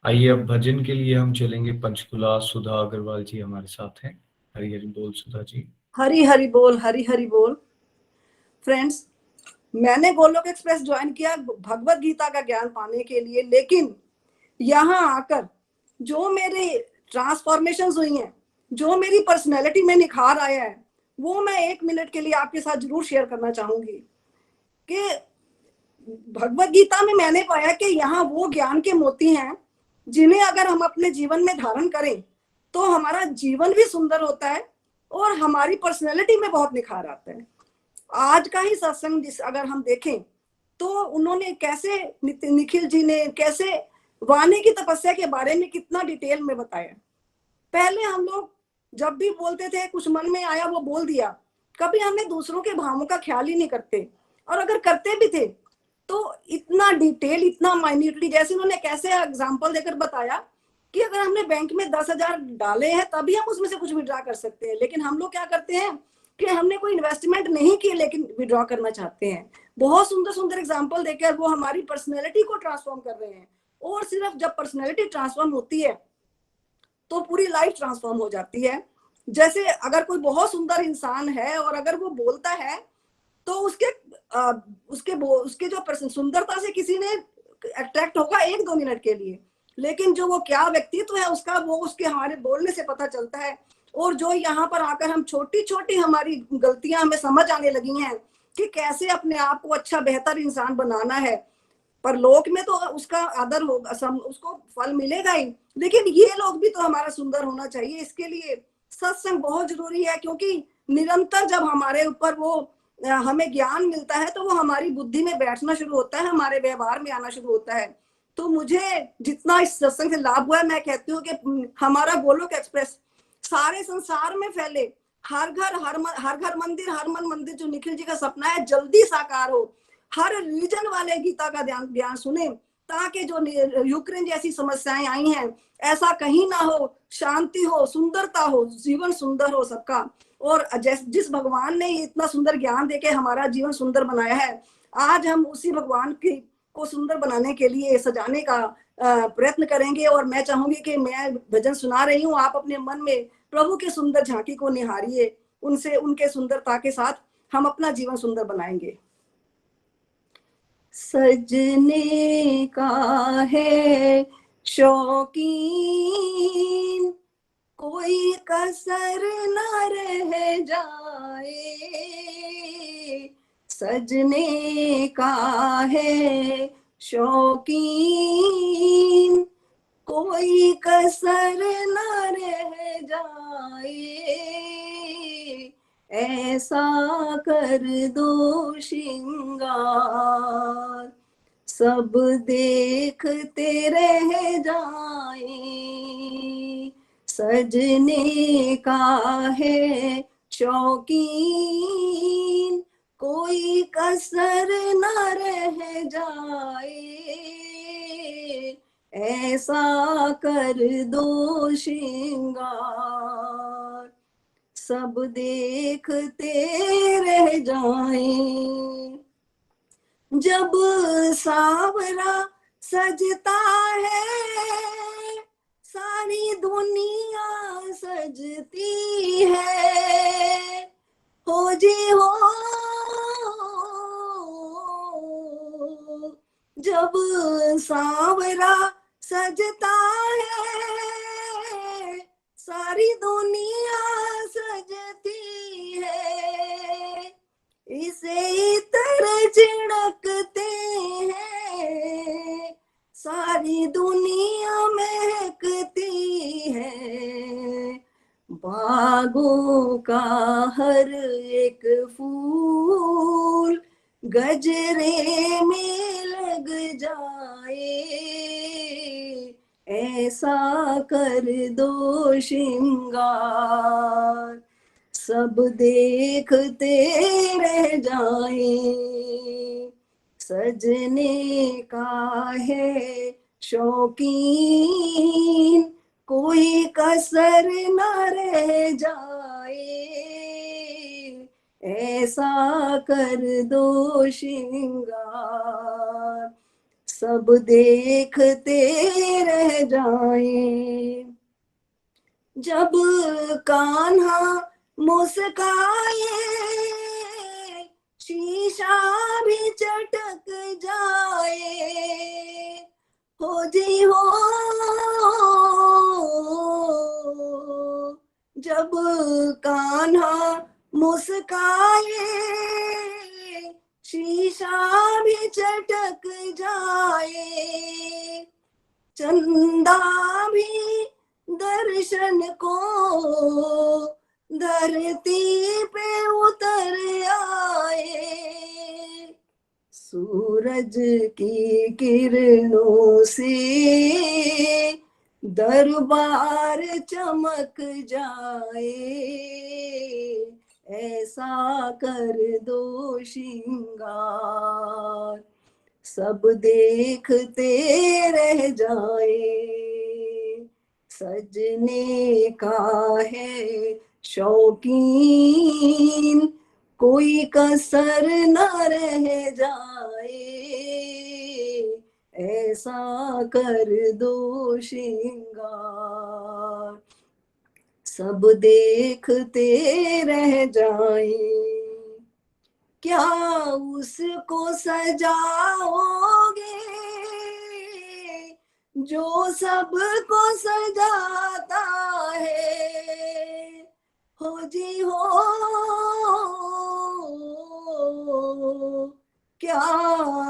आइए अब भजन के लिए हम चलेंगे पंचकुला। सुधा अग्रवाल जी हमारे साथ हैं। हरी हरी बोल सुधा जी। हरी हरी बोल, हरी हरी बोल। फ्रेंड्स, मैंने गोलोक एक्सप्रेस ज्वाइन किया भगवत गीता का ज्ञान पाने के लिए, लेकिन यहाँ आकर जो मेरे ट्रांसफॉर्मेशंस हुई हैं, जो मेरी पर्सनैलिटी में निखार आया है, वो मैं 1 मिनट के लिए आपके साथ जरूर शेयर करना चाहूंगी कि भगवत गीता में मैंने पाया कि यहाँ वो ज्ञान के मोती हैं जिन्हें अगर हम अपने जीवन में धारण करें तो हमारा जीवन भी सुंदर होता है और हमारी पर्सनैलिटी में बहुत निखार आता है। आज का ही सत्संग अगर हम देखें तो उन्होंने कैसे, निखिल जी ने कैसे वाणी की तपस्या के बारे में कितना डिटेल में बताया। पहले हम लोग जब भी बोलते थे कुछ मन में आया वो बोल दिया, कभी हमने दूसरों के भावों का ख्याल ही नहीं करते, और अगर करते भी थे तो इतना डिटेल, इतना माइन्यूटली, जैसे उन्होंने कैसे एग्जांपल देकर बताया कि अगर हमने बैंक में 10,000 डाले हैं तभी हम उसमें से कुछ विड्रॉ कर सकते हैं, लेकिन हम लोग क्या करते हैं कि हमने कोई इन्वेस्टमेंट नहीं की लेकिन विड्रॉ करना चाहते हैं। बहुत सुंदर सुंदर एग्जांपल देकर वो हमारी पर्सनैलिटी को ट्रांसफॉर्म कर रहे हैं, और सिर्फ जब पर्सनैलिटी ट्रांसफॉर्म होती है तो पूरी लाइफ ट्रांसफॉर्म हो जाती है। जैसे अगर कोई बहुत सुंदर इंसान है और अगर वो बोलता है तो उसके जो सुंदरता से किसी ने अट्रैक्ट होगा 1-2 मिनट के लिए, लेकिन जो वो क्या व्यक्तित्व है उसका, वो उसके हमारे बोलने से पता चलता है। और जो यहाँ पर आकर हम छोटी छोटी हमारी गलतियां हमें समझ आने लगी हैं कि कैसे अपने आप को अच्छा बेहतर इंसान बनाना है, पर लोक में तो उसका आदर होगा, उसको फल मिलेगा ही, लेकिन ये लोग भी तो हमारा सुंदर होना चाहिए। इसके लिए सत्संग बहुत जरूरी है, क्योंकि निरंतर जब हमारे ऊपर वो हमें ज्ञान मिलता है तो वो हमारी बुद्धि में बैठना शुरू होता है, हमारे व्यवहार में आना शुरू होता है। तो मुझे जितना इस सत्संग से लाभ हुआ है, मैं कहती हूँ कि हमारा गोलोक एक्सप्रेस सारे संसार में फैले, हर घर मंदिर, हर मन मंदिर, जो निखिल जी का सपना है जल्दी साकार हो। हर रिलीजन वाले गीता का ज्ञान सुने, ताकि जो यूक्रेन जैसी समस्याएं आई हैं ऐसा कहीं ना हो, शांति हो, सुंदरता हो, जीवन सुंदर हो सबका। और जिस भगवान ने इतना सुंदर ज्ञान देके हमारा जीवन सुंदर बनाया है, आज हम उसी भगवान को सुंदर बनाने के लिए सजाने का प्रयत्न करेंगे। और मैं चाहूंगी कि मैं भजन सुना रही हूँ, आप अपने मन में प्रभु के सुंदर झांकी को निहारिए, उनसे, उनके सुंदरता के साथ हम अपना जीवन सुंदर बनाएंगे। सजने का है शौकीन, कोई कसर न रह जाए, सजने का है शौकीन, कोई कसर न रह जाए, ऐसा कर दो श्रृंगार, सब देखते रह जाए, सजने का है शौकीन, कोई कसर न रह जाए, ऐसा कर दो श्रृंगार, सब देखते रह जाएं। जब सावरा सजता है, सारी दुनिया सजती है। हो जी हो, जब सावरा सजता है, सारी दुनिया सजती है। इसे इतर छिड़कते हैं, सारी दुनिया महकती है। बागों का हर एक फूल गजरे में लग जाए, ऐसा कर दो श्रृंगार, सब देखते रह जाएं। सजने का है शौकीन, कोई कसर न रह जाए, ऐसा कर दो श्रृंगार, सब देखते रह जाएं। जब कान्हा मुस्काए, शीशा भी चटक जाए। हो जी हो, जब कान्हा मुस्काए, शीशा भी चटक जाए। चंदा भी दर्शन को धरती पे उतर आए। सूरज की किरणों से दरबार चमक जाए, ऐसा कर दो श्रृंगार, सब देखते रह जाए। सजने का है शौकीन, कोई कसर न रह जाए, ऐसा कर दो श्रृंगार, सब देखते रह जाएं। क्या उसको सजाओगे जो सबको सजाता है। हो जी हो, क्या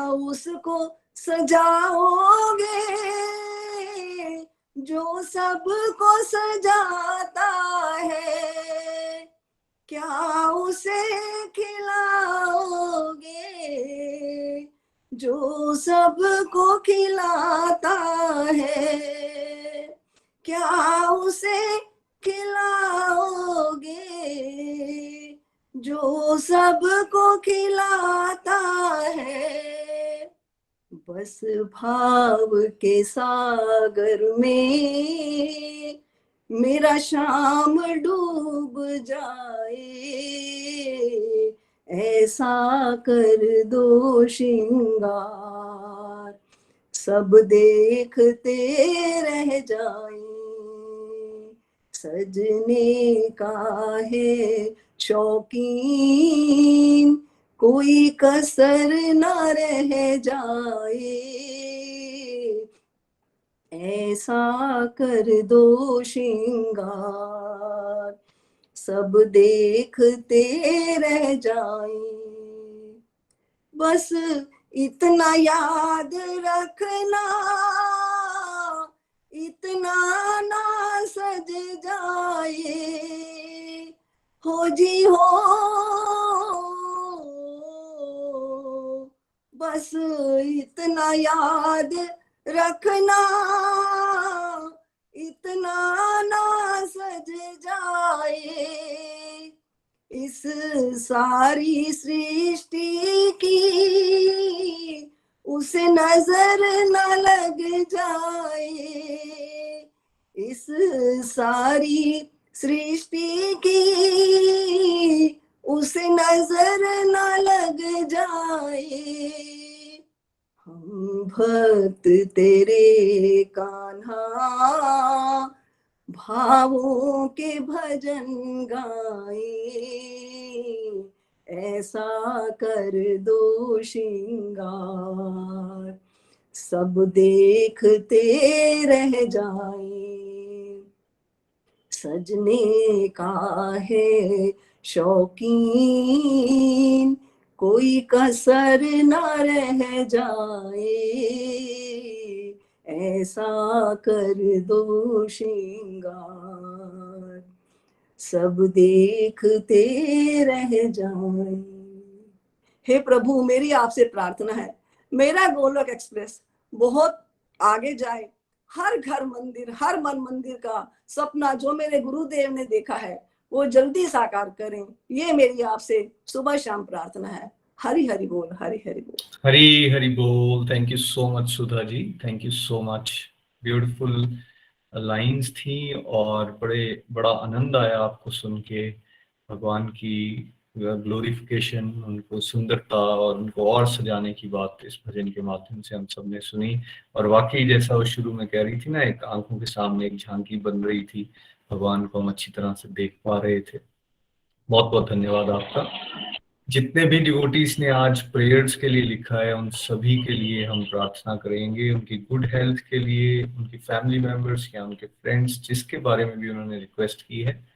उसको सजाओगे जो सबको सजाता है। क्या उसे खिलाओगे जो सबको खिलाता है। क्या उसे खिलाओगे जो सबको खिलाता है। बस भाव के सागर में मेरा शाम डूब जाए, ऐसा कर दो श्रृंगार, सब देखते रह जाएं। सजने का है शौकीन, कोई कसर न रह जाए, ऐसा कर दो श्रृंगार, सब देखते रह जाएं। बस इतना याद रखना, इतना ना सज जाए। हो जी हो, बस इतना याद रखना, इतना ना सज जाए। इस सारी सृष्टि की उसे नजर न लग जाए, इस सारी सृष्टि की उसे नजर न लग जाए। हम भक्त तेरे कान्हा भावों के भजन गाए, ऐसा कर दो श्रृंगार सब देखते रह जाए। सजने का है शौकीन कोई कसर न रह जाए, ऐसा कर दो श्रृंगार सब देखते रह जाए। हे प्रभु, मेरी आपसे प्रार्थना है, मेरा गोलोक एक्सप्रेस बहुत आगे जाए, हर घर मंदिर, हर मन मंदिर का सपना जो मेरे गुरुदेव ने देखा है वो जल्दी साकार करें, ये मेरी आपसे सुबह शाम प्रार्थना है। हरि हरि बोल, हरि हरि बोल, हरी हरी बोल। Thank you so much Sudha ji, thank you so much. Beautiful lines थी और बड़ा आनंद आया आपको सुन के, भगवान की ग्लोरिफिकेशन, उनको सुंदरता और उनको और सजाने की बात इस भजन के माध्यम से हम सब ने सुनी। और वाकई जैसा वो शुरू में कह रही थी ना, एक आंखों के सामने एक झांकी बन रही थी, भगवान को हम अच्छी तरह से देख पा रहे थे। बहुत बहुत धन्यवाद आपका। जितने भी डिवोटीज ने आज प्रेयर्स के लिए लिखा है उन सभी के लिए हम प्रार्थना करेंगे, उनकी गुड हेल्थ के लिए, उनकी फैमिली मेंबर्स या उनके फ्रेंड्स जिसके बारे में भी उन्होंने रिक्वेस्ट की है।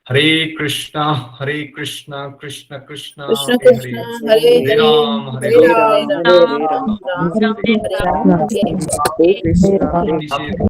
हरे कृष्णा कृष्ण कृष्ण कृष्ण हरे कृष्ण हरे, हरे हरे राम हरे राम, राम राम, हरे हरे। हरे हरे कृष्ण कृष्ण।